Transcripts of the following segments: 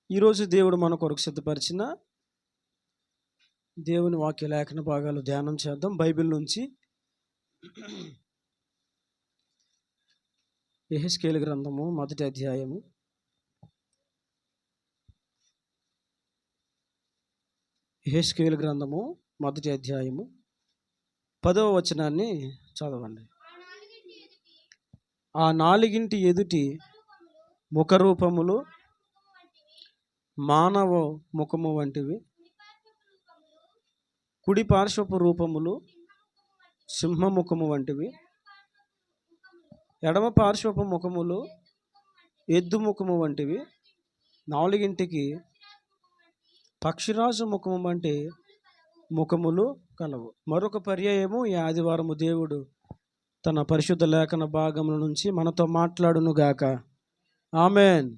ఈరోజు దేవుడు మన కొరకు సిద్ధపరిచిన దేవుని వాక్య లేఖన భాగాలు ధ్యానం చేద్దాం. బైబిల్ నుంచి యెహెజ్కేలు గ్రంథము మొదటి అధ్యాయము. యెహెజ్కేలు గ్రంథము మొదటి అధ్యాయము 10వ వచనాన్ని చదవండి. ఆ నాలుగింటి ఎదుటి ముఖరూపములు మానవ ముఖము వంటివి, కుడి పార్శ్వపు రూపములు సింహముఖము వంటివి, ఎడమ పార్శ్వపు ముఖములు ఎద్దు ముఖము వంటివి, నాలుగింటికి పక్షిరాజు ముఖము వంటి ముఖములు కలవు. మరొక పర్యాయము ఈ ఆదివారము దేవుడు తన పరిశుద్ధ లేఖన భాగముల నుంచి మనతో మాట్లాడునుగాక. ఆమెన్.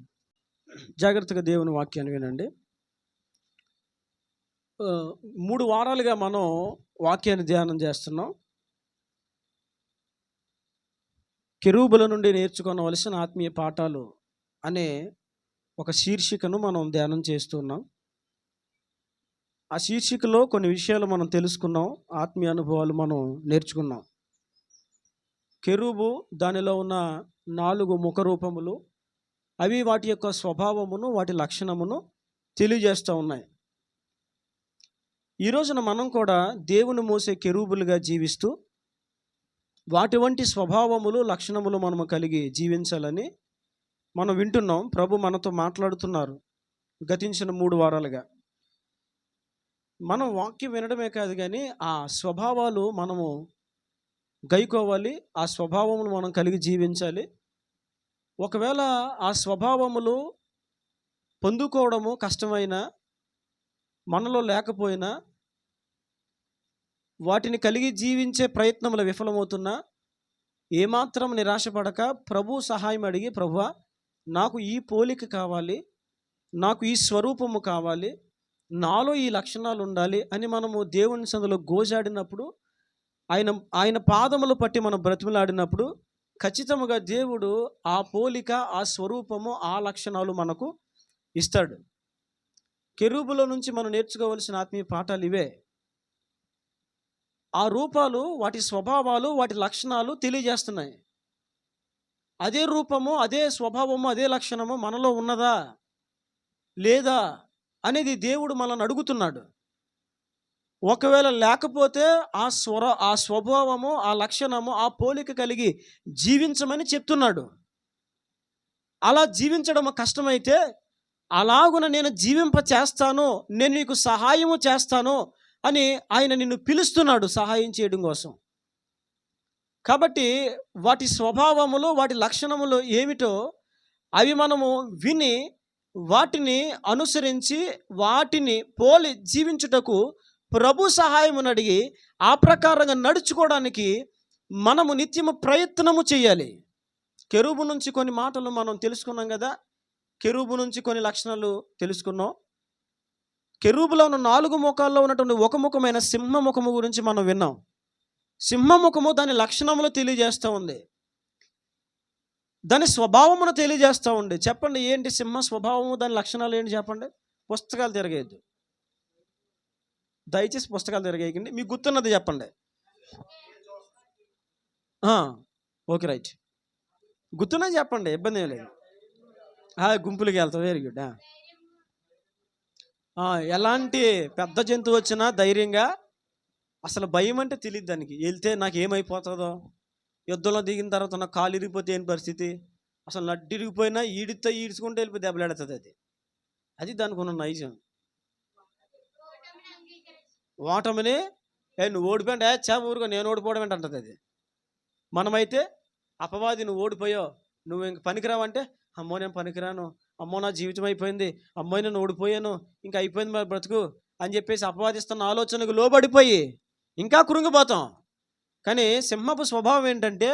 జాగ్రత్తగా దేవుని వాక్యాన్ని వినండి. 3 వారాలుగా మనం వాక్యాన్ని ధ్యానం చేస్తున్నాం. కెరూబుల నుండి నేర్చుకోవలసిన ఆత్మీయ పాఠాలు అనే ఒక శీర్షికను మనం ధ్యానం చేస్తున్నాం. ఆ శీర్షికలో కొన్ని విషయాలు మనం తెలుసుకున్నాం, ఆత్మీయ అనుభవాలు మనం నేర్చుకున్నాం. కెరూబు, దానిలో ఉన్న 4 ముఖ రూపములు, అవి వాటి యొక్క స్వభావమును, వాటి లక్షణమును తెలియజేస్తూ ఉన్నాయి. ఈ రోజున మనం కూడా దేవుని మోసే కెరూబులుగా జీవిస్తూ వాటి వంటి స్వభావములు, లక్షణములు మనము కలిగి జీవించాలని మనం వింటున్నాం. ప్రభు మనతో మాట్లాడుతున్నారు గతించిన 3 వారాలుగా. మనం వాక్యం వినడమే కాదు, కానీ ఆ స్వభావాలు మనము గైకోవాలి, ఆ స్వభావములు మనం కలిగి జీవించాలి. ఒకవేళ ఆ స్వభావములు పొందుకోవడము కష్టమైనా, మనలో లేకపోయినా, వాటిని కలిగి జీవించే ప్రయత్నములు విఫలమవుతున్నా ఏమాత్రం నిరాశపడక ప్రభు సహాయం అడిగి, ప్రభువా నాకు ఈ పోలిక కావాలి, నాకు ఈ స్వరూపము కావాలి, నాలో ఈ లక్షణాలు ఉండాలి అని మనము దేవుని సందులో గోజాడినప్పుడు, ఆయన పాదములు పట్టి మనం బ్రతిమలాడినప్పుడు ఖచ్చితంగా దేవుడు ఆ పోలిక, ఆ స్వరూపము, ఆ లక్షణాలు మనకు ఇస్తాడు. కెరూబుల నుంచి మనం నేర్చుకోవలసిన ఆత్మీయ పాఠాలు ఇవే. ఆ రూపాలు, వాటి స్వభావాలు, వాటి లక్షణాలు తెలియజేస్తున్నాయి. అదే రూపము, అదే స్వభావము, అదే లక్షణము మనలో ఉన్నదా లేదా అనేది దేవుడు మనల్ని అడుగుతున్నాడు. ఒకవేళ లేకపోతే ఆ స్వభావము, ఆ లక్షణము, ఆ పోలిక కలిగి జీవించమని చెప్తున్నాడు. అలా జీవించడం కష్టమైతే, అలాగున నేను జీవింప చేస్తాను, నేను నీకు సహాయము చేస్తాను అని ఆయన నిన్ను పిలుస్తున్నాడు సహాయం చేయడం కోసం. కాబట్టి వాటి స్వభావములు, వాటి లక్షణములు ఏమిటో అవి మనము విని, వాటిని అనుసరించి, వాటిని పోలి జీవించుటకు ప్రభు సహాయమును అడిగి ఆ ప్రకారంగా నడుచుకోవడానికి మనము నిత్యము ప్రయత్నము చేయాలి. కెరూబు నుంచి కొన్ని మాటలు మనం తెలుసుకున్నాం కదా. కెరూబు నుంచి కొన్ని లక్షణాలు తెలుసుకున్నాం. కెరూబులో ఉన్న 4 ముఖాల్లో ఉన్నటువంటి ఒక ముఖమైన సింహ ముఖము గురించి మనం విన్నాం. సింహ ముఖము దాని లక్షణములు తెలియజేస్తూ ఉంది, దాని స్వభావమును తెలియజేస్తూ ఉంది. చెప్పండి, ఏంటి సింహ స్వభావము, దాని లక్షణాలు ఏంటి చెప్పండి. పుస్తకాలు తిరగేయద్దు, దయచేసి పుస్తకాలు తిరగేయకండి. మీకు గుర్తున్నది చెప్పండి. ఓకే, రైట్, గుర్తున్నది చెప్పండి, ఇబ్బంది ఏం లేదు. గుంపులకి వెళ్తాం, వెరీ గుడ్. ఎలాంటి పెద్ద జంతువు వచ్చినా ధైర్యంగా, అసలు భయం అంటే తెలియదు దానికి. వెళ్తే నాకు ఏమైపోతుందో, యుద్ధంలో దిగిన తర్వాత నాకు కాలు ఇరిగిపోతే ఏం పరిస్థితి, అసలు నడ్డు ఇరిగిపోయినా ఈడ్చుకుంటూ వెళ్ళిపోయి దెబ్బలాడుతుంది. అది దానికి ఉన్న నైజం. ఓటమిని నువ్వు ఓడిపోయింటే ఊరుకో, నేను ఓడిపోవడం ఏంటంటది అది. మనమైతే అపవాది నువ్వు ఓడిపోయావు, నువ్వు ఇంక పనికిరావంటే, అమ్మో నేను పనికిరాను, అమ్మో నా జీవితం అయిపోయింది, అమ్మో నేను ఓడిపోయాను, ఇంకా అయిపోయింది మరి బ్రతుకు అని చెప్పేసి అపవాదిస్తున్న ఆలోచనకు లోబడిపోయి ఇంకా కృంగిపోతాం. కానీ సింహపు స్వభావం ఏంటంటే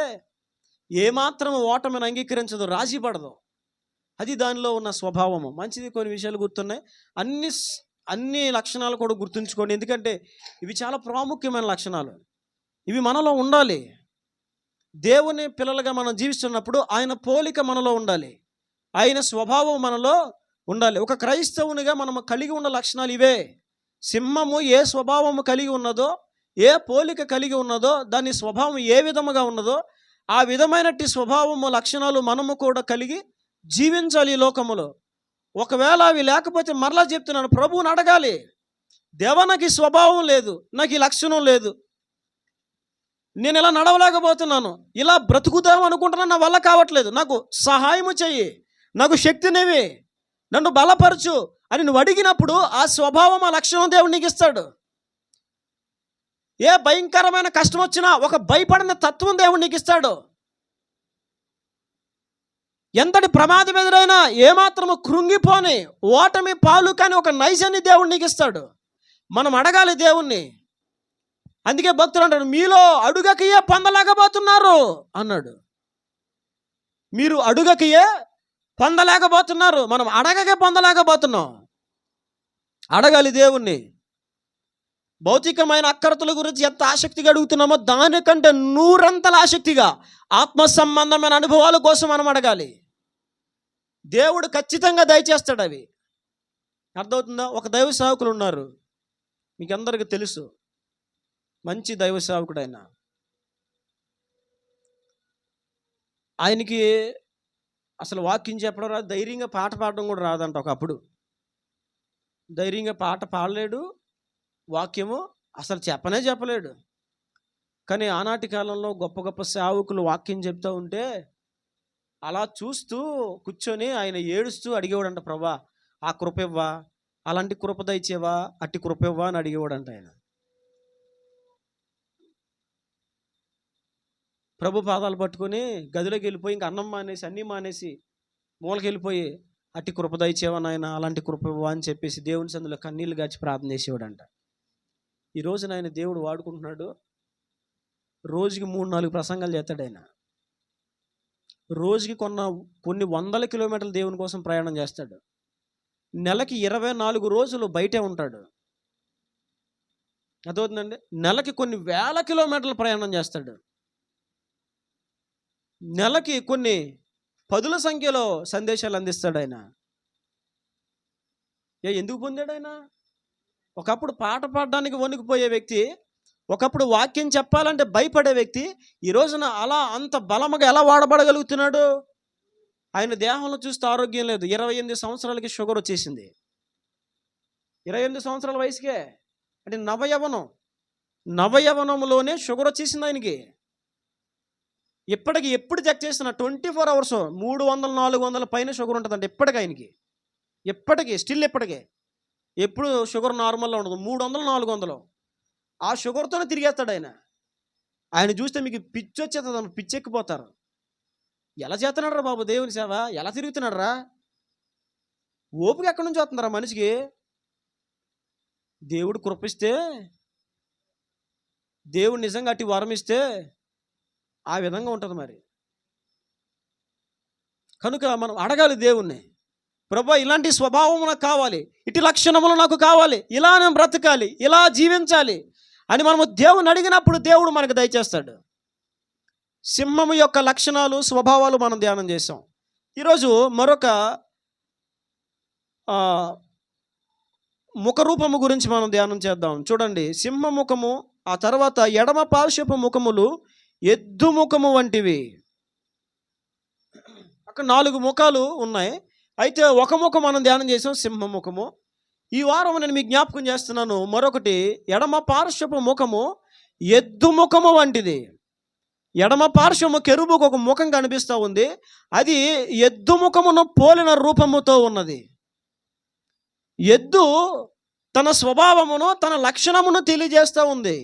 ఏమాత్రం ఓటమిని అంగీకరించదు, రాజీ పడదు. అది దానిలో ఉన్న స్వభావము. మంచిది, కొన్ని విషయాలు గుర్తున్నాయి. అన్ని లక్షణాలు కూడా గుర్తుంచుకోండి, ఎందుకంటే ఇవి చాలా ప్రాముఖ్యమైన లక్షణాలు. ఇవి మనలో ఉండాలి. దేవుని పిల్లలుగా మనం జీవిస్తున్నప్పుడు ఆయన పోలిక మనలో ఉండాలి, ఆయన స్వభావం మనలో ఉండాలి. ఒక క్రైస్తవునిగా మనం కలిగి ఉన్న లక్షణాలు ఇవే. సింహము ఏ స్వభావము కలిగి ఉన్నదో, ఏ పోలిక కలిగి ఉన్నదో, దాని స్వభావం ఏ విధముగా ఉన్నదో ఆ విధమైనట్టి స్వభావము లక్షణాలు మనము కూడా కలిగి జీవించాలి ఈ లోకములో. ఒకవేళ అవి లేకపోతే మరలా చెప్తున్నాను, ప్రభువుని అడగాలి. దేవా, నాకు ఈ స్వభావం లేదు, నాకు ఈ లక్షణం లేదు, నేను ఇలా నడవలేకపోతున్నాను, ఇలా బ్రతుకుతాం అనుకుంటున్నాను, నా వల్ల కావట్లేదు, నాకు సహాయము చెయ్యి, నాకు శక్తినివి, నన్ను బలపరచు అని నువ్వు అడిగినప్పుడు ఆ స్వభావం, ఆ లక్షణం దేవుడు నీకు ఇస్తాడు. ఏ భయంకరమైన కష్టం వచ్చినా ఒక భయపడిన తత్వం దేవుడు నీకు ఇస్తాడు. ఎంతటి ప్రమాదం ఎదురైనా ఏమాత్రము కృంగిపోని, ఓటమి పాలు కాని ఒక నైజాన్ని దేవుడు నీకు ఇస్తాడు. మనం అడగాలి దేవుణ్ణి. అందుకే భక్తులు అంటారు, మీలో అడుగకయే పొందలేకపోతున్నారు అన్నాడు. మీరు అడుగకయే పొందలేకపోతున్నారు, మనం అడగకే పొందలేకపోతున్నాం. అడగాలి దేవుణ్ణి. భౌతికమైన అక్కరతల గురించి ఎంత ఆసక్తిగా అడుగుతున్నామో దానికంటే 100 ఆసక్తిగా ఆత్మ సంబంధమైన అనుభవాల కోసం మనం అడగాలి. దేవుడు ఖచ్చితంగా దయచేస్తాడు అవి. అర్థమవుతుందా? ఒక దైవ సేవకులు ఉన్నారు, మీకు అందరికీ తెలుసు, మంచి దైవ సేవకుడు ఆయన. ఆయనకి అసలు వాక్యం చెప్పడం రాదు, ధైర్యంగా పాట పాడడం కూడా రాదంట. ఒకప్పుడు ధైర్యంగా పాట పాడలేడు, వాక్యము అసలు చెప్పలేడు. కానీ ఆనాటి కాలంలో గొప్ప గొప్ప సేవకులు వాక్యం చెప్తూ ఉంటే అలా చూస్తూ కూర్చొని ఆయన ఏడుస్తూ అడిగేవాడంట, ప్రభా ఆ కృప ఇవ్వా, అలాంటి కృప దయచేవా, అట్టి కృప ఇవ్వా అని అడిగేవాడంట ఆయన. ప్రభు పాదాలు పట్టుకొని గదిలోకి వెళ్ళిపోయి ఇంక అన్నం మానేసి అన్నీ మానేసి మూలకి వెళ్ళిపోయి, అట్టి కృప దయచేవా నాయన, అలాంటి కృప ఇవ్వా అని చెప్పేసి దేవుని సందులో కన్నీళ్ళు గాచి ప్రార్థన చేసేవాడంట. ఈ రోజున ఆయన దేవుడు వాడుకుంటున్నాడు. రోజుకి 3-4 ప్రసంగాలు చేస్తాడు ఆయన. రోజుకి కొన్ని వందల కిలోమీటర్లు దేవుని కోసం ప్రయాణం చేస్తాడు. నెలకి 24 రోజులు బయటే ఉంటాడు. అదవుతుందండి. నెలకి కొన్ని వేల కిలోమీటర్లు ప్రయాణం చేస్తాడు. నెలకి కొన్ని 10ల సంఖ్యలో సందేశాలు అందిస్తాడు ఆయన. ఎందుకు పొందాడు ఆయన? ఒకప్పుడు పాట పాడడానికి వణికిపోయే వ్యక్తి, ఒకప్పుడు వాక్యం చెప్పాలంటే భయపడే వ్యక్తి, ఈ రోజున అలా అంత బలముగా ఎలా వాడబడగలుగుతున్నాడు? ఆయన దేహంలో చూస్తే ఆరోగ్యం లేదు. 28 సంవత్సరాలకి షుగర్ వచ్చేసింది. 28 సంవత్సరాల వయసుకే, అంటే నవయవనంలోనే షుగర్ వచ్చేసింది ఆయనకి. ఎప్పుడు చెక్ చేసిన 24 అవర్స్ 300-400 పైన షుగర్ ఉంటుందంటే ఇప్పటికి ఆయనకి, ఇప్పటికే ఎప్పుడు షుగర్ నార్మల్లో ఉండదు. 300-400 ఆ షుగర్తోనే తిరిగేస్తాడు ఆయన. ఆయన చూస్తే మీకు పిచ్చి వచ్చేస్తుంది, పిచ్చెక్కిపోతారు. ఎలా చేస్తున్నాడు రా బాబు దేవుని సేవ, ఎలా తిరుగుతున్నాడు రా, ఓపిక ఎక్కడి నుంచి వస్తుందిరా మనిషికి? దేవుడు కృపిస్తే, దేవుడు నిజంగా అట్టి వరం ఇస్తే ఆ విధంగా ఉంటుంది మరి. కనుక మనం అడగాలి దేవుణ్ణి, ప్రభా ఇలాంటి స్వభావం నాకు కావాలి, ఇటు లక్షణములు నాకు కావాలి, ఇలా నేను బ్రతకాలి, ఇలా జీవించాలి అని మనము దేవుని అడిగినప్పుడు దేవుడు మనకు దయచేస్తాడు. సింహము యొక్క లక్షణాలు, స్వభావాలు మనం ధ్యానం చేసాం. ఈరోజు మరొక ముఖరూపము గురించి మనం ధ్యానం చేద్దాం. చూడండి, సింహ ముఖము, ఆ తర్వాత ఎడమ పార్శ్వపు ముఖములు ఎద్దు ముఖము వంటివి. అక్కడ 4 ముఖాలు ఉన్నాయి. అయితే ఒక ముఖం మనం ధ్యానం చేసాం, సింహ ముఖము. ఈ వారం నేను మీకు జ్ఞాపకం చేస్తున్నాను మరొకటి, ఎడమ పార్శ్వపు ముఖము ఎద్దు ముఖము వంటిది. ఎడమ పార్శ్వము కెరూబుకు ఒక ముఖం కనిపిస్తూ ఉంది, అది ఎద్దు ముఖమును పోలిన రూపముతో ఉన్నది. ఎద్దు తన స్వభావమును, తన లక్షణమును తెలియజేస్తూ ఉంది.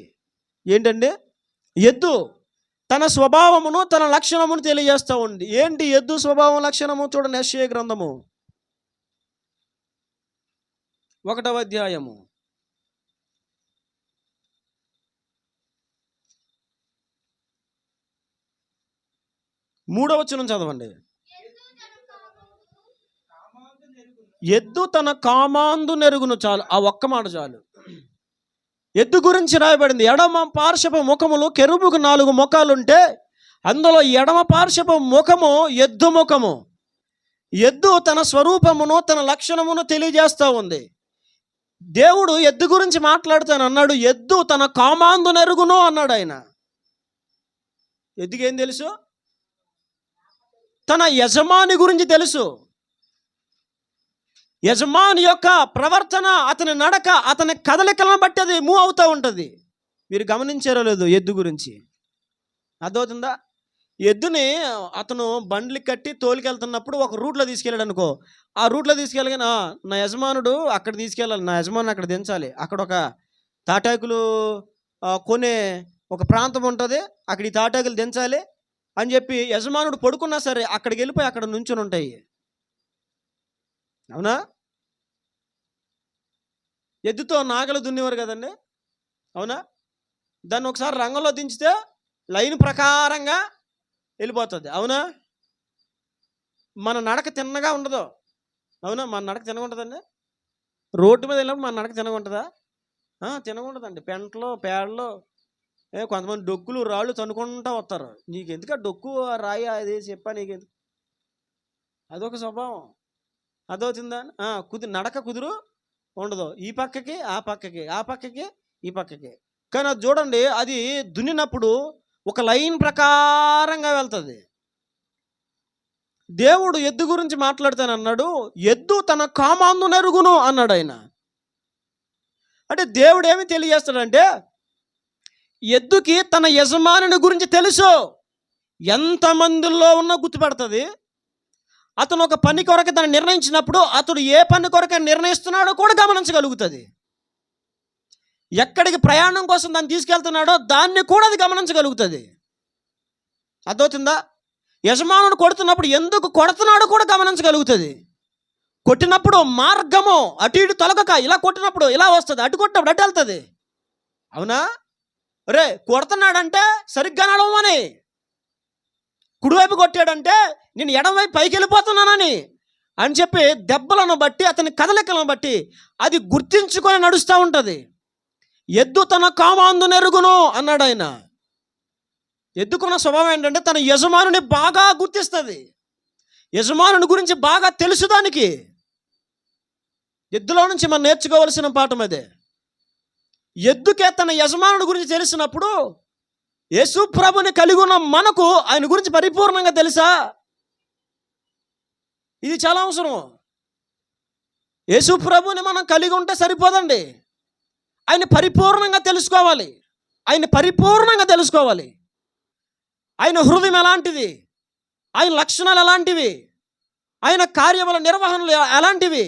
ఏంటండి? ఎద్దు తన స్వభావమును, తన లక్షణమును తెలియజేస్తూ ఉంది. ఏంటి ఎద్దు స్వభావం, లక్షణము? చూడండి, యెషయా గ్రంథము 1వ అధ్యాయము 3వ వచనం చదవండి. ఎద్దు తన కామాందు నెరుగును. చాలు, ఆ ఒక్క మాట చాలు. ఎద్దు గురించి రాయబడింది, ఎడమ పార్శ్వపు ముఖములు కెరూబుకు 4 ముఖాలుంటే అందులో ఎడమ పార్శ్వపు ముఖము ఎద్దు ముఖము. ఎద్దు తన స్వరూపమును తన లక్షణమును తెలియజేస్తూ ఉంది. దేవుడు ఎద్దు గురించి మాట్లాడుతాను అన్నాడు. ఎద్దు తన కామాందునెరుగును అన్నాడు ఆయన. ఎద్దుకేం తెలుసు? తన యజమాని గురించి తెలుసు. యజమాని యొక్క ప్రవర్తన, అతని నడక, అతని కదలికలను బట్టి అది మూవ్ అవుతూ ఉంటుంది. మీరు గమనించారో లేదు ఎద్దు గురించి? అర్థమవుతుందా? ఎద్దుని అతను బండ్లు కట్టి తోలికెళ్తున్నప్పుడు ఒక రూట్లో తీసుకెళ్ళాడు అనుకో, ఆ రూట్లో తీసుకెళ్ళగానే నా యజమానుడు అక్కడ తీసుకెళ్ళాలి, నా యజమాని అక్కడ దించాలి, అక్కడ ఒక తాటాకులు కొనే ఒక ప్రాంతం ఉంటుంది, అక్కడ ఈ తాటాకులు దించాలి అని చెప్పి యజమానుడు పడుకున్నా సరే అక్కడికి వెళ్ళిపోయి అక్కడ నుంచుని ఉంటాయి. అవునా? ఎద్దుతో నాగలు దున్నేవారు కదండి, అవునా? దాన్ని ఒకసారి రంగంలో దించితే లైన్ ప్రకారంగా వెళ్ళిపోతుంది, అవునా? మన నడక తిన్నగా ఉండదు, అవునా? మన నడక తినగా ఉంటుందండి. రోడ్డు మీద వెళ్ళినప్పుడు మన నడక తినగా ఉంటుందా? తినగా ఉంటుందండి. పెంటలో పేడలో కొంతమంది డొక్కులు రాళ్ళు తనుకుంటూ వస్తారు. నీకు ఎందుకు ఆ డొక్కు రాయి అది చెప్పా నీకెందుకు? అదొక స్వభావం. అదవుతుందా? నడక కుదురు ఉండదు, ఈ పక్కకి ఆ పక్కకి, ఆ పక్కకి ఈ పక్కకి. కానీ అది చూడండి, అది దున్నినప్పుడు ఒక లైన్ ప్రకారంగా వెళ్తుంది. దేవుడు ఎద్దు గురించి మాట్లాడుతానన్నాడు. ఎద్దు తన కామాందునెరుగును అన్నాడు ఆయన. అంటే దేవుడు ఏమి తెలియజేస్తాడంటే, ఎద్దుకి తన యజమానిని గురించి తెలుసు. ఎంతమందిలో ఉన్నా గుర్తుపెడుతుంది. అతను ఒక పని కొరకు తను నిర్ణయించినప్పుడు అతడు ఏ పని కొరకు నిర్ణయిస్తున్నాడో కూడా గమనించగలుగుతుంది. ఎక్కడికి ప్రయాణం కోసం దాన్ని తీసుకెళ్తున్నాడో దాన్ని కూడా అది గమనించగలుగుతుంది. అర్థమవుతుందా? యజమానుడు కొడుతున్నప్పుడు ఎందుకు కొడుతున్నాడో కూడా గమనించగలుగుతుంది. కొట్టినప్పుడు మార్గము అటు ఇటు తొలగక ఇలా కొట్టినప్పుడు ఇలా వస్తుంది, అటు కొట్టినప్పుడు అటు వెళ్తుంది, అవునా? రే కొడుతున్నాడంటే సరిగ్గా నడవమని, కుడివైపు కొట్టాడంటే నేను ఎడమవైపు పైకి వెళ్ళిపోతున్నానని అని చెప్పి దెబ్బలను బట్టి అతని కదలికలను బట్టి అది గుర్తించుకొని నడుస్తూ ఉంటుంది. ఎద్దు తన కామాందునెరుగును అన్నాడు ఆయన. ఎద్దుకున్న స్వభావం ఏంటంటే తన యజమానుని బాగా గుర్తిస్తుంది. యజమానుని గురించి బాగా తెలుసు దానికి. ఎద్దులో నుంచి మనం నేర్చుకోవలసిన పాఠం అదే. ఎద్దుకే తన యజమానుడి గురించి తెలిసినప్పుడు యేసు ప్రభుని కలిగి ఉన్న మనకు ఆయన గురించి పరిపూర్ణంగా తెలుసా? ఇది చాలా అవసరం. యేసు ప్రభుని మనం కలిగి ఉంటే సరిపోదండి, ఆయన పరిపూర్ణంగా తెలుసుకోవాలి. ఆయన పరిపూర్ణంగా తెలుసుకోవాలి. ఆయన హృదయం ఎలాంటిది, ఆయన లక్షణాలు ఎలాంటివి, ఆయన కార్యముల నిర్వహణలు ఎలాంటివి,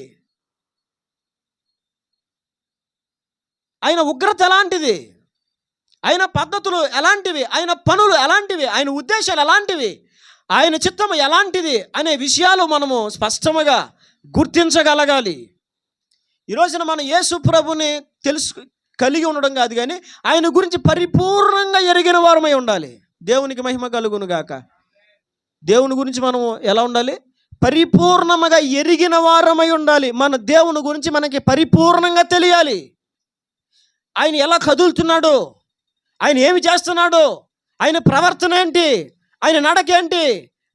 ఆయన ఉగ్రత ఎలాంటిది, ఆయన పద్ధతులు ఎలాంటివి, ఆయన పనులు ఎలాంటివి, ఆయన ఉద్దేశాలు ఎలాంటివి, ఆయన చిత్తము ఎలాంటిది అనే విషయాలు మనము స్పష్టంగా గుర్తించగలగాలి. ఈరోజున మనం యేసు ప్రభుని కలిగి ఉండడం కాదు, కానీ ఆయన గురించి పరిపూర్ణంగా ఎరిగిన వారమై ఉండాలి. దేవునికి మహిమ కలుగును గాక. దేవుని గురించి మనం ఎలా ఉండాలి? పరిపూర్ణంగా ఎరిగిన వారమై ఉండాలి. మన దేవుని గురించి మనకి పరిపూర్ణంగా తెలియాలి. ఆయన ఎలా కదులుతున్నాడు, ఆయన ఏమి చేస్తున్నాడు, ఆయన ప్రవర్తన ఏంటి, ఆయన నడకేంటి,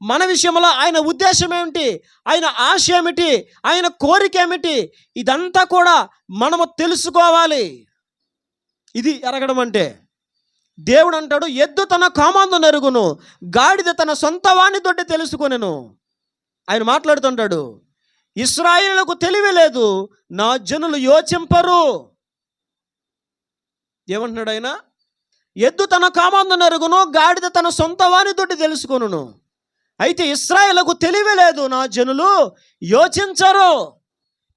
మన విషయంలో ఆయన ఉద్దేశం ఏమిటి, ఆయన ఆశ ఏమిటి, ఆయన కోరిక ఏమిటి, ఇదంతా కూడా మనము తెలుసుకోవాలి. ఇది ఎరగడం అంటే. దేవుడు అంటాడు, ఎద్దు తన కామాందునెరుగును, గాడిద తన సొంత వానితోటి తెలుసుకొనెను. ఆయన మాట్లాడుతుంటాడు, ఇశ్రాయేలుకు తెలివి లేదు, నా జనులు యోచింపరు. ఏమంటున్నాడు ఆయన? ఎద్దు తన కామాందునెరుగును, గాడిద తన సొంత వానితోటి తెలుసుకొనును. అయితే ఇశ్రాయేలుకు తెలివి లేదు, నా జనులు యోచించరు.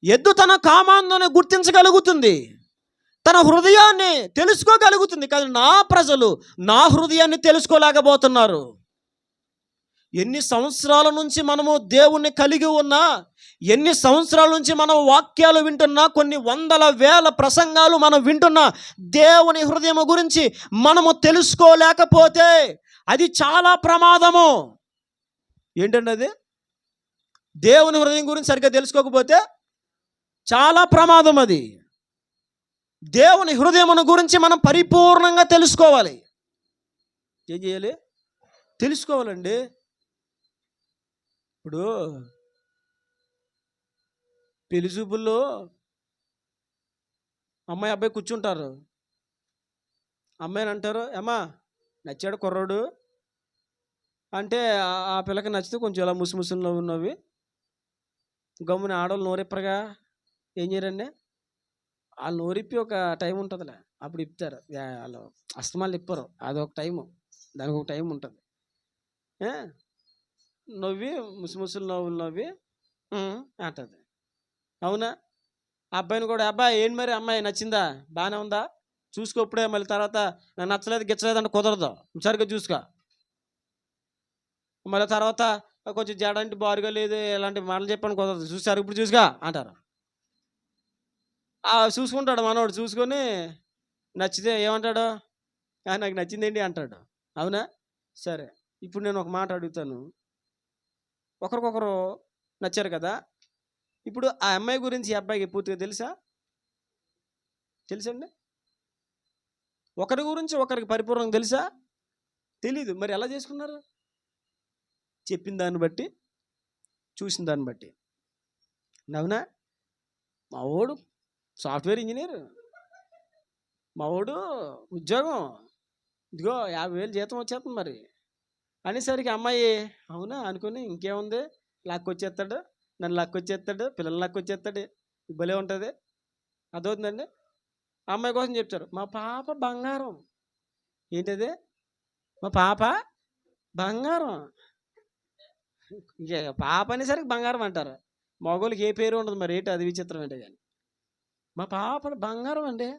ఎద్దు తన కామాందుని గుర్తించగలుగుతుంది, తన హృదయాన్ని తెలుసుకోగలుగుతుంది, కానీ నా ప్రజలు నా హృదయాన్ని తెలుసుకోలేకపోతున్నారు. ఎన్ని సంవత్సరాల నుంచి మనము దేవుణ్ణి కలిగి ఉన్నా, ఎన్ని సంవత్సరాల నుంచి మనం వాక్యాలు వింటున్నా, కొన్ని వందల వేల ప్రసంగాలు మనం వింటున్నా, దేవుని హృదయం గురించి మనము తెలుసుకోలేకపోతే అది చాలా ప్రమాదము. ఏంటండి అది? దేవుని హృదయం గురించి సరిగ్గా తెలుసుకోకపోతే చాలా ప్రమాదం అది. దేవుని హృదయమును గురించి మనం పరిపూర్ణంగా తెలుసుకోవాలి. ఏం చేయాలి? తెలుసుకోవాలండి. ఇప్పుడు పెళ్లి చూపుల్లో అమ్మాయి అబ్బాయి కూర్చుంటారు. అమ్మాయిని అంటారు, అమ్మా నచ్చాడు కుర్రోడు అంటే ఆ పిల్లకి నచ్చితే కొంచెం ఇలా ముసిముసుల్లో ఉన్నవి గమ్మున ఆడవాళ్ళు నోరెప్పరుగా ఏం చేయరండి, వాళ్ళు నోరిప్పి ఒక టైం ఉంటుందిలే, అప్పుడు ఇప్పుతారు. వాళ్ళు అస్తమాలు ఇప్పరు, అదొక టైము, దానికి ఒక టైం ఉంటుంది. నవ్వి ముసిముసులు నవ్వులు నవ్వి అంటుంది. అవునా? అబ్బాయిని కూడా, అబ్బాయి ఏంటి మరి అమ్మాయి నచ్చిందా, బాగానే ఉందా, చూసుకోప్పుడే, మళ్ళీ తర్వాత నాకు నచ్చలేదు గిచ్చలేదు అంటే కుదరదు, సరిగ్గా చూసుకో. మళ్ళీ తర్వాత కొంచెం జడంటే బారుగా లేదు ఇలాంటి మాటలు చెప్పని కుదరదు, చూసారు ఇప్పుడు చూసుకో అంటారు. చూసుకుంటాడు మనోడు, చూసుకొని నచ్చితే ఏమంటాడు, నాకు నచ్చిందేంటి అంటాడు. అవునా? సరే, ఇప్పుడు నేను ఒక మాట అడుగుతాను. ఒకరికొకరు నచ్చారు కదా, ఇప్పుడు ఆ అమ్మాయి గురించి ఈ అబ్బాయికి పూర్తిగా తెలుసండి? ఒకరి గురించి ఒకరికి పరిపూర్ణంగా తెలుసా? తెలీదు. మరి ఎలా చేసుకున్నారు? చెప్పిన దాన్ని బట్టి, చూసిన దాన్ని బట్టి. అవునా? మావాడు సాఫ్ట్వేర్ ఇంజనీర్, మావాడు ఉద్యోగం, ఇదిగో 50,000 జీతం వచ్చేస్తుంది మరి అనేసరికి అమ్మాయి అవునా అనుకుని ఇంకేముంది, లాక్కొచ్చేస్తాడు, నన్ను లాక్కొచ్చేస్తాడు, పిల్లలు లాక్కొచ్చేస్తాడు, భలే ఉంటుంది. అదవుతుందండి. అమ్మాయి కోసం చెప్తారు, మా పాప బంగారం. ఏంటది? మా పాప బంగారం. పాప అనేసరికి బంగారం అంటారు. మగోళ్ళకి ఏ పేరు ఉండదు, మరి ఏంటి అది విచిత్రం అంటే. కానీ మా పాప బంగారం అండి,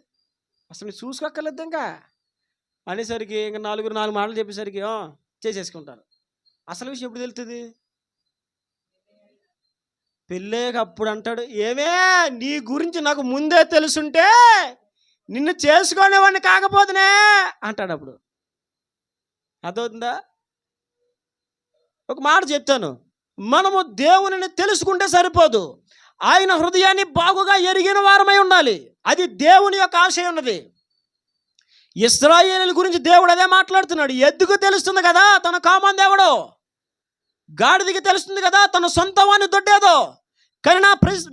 అసలు చూసుకోక్కర్లేదు ఇంకా అనేసరికి ఇంకా నాలుగు మాటలు చెప్పేసరికి చేసేసుకుంటారు. అసలు విషయం ఎప్పుడు తెలుస్తుంది? పెళ్ళేకప్పుడు అంటాడు, ఏమే నీ గురించి నాకు ముందే తెలుసుంటే నిన్ను చేసుకునేవాడిని కాకపోతేనే అంటాడు. అప్పుడు అర్థమవుతుందా? ఒక మాట చెప్తాను, మనము దేవునిని తెలుసుకుంటే సరిపోదు, ఆయన హృదయాన్ని బాగుగా ఎరిగిన వారమై ఉండాలి. అది దేవుని యొక్క ఆశయం ఉన్నది. ఇశ్రాయేలీయుల గురించి దేవుడు అదే మాట్లాడుతున్నాడు. ఎద్దుకు తెలుస్తుంది కదా తన కామన్ దేవుడు, గాడిదకి తెలుస్తుంది కదా తన సొంత వాణ్ణి దొడ్డేదో. కానీ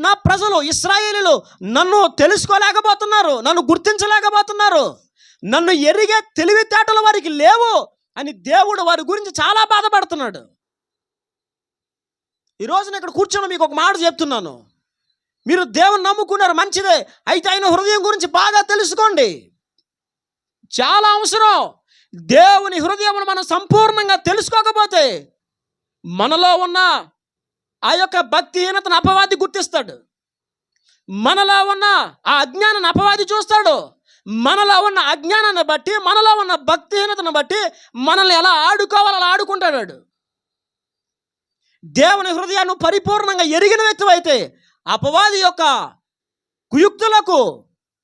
నా ప్రజలు ఇశ్రాయేలీయులు నన్ను తెలుసుకోలేకపోతున్నారు, నన్ను గుర్తించలేకపోతున్నారు, నన్ను ఎరిగే తెలివితేటలు వారికి లేవు అని దేవుడు వారి గురించి చాలా బాధపడుతున్నాడు. ఈరోజు నేను ఇక్కడ కూర్చొని మీకు ఒక మాట చెప్తున్నాను, మీరు దేవుని నమ్ముకున్నారు మంచిదే, అయితే ఆయన హృదయం గురించి బాగా తెలుసుకోండి. చాలా అవసరం. దేవుని హృదయం మనం సంపూర్ణంగా తెలుసుకోకపోతే మనలో ఉన్న ఆ యొక్క భక్తిహీనతను అపవాది గుర్తిస్తాడు, మనలో ఉన్న ఆ అజ్ఞానాన్ని అపవాది చూస్తాడు. మనలో ఉన్న అజ్ఞానాన్ని బట్టి, మనలో ఉన్న భక్తిహీనతను బట్టి మనల్ని ఎలా ఆడుకోవాలో అలా ఆడుకుంటాడు. దేవుని హృదయాన్ని పరిపూర్ణంగా ఎరిగిన వ్యక్తి అయితే అపవాది యొక్క కుయుక్తులకు,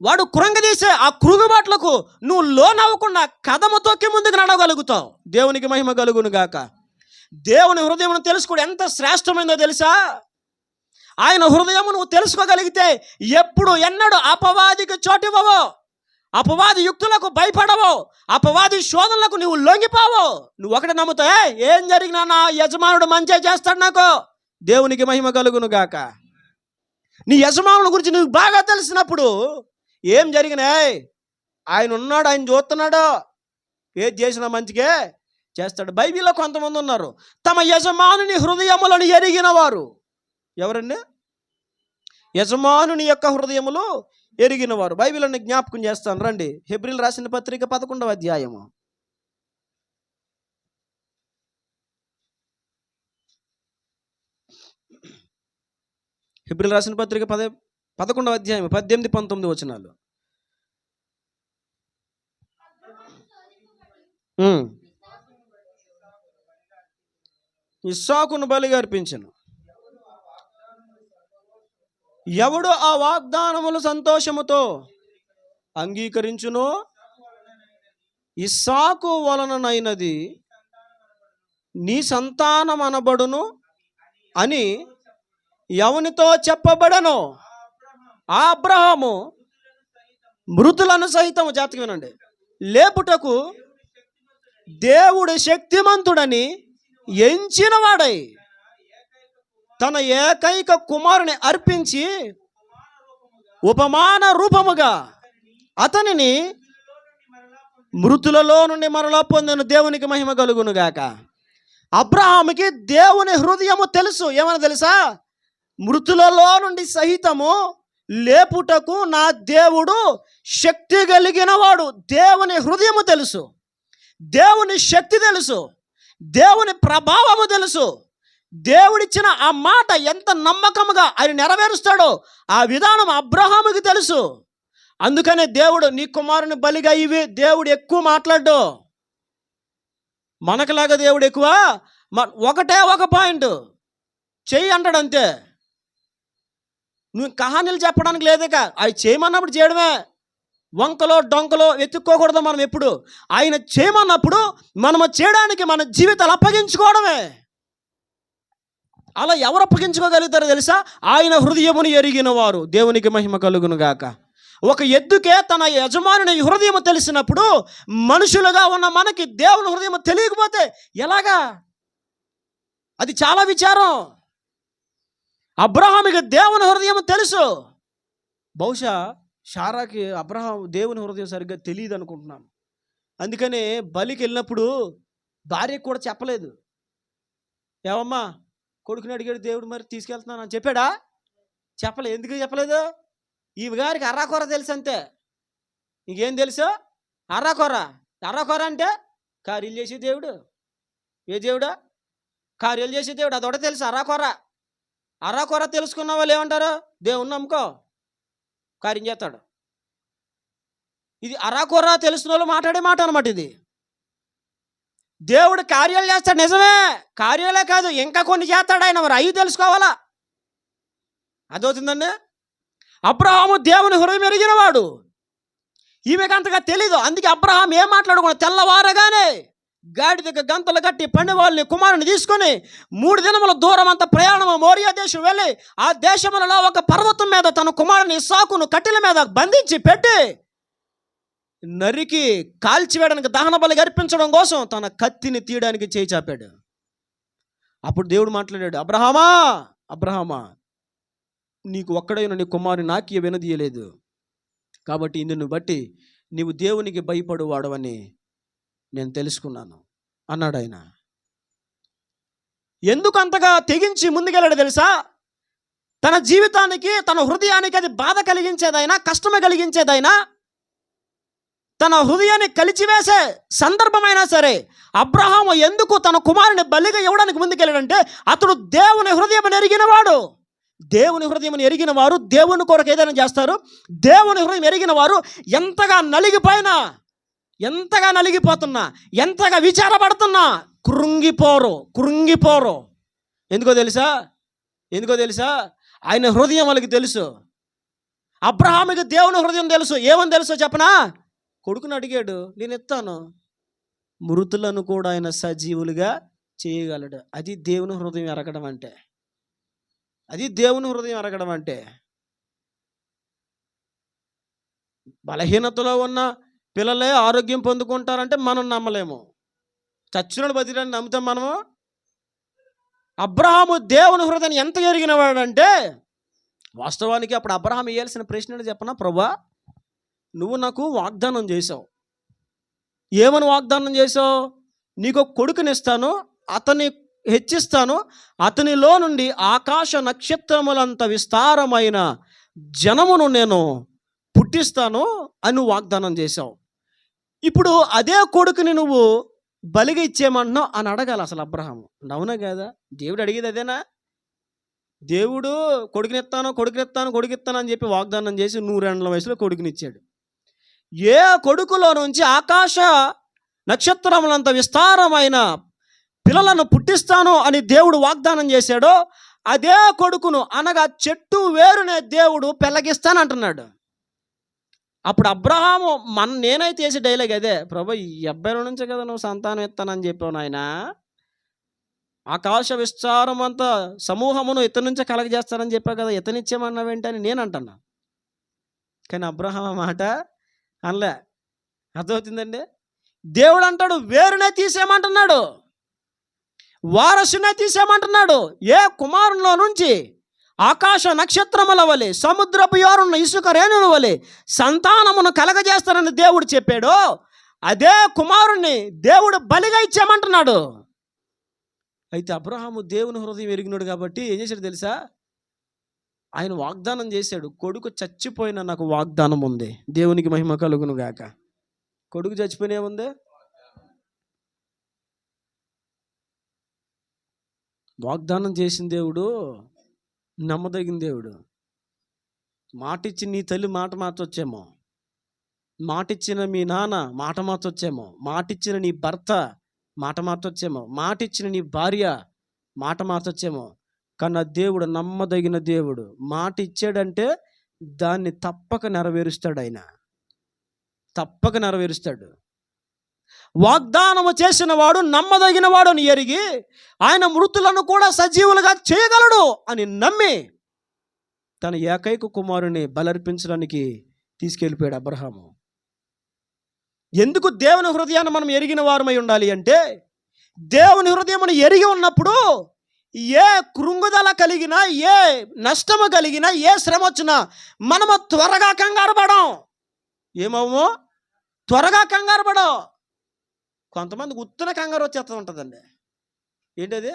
వాడు కృంగదీసే ఆ కృంగుబాట్లకు నువ్వు లోనవ్వకుండా కదము తొక్కి ముందుకు నడవగలుగుతావు. దేవునికి మహిమ కలుగును గాక. దేవుని హృదయం తెలుసుకోవడం ఎంత శ్రేష్టమైందో తెలుసా? ఆయన హృదయం నువ్వు తెలుసుకోగలిగితే ఎప్పుడు ఎన్నడూ అపవాదికి చోటివ్వవు, అపవాది యుక్తులకు భయపడవు, అపవాది శోధనలకు నువ్వు లొంగిపోవు. నువ్వు ఒకటి నమ్ముతావు, ఏం జరిగినా నా యజమానుడు మంచిగా చేస్తాడు నాకు. దేవునికి మహిమ కలుగును గాక. నీ యజమానుల గురించి నువ్వు బాగా తెలిసినప్పుడు ఏం జరిగినా ఆయన ఉన్నాడు, ఆయన చూస్తున్నాడు, ఏది చేసినా మంచిగా చేస్తాడు. బైబిల్లో కొంతమంది ఉన్నారు తమ యజమానుని హృదయములను ఎరిగిన వారు. ఎవరండి? యజమానుని యొక్క హృదయములు ఎరిగిన వారు. బైబిల్ని జ్ఞాపకం చేస్తాను రండి. హెబ్రీయులు రాసిన పత్రిక 11వ అధ్యాయము. హెబ్రీయులు రాసిన పత్రిక 11వ అధ్యాయం 18-19 వచనాలు. ఇస్సాకును బలిగా అర్పించెను. ఎవడు ఆ వాగ్దానములు సంతోషముతో అంగీకరించునో ఇస్సాకు వలననైనది నీ సంతానం అనబడును అని ఎవనితో చెప్పబడను. ఆ అబ్రహాము మృతులను సహితము, జాతకం వినండి, లేపుటకు దేవుడు శక్తిమంతుడని ఎంచిన వాడై తన ఏకైక కుమారుని అర్పించి ఉపమాన రూపముగా అతనిని మృతులలో నుండి మరలా పొందిన దేవునికి మహిమ కలుగును గాక. అబ్రహాముకి దేవుని హృదయము తెలుసు. ఏమని తెలుసా? మృతులలో నుండి సహితము లేపుటకు నా దేవుడు శక్తి కలిగిన వాడు. దేవుని హృదయము తెలుసు, దేవుని శక్తి తెలుసు, దేవుని ప్రభావము తెలుసు. దేవుడిచ్చిన ఆ మాట ఎంత నమ్మకముగా ఆయన నెరవేరుస్తాడో ఆ విధానం అబ్రహాముకి తెలుసు. అందుకనే దేవుడు నీ కుమారుని బలిగా ఇవి. దేవుడు ఎక్కువ మాట్లాడ్డు. మనకులాగా దేవుడు ఎక్కువ ఒకటే ఒక పాయింట్ చెయ్యి అంటాడు అంతే. నువ్వు కహానీలు చెప్పడానికి లేదేక, అవి చేయమన్నప్పుడు చేయడమే. వంకలో డొంకలో వెతుక్కోకూడదు మనం ఎప్పుడు. ఆయన చేయమన్నప్పుడు మనము చేయడానికి మన జీవితాలు అప్పగించుకోవడమే. అలా ఎవరు అప్పగించుకోగలుగుతారో తెలుసా? ఆయన హృదయమును ఎరిగిన వారు. దేవునికి మహిమ కలుగును గాక. ఒక ఎద్దుకే తన యజమానుని హృదయం తెలిసినప్పుడు మనుషులుగా ఉన్న మనకి దేవుని హృదయం తెలియకపోతే ఎలాగా? అది చాలా విచారం. అబ్రహాముకి దేవుని హృదయం తెలుసు. బహుశా శారాకి అబ్రహాం దేవుని హృదయం సరిగ్గా తెలియదు అనుకుంటున్నాను. అందుకనే బలికి వెళ్ళినప్పుడు భార్యకు కూడా చెప్పలేదు. ఏమమ్మా కొడుకుని అడిగాడు దేవుడు, మరి తీసుకెళ్తున్నాను అని చెప్పాడా? చెప్పలేదు. ఎందుకు చెప్పలేదు? ఈ గారికి అర్రాకొర తెలుసు అంతే. ఇంకేం తెలుసు? అర్రాకొర. అర్రాకొర అంటే కార్యాలు చేసే దేవుడు. ఏ దేవుడా? కార్యాలు చేసే దేవుడు. అదొకటే తెలుసు. అర్రాకొర. అర్రాకొర తెలుసుకున్న వాళ్ళు ఏమంటారు? దేవుణ్ణి నమ్ముకో, కార్యం చేస్తాడు. ఇది అర్రాకొర తెలుసుకున్న వాళ్ళు మాట్లాడే మాట అనమాట. ఇది దేవుడు కార్యాలు చేస్తాడు నిజమే. కార్యాలే కాదు ఇంకా కొన్ని చేస్తాడు ఆయన. మరి అవి తెలుసుకోవాలా? అదవుతుందండి. అబ్రహాము దేవుని హృదయం ఎరిగిన వాడు. ఈమెకు అంతగా తెలీదు. అందుకే అబ్రహాం ఏం మాట్లాడుకున్నా, తెల్లవారగానే గాడిదకు గంతలు కట్టి పండి వాళ్ళని కుమారుని తీసుకొని 3 దినముల దూరం అంత ప్రయాణము మోరియా దేశం వెళ్ళి ఆ దేశములలో ఒక పర్వతం మీద తన కుమారుని ఇస్సాకును కట్టెల మీద బంధించి పెట్టి నరికి కాల్చివేయడానికి దహన బలి అర్పించడం కోసం తన కత్తిని తీయడానికి చేయి చాపాడు. అప్పుడు దేవుడు మాట్లాడాడు, అబ్రహామా అబ్రహామా, నీకు ఒక్కడైన నీ కుమారుని నాకు వినదీయలేదు, కాబట్టి ఇందును బట్టి నీవు దేవునికి భయపడువాడవని నేను తెలుసుకున్నాను అన్నాడు ఆయన. ఎందుకు అంతగా తెగించి ముందుకెళ్ళాడు తెలుసా? తన జీవితానికి తన హృదయానికి అది బాధ కలిగించేదైనా కష్టమే కలిగించేదైనా తన హృదయాన్ని కలిచివేసే సందర్భమైనా సరే అబ్రహాము ఎందుకు తన కుమారుని బలిగా ఇవ్వడానికి ముందుకెళ్ళాడంటే అతడు దేవుని హృదయం ఎరిగిన వాడు. దేవుని హృదయం ఎరిగిన వారు దేవుని కొరకు ఏదైనా చేస్తారు. దేవుని హృదయం ఎరిగిన వారు ఎంతగా నలిగిపోతున్నా, ఎంతగా విచారపడుతున్నా కృంగిపోరు. ఎందుకో తెలుసా? ఆయన హృదయం వాళ్ళకి తెలుసు. అబ్రహాముకి దేవుని హృదయం తెలుసు. ఏమని తెలుసో చెప్పనా? కొడుకుని అడిగాడు, నేను ఇస్తాను, మృతులను కూడా ఆయన సజీవులుగా చేయగలడు. అది దేవుని హృదయం ఎరగడం అంటే. బలహీనతలో ఉన్న పిల్లలే ఆరోగ్యం పొందుకుంటారంటే మనం నమ్మలేము. చచ్చినోడు బతిరాన్ని నమ్ముతాం మనము? అబ్రహాము దేవుని హృదయాన్ని ఎంత ఎరిగిన వాడంటే వాస్తవానికి అప్పుడు అబ్రహాం వేయాల్సిన ప్రశ్న చెప్పనా? ప్రభువా, నువ్వు నాకు వాగ్దానం చేసావు. ఏమని వాగ్దానం చేసావు? నీకు కొడుకునిస్తాను, అతన్ని హెచ్చిస్తాను, అతనిలో నుండి ఆకాశ నక్షత్రములంత విస్తారమైన జనమును నేను పుట్టిస్తాను అని నువ్వు వాగ్దానం చేశావు. ఇప్పుడు అదే కొడుకుని నువ్వు బలిగా ఇచ్చేయమంటున్నావు అని అడగాలి అసలు అబ్రహాము. అవునా కదా? దేవుడు అడిగేది అదేనా? దేవుడు కొడుకునిస్తాను అని చెప్పి వాగ్దానం చేసి 100 వయసులో కొడుకునిచ్చాడు. ఏ కొడుకులో నుంచి ఆకాశ నక్షత్రములంత విస్తారమైన పిల్లలను పుట్టిస్తాను అని దేవుడు వాగ్దానం చేశాడో అదే కొడుకును అనగా చెట్టు వేరునే దేవుడు పెళ్ళగిస్తానంటున్నాడు. అప్పుడు అబ్రహాము నేనైతే చేసే డైలాగ్ అదే, ప్రభు ఈ అబ్బాయిల నుంచే కదా నువ్వు సంతానం ఇస్తానని చెప్పావు నాయన, ఆకాశ విస్తారం అంతా సమూహమును ఇతని నుంచే కలగజేస్తానని చెప్పావు కదా, ఇతనిచ్చేమన్నావేంటని నేను అంటున్నా. కానీ అబ్రహాం మాట అనలే. అర్థమవుతుందండి? దేవుడు అంటాడు వేరునే తీసేయమంటున్నాడు. వారసునే తీసేయమంటున్నాడు. ఏ కుమారునిలో నుంచి ఆకాశ నక్షత్రముల వలె సముద్రపు యోరున్న ఇసుక రేణుల వలె సంతానమును కలగజేస్తానని దేవుడు చెప్పాడో అదే కుమారుణ్ణి దేవుడు బలిగా ఇచ్చామంటున్నాడు. అయితే అబ్రహాము దేవుని హృదయం ఎరిగినాడు కాబట్టి ఏం చేశాడు తెలుసా? ఆయన వాగ్దానం చేశాడు, కొడుకు చచ్చిపోయినా నాకు వాగ్దానం ఉంది. దేవునికి మహిమ కలుగును గాక. కొడుకు చచ్చిపోయినా ఏముంది? వాగ్దానం చేసిన దేవుడు నమ్మదగిన దేవుడు. మాటిచ్చి నీ తల్లి మాట మార్చొచ్చేమో, మాటిచ్చిన మీ నాన్న మాట మార్చొచ్చేమో, మాటిచ్చిన నీ భర్త మాట మార్చొచ్చేమో, మాటిచ్చిన నీ భార్య మాట మార్చొచ్చేమో, కానీ దేవుడు నమ్మదగిన దేవుడు. మాట ఇచ్చాడంటే దాన్ని తప్పక నెరవేరుస్తాడు. ఆయన తప్పక నెరవేరుస్తాడు. వాగ్దానము చేసిన వాడు నమ్మదగిన వాడు అని ఎరిగి ఆయన మృతులను కూడా సజీవులుగా చేయగలడు అని నమ్మి తన ఏకైక కుమారుని బలర్పించడానికి తీసుకెళ్ళిపోయాడు అబ్రహాము. ఎందుకు దేవుని హృదయాన్ని మనం ఎరిగిన వారమై ఉండాలి అంటే, దేవుని హృదయమును ఎరిగి ఉన్నప్పుడు ఏ కృంగుదల కలిగినా, ఏ నష్టము కలిగినా, ఏ శ్రమ వచ్చినా మనము త్వరగా కంగారు పడం. ఏమో త్వరగా కంగారు పడం. కొంతమందికి ఉత్తిన కంగారు వచ్చేస్తూ ఉంటుందండి. ఏంటది?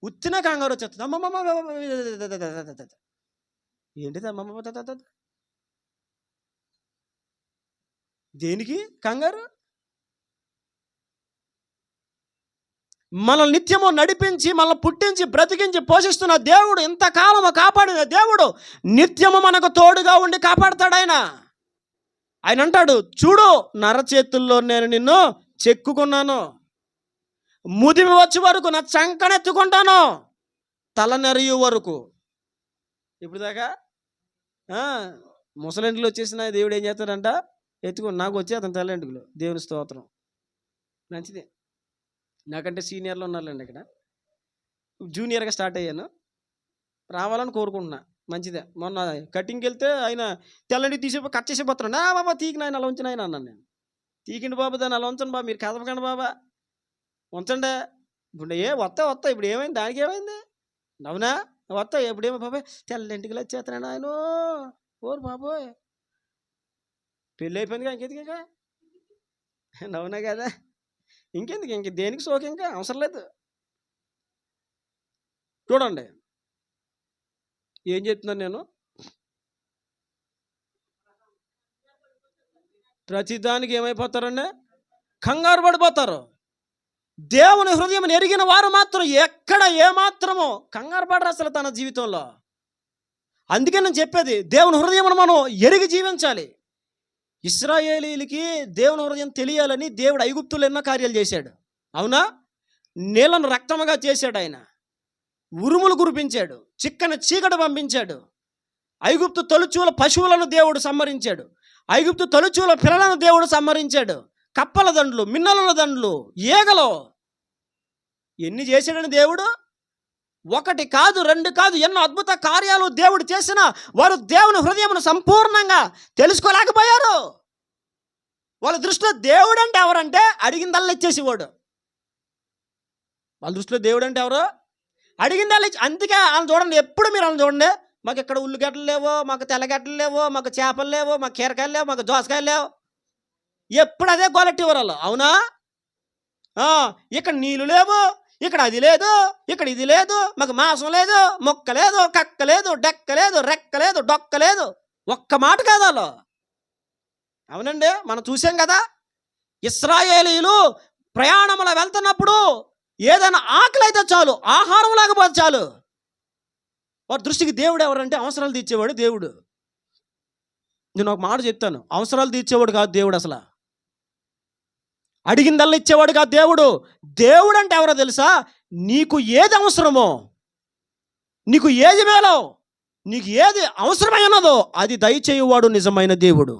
ఉత్తిన కంగారు వచ్చేస్తుంది. అమ్మమ్మ ఏంటిది? అమ్మమ్మ దేనికి కంగారు? మనల్ని నిత్యము నడిపించి, మనల్ని పుట్టించి, బ్రతికించి, పోషిస్తున్న దేవుడు, ఇంతకాలము కాపాడిన దేవుడు నిత్యము మనకు తోడుగా ఉండి కాపాడతాడు. ఆయన అంటాడు, చూడు నరచేతుల్లో నేను నిన్ను చెక్కుకున్నాను, ముదిమి వచ్చే వరకు నా చంకనెత్తుకుంటాను, తలనెరియు వరకు. ఇప్పుడు దాకా ముసలింటిలో వచ్చేసిన దేవుడు ఏం చేస్తాడంట? ఎత్తుకుని నాకు వచ్చే అతను తల్లింటిలో. దేవుని స్తోత్రం. మంచిదే. నాకంటే సీనియర్లు ఉన్నారులేండి. ఇక్కడ జూనియర్గా స్టార్ట్ అయ్యాను, రావాలని కోరుకుంటున్నా. మంచిదే. మొన్న కటింగ్కి వెళ్తే ఆయన తెల్లంటికి తీసి కట్ చేసిపోతున్నాడు. బాబా తీకిన ఆయన అలా ఉంచిన ఆయన అన్నాను నేను. తీకిండి బాబు, దాన్ని అలా ఉంచండి బాబా, మీరు కదపకండి బాబా, ఉంచండి. ఇప్పుడు వస్తా ఇప్పుడు ఏమైంది? దానికి ఏమైంది? అవునా వస్తా ఎప్పుడేమో బాబాయ్ తెల్లంటికి వచ్చేస్తున్నాడు ఆయన. ఓరు బాబోయ్, పెళ్ళి అయిపోయిందిగా, ఇంకెందుకు? అవునా కదా, ఇంకెందుకు? ఇంక దేనికి సోకి, ఇంకా అవసరం లేదు. చూడండి ఏం చెప్తున్నాను నేను. ప్రతిదానికి ఏమైపోతారండి? కంగారు పడిపోతారు. దేవుని హృదయం ఎరిగిన వారు మాత్రం ఎక్కడ ఏమాత్రమో కంగారు పడరు అసలు తన జీవితంలో. అందుకే నేను చెప్పేది, దేవుని హృదయమును మనం ఎరిగి జీవించాలి. ఇశ్రాయేలీలకి దేవుని హృదయం తెలియాలని దేవుడు ఐగుప్తులు ఎన్నో కార్యాలు చేశాడు. అవునా? నీళ్లను రక్తముగా చేశాడు ఆయన, ఉరుములు కురిపించాడు, చిక్కని చీకటి పంపించాడు, ఐగుప్తు తొలుచూల పశువులను దేవుడు సంహరించాడు, ఐగుప్తు తొలుచూల పిల్లలను దేవుడు సంహరించాడు, కప్పల దండ్లు, మిన్నల దండ్లు, ఈగలు, ఎన్ని చేశాడని దేవుడు. ఒకటి కాదు, రెండు కాదు, ఎన్నో అద్భుత కార్యాలు దేవుడు చేసిన వారు దేవుని హృదయమును సంపూర్ణంగా తెలుసుకోలేకపోయారు. వాళ్ళ దృష్టిలో దేవుడు అంటే ఎవరంటే అడిగిందల్లా ఇచ్చేసేవాడు. వాళ్ళ దృష్టిలో దేవుడు అంటే ఎవరు? అడిగిందల్లా ఇచ్చి. అందుకే వాళ్ళని చూడండి, ఎప్పుడు మీరు వాళ్ళని చూడండి, మాకు ఇక్కడ ఉల్లిగడ్డలు లేవో, మాకు తెల్లగడ్డలు లేవో, మాకు చేపలు లేవో, మాకు కీరకాయలు లేవు, మాకు దోసకాయలు లేవు, ఎప్పుడు అదే గోలెట్టి వాళ్ళు. అవునా? ఇక్కడ నీళ్ళు లేవు, ఇక్కడ అది లేదు, ఇక్కడ ఇది లేదు, మాకు మాంసం లేదు, మొక్క లేదు, కక్క లేదు, డెక్క లేదు, రెక్క లేదు, డొక్క లేదు. ఒక్క మాట కాదు వాళ్ళు. అవునండి, మనం చూసాం కదా, ఇశ్రాయేలీలు ప్రయాణంలో వెళ్తున్నప్పుడు ఏదైనా ఆకలి అయితే చాలు, ఆహారం లేకపోతే చాలు, వారి దృష్టికి దేవుడు ఎవరంటే అవసరాలు తీర్చేవాడు దేవుడు. నేను ఒక మాట చెప్తాను, అవసరాలు తీర్చేవాడు కాదు దేవుడు, అసలు అడిగిందల్లా ఇచ్చేవాడు కాదు దేవుడు. దేవుడు అంటే ఎవరో తెలుసా? నీకు ఏది అవసరమో, నీకు ఏది మేలో, నీకు ఏది అవసరమై ఉన్నదో అది దయచేయువాడు నిజమైన దేవుడు.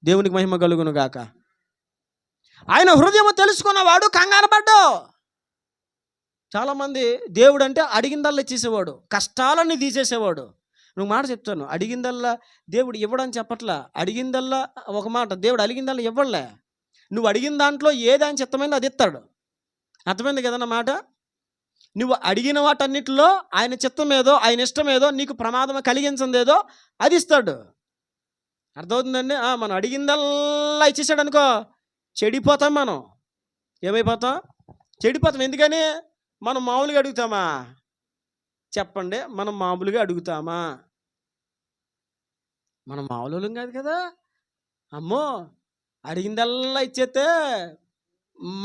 దేవునికి మహిమ కలుగును గాక. ఆయన హృదయము తెలుసుకున్నవాడు కంగారు పడ్డు. చాలామంది దేవుడు అంటే అడిగిందల్లా ఇచ్చేసేవాడు, కష్టాలన్నీ తీసేసేవాడు. నువ్వు మాట చెప్తాను, అడిగిందల్లా దేవుడు ఇవ్వడని చెప్పట్లా. అడిగిందల్లా ఒక మాట, దేవుడు అడిగిందల్లా ఇవ్వలే. నువ్వు అడిగిన దాంట్లో ఏదాని చిత్తమైందో అది ఇస్తాడు. అర్థమైంది కదన్న మాట. నువ్వు అడిగిన వాటన్నిటిలో ఆయన చిత్తం ఏదో, ఆయన ఇష్టం ఏదో, నీకు ప్రమాదం కలిగించిందేదో అది ఇస్తాడు. అర్థమవుతుందండి? మనం అడిగిందల్లా ఇచ్చేసాడు అనుకో, చెడిపోతాం. మనం ఏమైపోతాం? చెడిపోతాం. ఎందుకని? మనం మామూలుగా అడుగుతామా? చెప్పండి, మనం మామూలుగా అడుగుతామా? మనం మామూలు కాదు కదా. అమ్మో, అడిగిందల్లా ఇచ్చేస్తే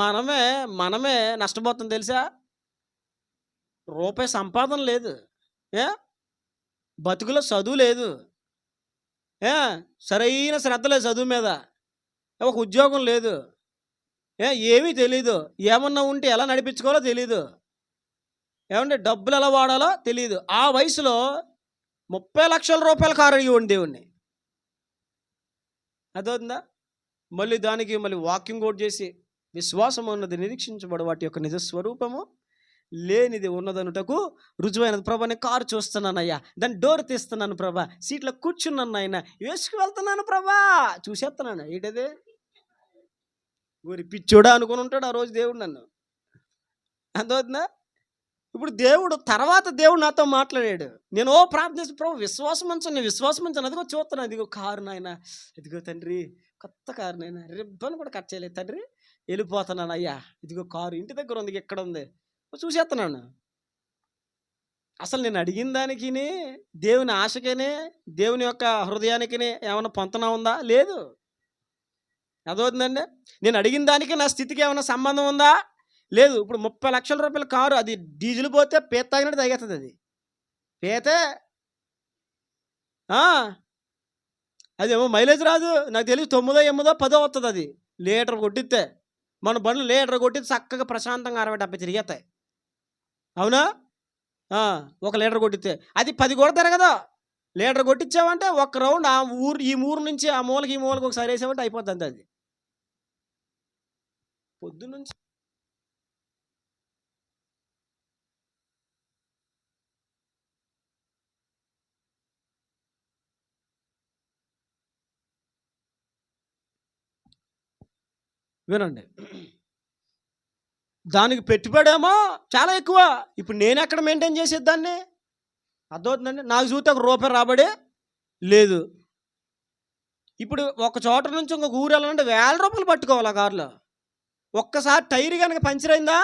మనమే మనమే నష్టపోతాం తెలుసా. రూపాయి సంపాదన లేదు, బతుకులో చదువు లేదు, సరైన శ్రద్ధ లేదు చదువు మీద, ఒక ఉద్యోగం లేదు, ఏమీ తెలీదు, ఏమన్నా ఉంటే ఎలా నడిపించుకోవాలో తెలీదు, ఏమంటే డబ్బులు ఎలా వాడాలో తెలియదు. ఆ వయసులో 30 లక్షల రూపాయల కారు ఇవ్వండి దేవుణ్ణి. అదవుతుందా? మళ్ళీ దానికి మళ్ళీ వాక్యం కోట్ చేసి, విశ్వాసం ఉన్నది నిరీక్షించబడు వాటి యొక్క నిజస్వరూపము లేనిది ఉన్నదనుటకు రుజువైనది. ప్రభా, నేను కారు చూస్తున్నానయ్యా, దాన్ని డోర్ తీస్తున్నాను ప్రభా, సీట్లో కూర్చున్నాను ఆయన, వేసుకు వెళ్తున్నాను ప్రభా, చూసేస్తున్నాను. ఏంటదే? ఊరి పిచ్చోడా అనుకుని ఉంటాడు ఆ రోజు దేవుడు నన్ను. అదవుతుందా? ఇప్పుడు దేవుడు నాతో మాట్లాడాడు. నేను ప్రార్థిస్తూ, ప్రభు విశ్వాసం ఉంచండి, విశ్వాసం ఉంచండి. అదిగో చూస్తున్నాను, ఇదిగో కారు నాయన, ఇదిగో తండ్రి కొత్త కారు నాయన, రిబ్బన్ కూడా కట్ చేయలేదు తండ్రి, వెళ్ళిపోతున్నాను అయ్యా, ఇదిగో కారు ఇంటి దగ్గర ఉంది, ఎక్కడ ఉంది చూసేస్తున్నాను. అసలు నేను అడిగిన దానికి, దేవుని ఆశకేనే, దేవుని యొక్క హృదయానికి ఏమైనా పొంతన ఉందా? లేదు. అదవుతుందండి? నేను అడిగిన దానికి నా స్థితికి ఏమైనా సంబంధం ఉందా? లేదు. ఇప్పుడు 30 లక్షల రూపాయల కారు, అది డీజిల్ పోతే పీత తాగినట్టు తాగేస్తుంది. అది పీతే, అదేమో మైలేజ్ రాదు. నాకు తెలిసి 9, 8, 10 వస్తుంది. అది లీటర్ కొట్టిస్తే, మన బండ్లు లీటర్ కొట్టిస్తే చక్కగా ప్రశాంతంగా 60, 70 తిరిగేస్తాయి. అవునా? 1 లీటర్ కొట్టిస్తే అది 10 కూడా తిరగదు. లీటర్ కొట్టించామంటే ఒక రౌండ్ ఈ ఊరు నుంచి ఆ మూలకి ఈ మూలకి ఒకసారి వేసామంటే అయిపోతుంది. అది పొద్దున్నుంచి వినండి, దానికి పెట్టుబడేమో చాలా ఎక్కువ. ఇప్పుడు నేను ఎక్కడ మెయింటైన్ చేసేది దాన్ని? అర్థమవుతుందండి? నాకు చూస్తే ₹1 రాబడే లేదు. ఇప్పుడు ఒక చోట నుంచి ఇంకొక ఊరు వెళ్ళాలంటే ₹1000 పట్టుకోవాలి ఆ కారులో. ఒక్కసారి టైర్ కనుక పంచర్ అయిందా,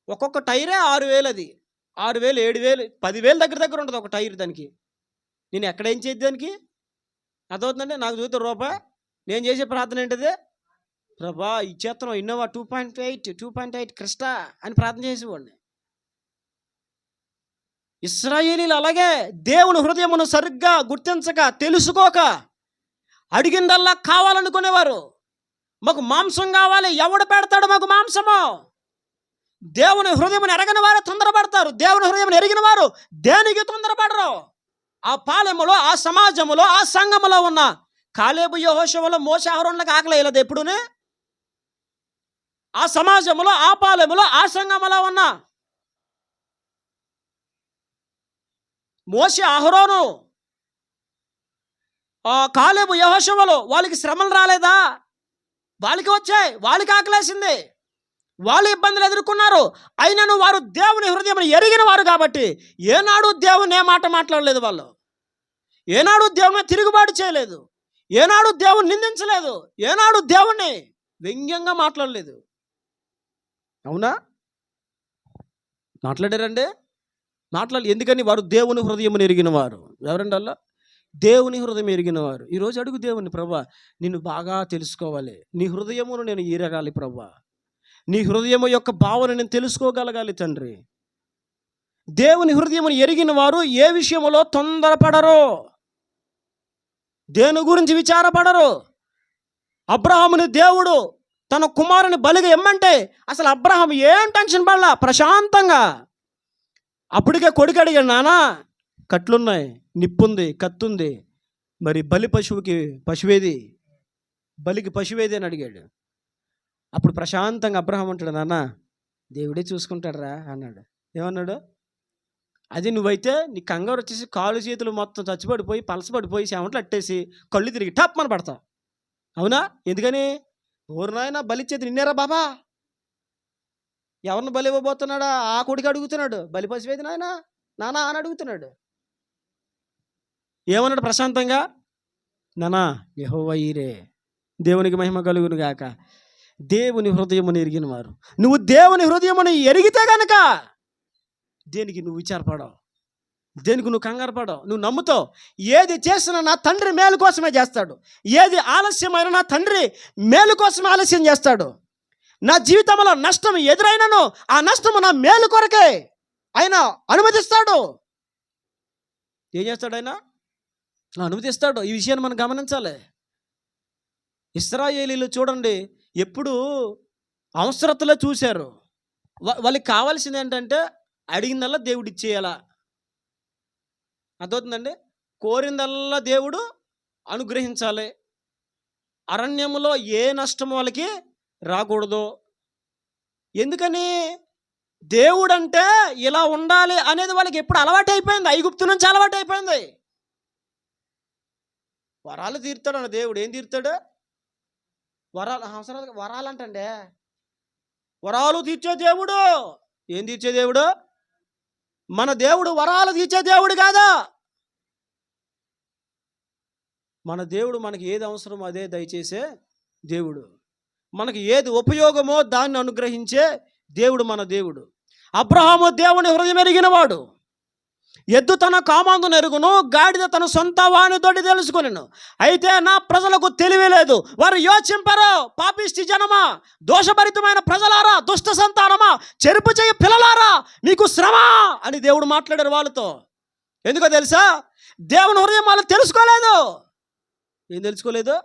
ఒక్కొక్క టైరే 6,000. అది 6,000, 7,000, 10,000 దగ్గర ఉంటుంది ఒక టైర్. దానికి నేను ఎక్కడేం చేద్ది దానికి? అర్థమవుతుందండి? నాకు చూస్తే ₹1. నేను చేసే ప్రార్థన ఏంటిది? ప్రభా, ఇచ్చేస్తున్నావు ఇన్నోవా 2.8 క్రిస్టా అని ప్రార్థన చేసేవాడిని. ఇశ్రాయేలీలు అలాగే దేవుని హృదయమును సరిగ్గా గుర్తించక, తెలుసుకోక అడిగిందల్లా కావాలనుకునేవారు. మాకు మాంసం కావాలి, ఎవడు పెడతాడు మాకు మాంసము? దేవుని హృదయమును ఎరగని వారు తొందరపడతారు. దేవుని హృదయం ఎరిగిన వారు దేనికి తొందరపడరు. ఆ పాలెములో, ఆ సమాజములో, ఆ సంఘములో ఉన్న కాలేబు, యెహోషువలో, మోషే, అహరోనులకు ఆకలి వేయలేదు ఎప్పుడునే. ఆ సమాజంలో, ఆ పాలెములో, ఆ సంఘములో ఉన్న మోషే, అహరోను, కాలేబు, యెహోషువలో వాళ్ళకి శ్రమలు రాలేదా? వాళ్ళకి వచ్చాయి, వాళ్ళకి ఆకలేసింది, వాళ్ళు ఇబ్బందులు ఎదుర్కొన్నారు. అయినను వారు దేవుని హృదయం ఎరిగిన వారు కాబట్టి ఏనాడు దేవుని ఏ మాట మాట్లాడలేదు. వాళ్ళు ఏనాడు దేవుని తిరుగుబాటు చేయలేదు, ఏనాడు దేవుని నిందించలేదు, ఏనాడు దేవుణ్ణి వ్యంగ్యంగా మాట్లాడలేదు. అవునా? మాట్లాడారండి? ఎందుకని? వారు దేవుని హృదయం ఎరిగిన వారు. ఎవరండి అలా? దేవుని హృదయం ఎరిగిన వారు. ఈరోజు అడుగు దేవుని, ప్రభా నిన్ను బాగా తెలుసుకోవాలి, నీ హృదయమును నేను ఎరగాలి ప్రభా, నీ హృదయము యొక్క భావన నేను తెలుసుకోగలగాలి తండ్రి. దేవుని హృదయమును ఎరిగిన వారు ఏ విషయములో తొందరపడరు, దేని గురించి విచారపడరు. అబ్రహాముని దేవుడు తన కుమారుని బలిగా ఇమ్మంటే అసలు అబ్రహాం ఏం టెన్షన్ పడలా, ప్రశాంతంగా. అప్పటికే కొడుకు అడిగాడు, నానా కట్లున్నాయి, నిప్పుంది, కత్తుంది, మరి పశువేది, బలికి పశువేది అని అడిగాడు. అప్పుడు ప్రశాంతంగా అబ్రహాం అంటాడు, నాన్న దేవుడే చూసుకుంటాడురా అన్నాడు. ఏమన్నాడు? అది నువ్వైతే నీ కంగారు వచ్చేసి కాళ్ళు చేతులు మొత్తం చచ్చిపడిపోయి, పలసపడిపోయి, చెమటలు అట్టేసి కళ్ళు తిరిగి టప్ మన పడతావు. అవునా? ఎందుకని? ఊరు నాయన బలిచ్చేది నిన్నేరా బాబా, ఎవరిని బలి ఇవ్వబోతున్నాడా ఆ కొడుకు అడుగుతున్నాడు, బలి పసివేది నాయన నానా అని అడుగుతున్నాడు. ఏమన్నాడు ప్రశాంతంగా? నానా యెహోవా ఈరే, దేవునికి మహిమ కలుగును గాక. దేవుని హృదయమును ఎరిగిన వారు. నువ్వు దేవుని హృదయమును ఎరిగితే గనక దేనికి నువ్వు విచారపడవు, దేనికి నువ్వు కంగారు పడవు. నువ్వు నమ్ముతావు, ఏది చేసినా నా తండ్రి మేలు కోసమే చేస్తాడు, ఏది ఆలస్యమైన నా తండ్రి మేలు కోసమే ఆలస్యం చేస్తాడు. నా జీవితంలో నష్టం ఎదురైనను ఆ నష్టము నా మేలు కొరకే ఆయన అనుమతిస్తాడు. ఏం చేస్తాడు ఆయన? అనుమతిస్తాడు. ఈ విషయాన్ని మనం గమనించాలి. ఇశ్రాయేలీలు చూడండి, ఎప్పుడు అవసరతలో చూశారు. వాళ్ళకి కావాల్సింది ఏంటంటే అడిగిందల్లా దేవుడు ఇచ్చేయాలా. అర్థమవుతుందండి? కోరిందల్లా దేవుడు అనుగ్రహించాలి. అరణ్యంలో ఏ నష్టం వాళ్ళకి రాకూడదు. ఎందుకని? దేవుడు అంటే ఇలా ఉండాలి అనేది వాళ్ళకి ఎప్పుడు అలవాటు అయిపోయింది. ఐగుప్తు నుంచి అలవాటు అయిపోయింది. వరాలు తీరుతాడు అన్న దేవుడు. ఏం తీరుతాడు? వరాలు అవసరాలు. వరాలు అంటండే వరాలు తీర్చే దేవుడు. ఏం తీర్చే దేవుడు? మన దేవుడు వరాలు తీర్చే దేవుడు కాదా. మన దేవుడు మనకి ఏది అవసరమో అదే దయచేసే దేవుడు. మనకి ఏది ఉపయోగమో దాన్ని అనుగ్రహించే దేవుడు మన దేవుడు. అబ్రహాము దేవుని హృదయం ఎరిగినవాడు. ఎద్దు తన కామాందును ఎరుగును, గాడిద తన సొంత వానితోటి తెలుసుకొనెను. అయితే నా ప్రజలకు తెలివి లేదు, వారు యోచింపరు. పాపిష్టి జనమా, దోషభరితమైన ప్రజలారా, దుష్ట సంతానమా, చెరుపు చేయి పిల్లలారా, మీకు శ్రమ అని దేవుడు మాట్లాడారు వాళ్ళతో. ఎందుకో తెలుసా? దేవుని హృదయం వాళ్ళు తెలుసుకోలేదు. ఏం తెలుసుకోలేదు?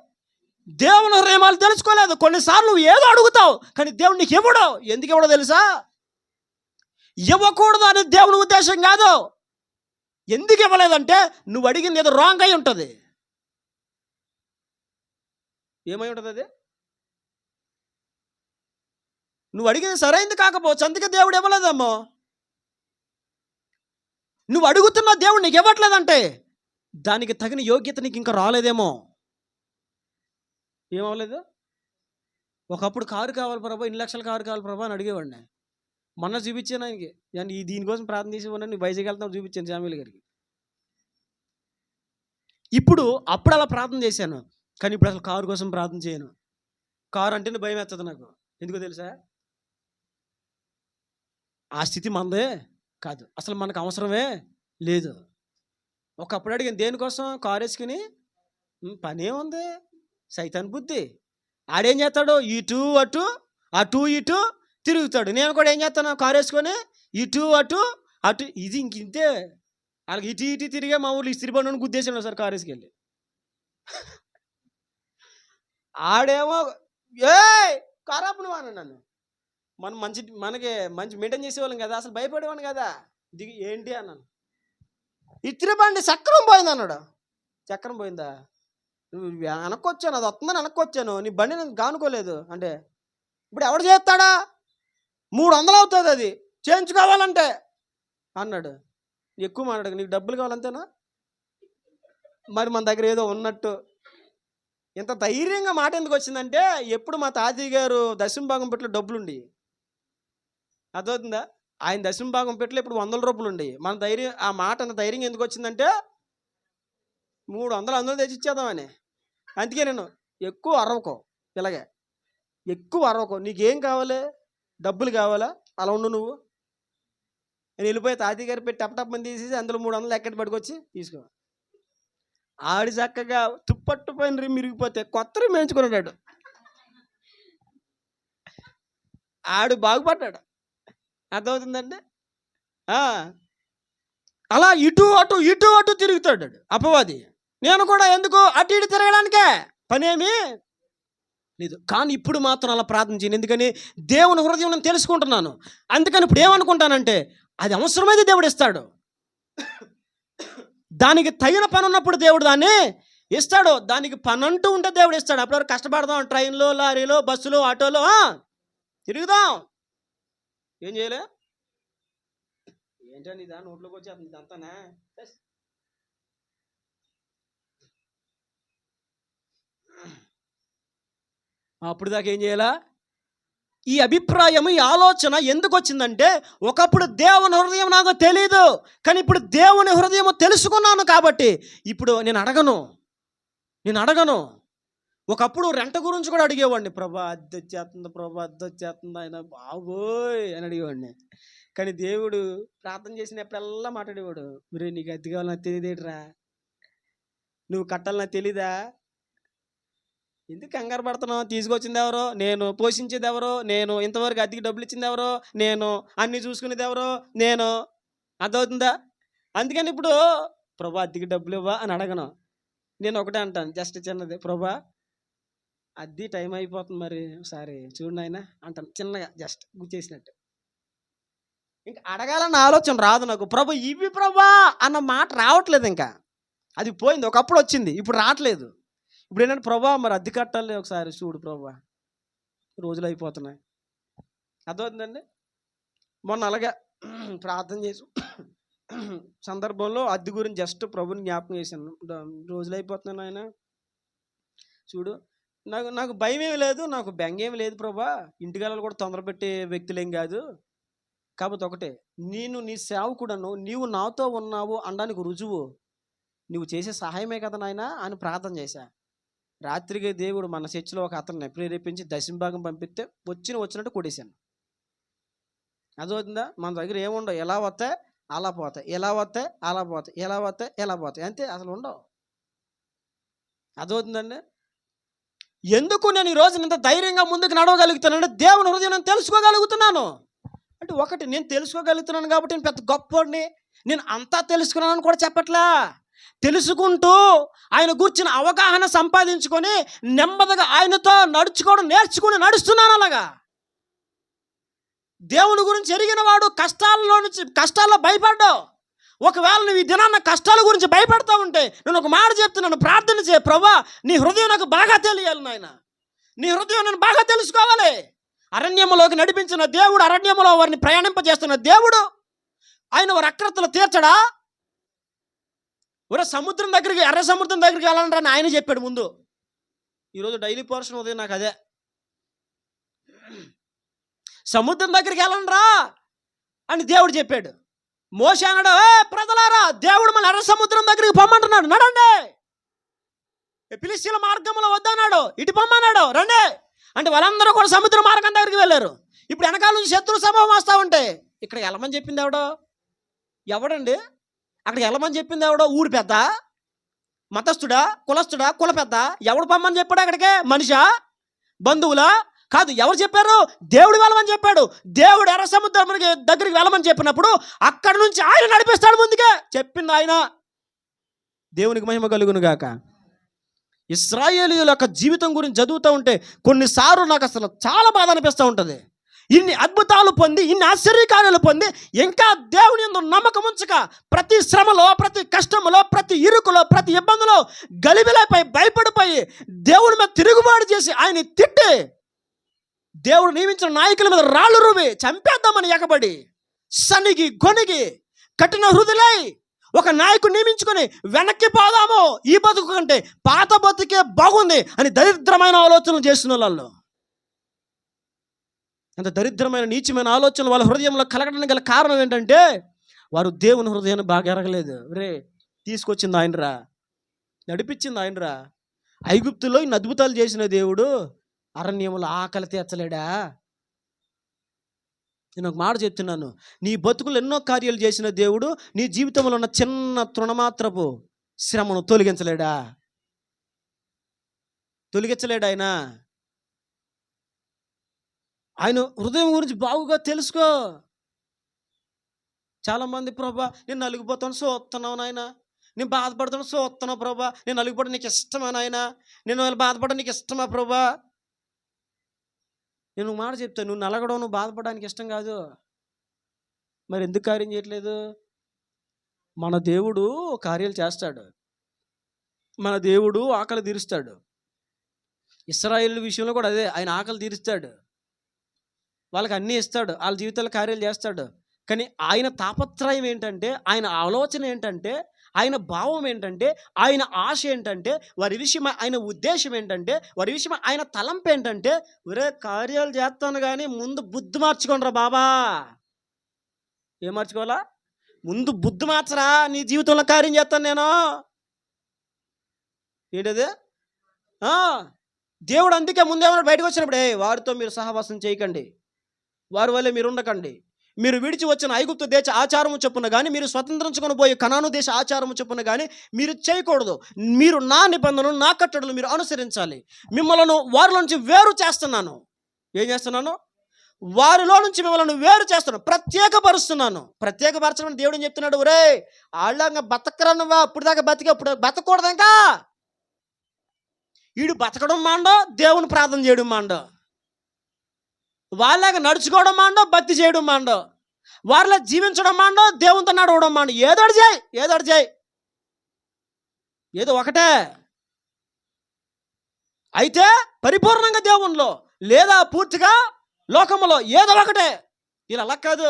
దేవుని హృదయం వాళ్ళు తెలుసుకోలేదు. కొన్నిసార్లు నువ్వు ఏదో అడుగుతావు, కానీ దేవుడు నీకు ఇవ్వడు. ఎందుకు ఇవ్వడో తెలుసా? ఇవ్వకూడదు అని దేవుని ఉద్దేశం కాదు. ఎందుకు ఇవ్వలేదంటే నువ్వు అడిగింది ఏదో రాంగ్ అయి ఉంటుంది. ఏమై ఉంటుంది అది? నువ్వు అడిగింది సరైంది కాకపోవచ్చు, అందుకే దేవుడు ఇవ్వలేదేమో. నువ్వు అడుగుతున్న దేవుడు నీకు ఇవ్వట్లేదంటే దానికి తగిన యోగ్యత నీకు ఇంకా రాలేదేమో. ఏమవ్వలేదు? ఒకప్పుడు కారు కావాలి ప్రభా, 2 లక్షల కారు కావాలి ప్రభా అని అడిగేవాడిని. మొన్న చూపించాను ఆయనకి, నేను దీనికోసం ప్రార్థన చేసి ఉన్నాను, నీ బయటకు వెళ్తాను చూపించాను శామ్యూల్ గారికి. అప్పుడు అలా ప్రార్థన చేశాను, కానీ ఇప్పుడు అసలు కారు కోసం ప్రార్థన చేయను. కారు అంటేనే భయం వేస్తుంది నాకు. ఎందుకో తెలుసా? ఆ స్థితి మనదే కాదు, అసలు మనకు అవసరమే లేదు. ఒకప్పుడు అడిగాను దేనికోసం? కారు వేసుకుని. పనే ఉంది, సైతాన్ బుద్ధి. ఆడేం చేస్తాడు? ఇటు అటు అటు ఇటు తిరుగుతాడు. నేను కూడా ఏం చేస్తాను? కారు వేసుకొని ఇటు అటు అటు. ఇది ఇంతే. వాళ్ళకి ఇటు ఇటు తిరిగే మా ఊళ్ళో ఇస్త్రీ బండి గుద్దేసాడు సార్ కారు వేసుకెళ్ళి. ఆడేమో ఏ కారాపు నువ్వు అన్నాడు నన్ను. మనకి మంచి మెయింటైన్ చేసేవాళ్ళం కదా, అసలు భయపడేవాడిని కదా. దిగి ఏంటి అన్నాను. ఇస్త్రీ బండి చక్రం పోయింది అన్నాడు. చక్రం పోయిందా? నువ్వు వెనక్కొచ్చాను, అది వస్తుందని వెనక్కొచ్చాను, నీ బండి నేను కానుకోలేదు అంటే ఇప్పుడు ఎవడు చేస్తాడా? 300 అవుతుంది అది చేయించుకోవాలంటే అన్నాడు. ఎక్కువ మాట్లాడు, నీకు డబ్బులు కావాలంతేనా? మరి మన దగ్గర ఏదో ఉన్నట్టు. ఇంత ధైర్యంగా మాట ఎందుకు వచ్చిందంటే, ఎప్పుడు మా తాతయ్య గారు దశమభాగం పెట్లో డబ్బులుండి, అర్థమవుతుందా? ఆయన దశమభాగం పెట్లో ఇప్పుడు 100 రూపాయలు ఉండేవి. మన ధైర్యం, ఆ మాట అంత ధైర్యం ఎందుకు వచ్చిందంటే 300 అందులో తెచ్చి ఇచ్చేద్దామని. అందుకే నేను ఎక్కువ అరవకో, ఇలాగే ఎక్కువ అరవకో. నీకేం కావాలి? డబ్బులు కావాలా? అలా ఉండు నువ్వు. నేను వెళ్ళిపోయి తాతయ్య గారు పెట్టి టప్ మంది తీసేసి అందులో 300 ఎక్కడి పట్టుకొచ్చి తీసుకో. ఆడి చక్కగా తుప్పట్టుపోయిన రిమ్ మిరిగిపోతే కొత్త రిమ్ వేయించుకున్నాడు. ఆడు బాగుపడ్డాడు. అర్థమవుతుందండి? అలా ఇటు అటు ఇటు అటు తిరుగుతాడు అపవాది. నేను కూడా ఎందుకు అటు ఇటు తిరగడానికే, పనేమీ లేదు. కానీ ఇప్పుడు మాత్రం అలా ప్రార్థన చేయను. ఎందుకని? దేవుని హృదయం నేను తెలుసుకుంటున్నాను. అందుకని ఇప్పుడు ఏమనుకుంటానంటే అది అవసరమైతే దేవుడు ఇస్తాడు. దానికి తగిన పని ఉన్నప్పుడు దేవుడు దాన్ని ఇస్తాడు. దానికి పని అంటూ ఉంటే దేవుడు ఇస్తాడు. అప్పటివరకు కష్టపడదాం, ట్రైన్లో, లారీలో, బస్సులో, ఆటోలో తిరుగుదాం. ఏం చేయలే? ఏంటండి ఇదా నోట్లోకి వచ్చి ఇదంతానా? అప్పుడు దాకా ఏం చేయాలా? ఈ అభిప్రాయం, ఈ ఆలోచన ఎందుకు వచ్చిందంటే, ఒకప్పుడు దేవుని హృదయం నాకు తెలీదు, కానీ ఇప్పుడు దేవుని హృదయం తెలుసుకున్నాను కాబట్టి ఇప్పుడు నేను అడగను. ఒకప్పుడు రెంట గురించి కూడా అడిగేవాడిని, ప్రభా అద్దె వచ్చేస్తుంది, ప్రభా అద్దె వచ్చేస్తుంది, ఆయన బాబోయ్ అని అడిగేవాడిని. కానీ దేవుడు ప్రార్థన చేసినప్పుడల్లా మాట్లాడేవాడు, మీరు నీకు అద్దె కావాలి నాకు తెలియదేట్రా, నువ్వు కట్టాలి నాకు తెలీదా, ఎందుకు కంగారు పడుతున్నావు, తీసుకొచ్చింది ఎవరో నేను, పోషించేది ఎవరో నేను, ఇంతవరకు అద్దెకి డబ్బులు ఇచ్చింది ఎవరో నేను, అన్నీ చూసుకునేది ఎవరో నేను. అర్థమవుతుందా? అందుకని ఇప్పుడు ప్రభా అద్దెకి డబ్బులు ఇవ్వా అని అడగను. నేను ఒకటే అంటాను, జస్ట్ చిన్నది, ప్రభా అద్దె టైం అయిపోతుంది, మరి ఒకసారి చూడండి ఆయన అంటాను, చిన్నగా జస్ట్ గుర్చేసినట్టు. ఇంకా అడగాలన్న ఆలోచన రాదు నాకు. ప్రభు ఇవి ప్రభా అన్న మాట రావట్లేదు, ఇంకా అది పోయింది. ఒకప్పుడు వచ్చింది, ఇప్పుడు రావట్లేదు. ఇప్పుడు ఏంటంటే, ప్రభా మరి అద్దె కట్టాలి, ఒకసారి చూడు ప్రభా, రోజులు అయిపోతున్నాయి. అర్థమవుతుందండి? మొన్న అలాగే ప్రార్థన చేసి సందర్భంలో అద్దె గురించి జస్ట్ ప్రభుని జ్ఞాపకం చేశాను. రోజులు అయిపోతున్నాను ఆయన చూడు, నాకు భయం ఏమి లేదు, నాకు బెంగ ఏమి లేదు ప్రభా, ఇంటికాలలో కూడా తొందర పెట్టే వ్యక్తులేం కాదు. కాకపోతే ఒకటే, నేను నీ సేవకుడను, నీవు నాతో ఉన్నావు అనడానికి రుజువు నువ్వు చేసే సహాయమే కదా నాయన అని ప్రార్థన చేశా. రాత్రికి దేవుడు మన చర్చిలో ఒక అతన్ని ప్రేరేపించి దశంభాగం పంపిస్తే వచ్చినట్టు కొట్టేశాను. అదవుతుందా? మన దగ్గర ఏముండవు, ఎలా వస్తాయి అలా పోతాయి, ఎలా వస్తాయి అలా పోతాయి, ఎలా వస్తాయి ఎలా పోతాయి, అంతే, అసలు ఉండవు. అదవుతుందండి? ఎందుకు నేను ఈరోజు ఇంత ధైర్యంగా ముందుకు నడవగలుగుతానంటే, దేవుని హృదయం నేను తెలుసుకోగలుగుతున్నాను. అంటే ఒకటి, నేను తెలుసుకోగలుగుతున్నాను కాబట్టి నేను పెద్ద గొప్పవాడిని, నేను అంతా తెలుసుకున్నానని కూడా చెప్పట్లా. తెలుసుకుంటూ ఆయన గురించిన అవగాహన సంపాదించుకొని నెమ్మదిగా ఆయనతో నేర్చుకుని నడుస్తున్నాను. అలాగా దేవుని గురించి ఎరిగిన వాడు కష్టాల్లో భయపడ్డావు. ఒకవేళ నువ్వు ఈ దినాన్న కష్టాల గురించి భయపడతా ఉంటే నేను ఒక మాట చెప్తున్నాను, ప్రార్థన చేయ, ప్రభా నీ హృదయం నాకు బాగా తెలియాలి నాయన, నీ హృదయం నేను బాగా తెలుసుకోవాలి. అరణ్యములోకి నడిపించిన దేవుడు, అరణ్యములో వారిని ప్రయాణింపజేస్తున్న దేవుడు, ఆయన వారి అక్రతలు తీర్చడా? ఎర్ర సముద్రం దగ్గరికి వెళ్ళాలని ఆయన చెప్పాడు ముందు. ఈరోజు డైలీ పోర్షన్ ఉదయం నాకు అదే, సముద్రం దగ్గరికి వెళ్ళండిరా అని దేవుడు చెప్పాడు. మోషే అన్నాడు, ప్రజలారా దేవుడు మన ఎర్ర సముద్రం దగ్గరికి పొమ్మంటున్నాడు, నడండి. ఫిలిష్తీయుల మార్గంలో వద్దన్నాడు, ఇటు పొమ్మన్నాడు, రండి అంటే వాళ్ళందరూ కూడా సముద్ర మార్గం దగ్గరికి వెళ్ళారు. ఇప్పుడు వెనకాల నుంచి శత్రు సమూహం వస్తూ ఉంటే ఇక్కడికి వెళ్ళమని చెప్పింది ఎవడండి? అక్కడికి వెళ్ళమని చెప్పింది ఎవడో? ఊరి పెద్ద, మతస్థుడా, కులస్థుడా, కుల పెద్ద? ఎవడు పొమ్మని చెప్పాడు అక్కడికే? మనిషా, బంధువులా? కాదు. ఎవరు చెప్పారు? దేవుడు వెళ్ళమని చెప్పాడు. దేవుడు ఎర్ర సముద్రం దగ్గరికి వెళ్ళమని చెప్పినప్పుడు అక్కడి నుంచి ఆయన నడిపిస్తాడు ముందుకే. చెప్పింది ఆయన. దేవునికి మహిమ కలుగును గాక. ఇశ్రాయేలీయుల యొక్క జీవితం గురించి చదువుతూ ఉంటే కొన్నిసార్లు నాకు అసలు చాలా బాధ అనిపిస్తూ ఉంటుంది. ఇన్ని అద్భుతాలు పొంది, ఇన్ని ఆశ్చర్యకార్యాలు పొంది, ఇంకా దేవుని యందు నమ్మకం ఉంచక ప్రతి శ్రమలో, ప్రతి కష్టములో, ప్రతి ఇరుకులో, ప్రతి ఇబ్బందిలో గలిబిలైపోయి భయపడిపోయి దేవుని మీద తిరుగుబాటు చేసి ఆయన తిట్టి దేవుడు నియమించిన నాయకుల మీద రాళ్ళు రువి చంపేద్దామని ఎగబడి సనిగి గొనిగి కఠిన హృదయులై ఒక నాయకుడు నియమించుకొని వెనక్కి పోదాము, ఈ బతుకు కంటే పాత బతుకే బాగుంది అని దరిద్రమైన ఆలోచనలు చేస్తున్న వాళ్ళు, అంత దరిద్రమైన నీచమైన ఆలోచనలు వాళ్ళ హృదయంలో కలగడానికి గల కారణం ఏంటంటే వారు దేవుని హృదయాన్ని బాగా ఎరగలేదు. రే, తీసుకొచ్చింది ఆయనరా, నడిపించింది ఆయనరా. ఐగుప్తులో ఇన్ని అద్భుతాలు చేసిన దేవుడు అరణ్యంలో ఆకలి తీర్చలేడా? నేను ఒక మాట చెప్తున్నాను, నీ బతుకులు ఎన్నో కార్యాలు చేసిన దేవుడు నీ జీవితంలో ఉన్న చిన్న తృణమాత్రపు శ్రమను తొలగించలేడా? ఆయన హృదయం గురించి బాగుగా తెలుసుకో. చాలామంది, ప్రభా నేను నలిగిపోతాను చూస్తున్నావు నాయన, నేను బాధపడతాను చూస్తున్నావు ప్రభా, నేను నలిగిపోవడం నీకు ఇష్టమా నాయన, నేను బాధపడడం నీకు ఇష్టమా ప్రభా? నేను మాట చెప్తాను, నువ్వు నలగడం, నువ్వు బాధపడడానికి ఇష్టం కాదు, మరి ఎందుకు కార్యం చేయట్లేదు? మన దేవుడు కార్యాలు చేస్తాడు, మన దేవుడు ఆకలి తీరుస్తాడు. ఇశ్రాయేలు విషయంలో కూడా అదే, ఆయన ఆకలి తీరుస్తాడు, వాళ్ళకి అన్నీ ఇస్తాడు, వాళ్ళ జీవితాల కార్యాలు చేస్తాడు. కానీ ఆయన తాపత్రయం ఏంటంటే, ఆయన ఆలోచన ఏంటంటే ఆయన భావం ఏంటంటే, ఆయన ఆశ ఏంటంటే, వారి విషయం ఆయన ఉద్దేశం ఏంటంటే, వారి విషయం ఆయన తలంపు ఏంటంటే, ఒరే కార్యాలు చేస్తాను కానీ ముందు బుద్ధి మార్చుకోండిరా బాబా. ఏం మార్చుకోవాలా? ముందు బుద్ధి మార్చరా, నీ జీవితంలో కార్యం చేస్తాను నేను. ఏంటది? దేవుడు అందుకే ముందేమన్నా బయటకు వచ్చినప్పుడు, వారితో మీరు సహవాసం చేయకండి, వారి వల్లే మీరు ఉండకండి, మీరు విడిచి వచ్చిన ఐగుప్తు దేశ ఆచారము చొప్పున కానీ, మీరు స్వతంత్రించుకొని పోయి కనాను దేశ ఆచారము చొప్పున కానీ మీరు చేయకూడదు. మీరు నా నిబంధనలు, నా కట్టడలు మీరు అనుసరించాలి. మిమ్మల్ని వారిలో నుంచి వేరు చేస్తున్నాను. ఏం చేస్తున్నాను? వారిలో నుంచి మిమ్మల్ని వేరు చేస్తున్నాను, ప్రత్యేకపరుస్తున్నాను. ప్రత్యేకపరచడం దేవుడు ఏం చెప్తున్నాడు? ఒరే వాళ్ళంగా బతకరా, నువ్వా ఇప్పుడు దాకా బతికి ఇప్పుడు బతకూడదు. ఇంకా వీడు బతకడం మాండో, దేవుని ప్రార్థన చేయడం మాండో, వాళ్ళగా నడుచుకోవడం మాండో, భక్తి చేయడం మాండో, వాళ్ళ జీవించడం మాండో, దేవునితో నడవడం మాండో. ఏదోటి చేయి, ఏదో ఒకటే. అయితే పరిపూర్ణంగా దేవునిలో లేదా పూర్తిగా లోకములో, ఏదో ఒకటే. ఇలా అలా కాదు.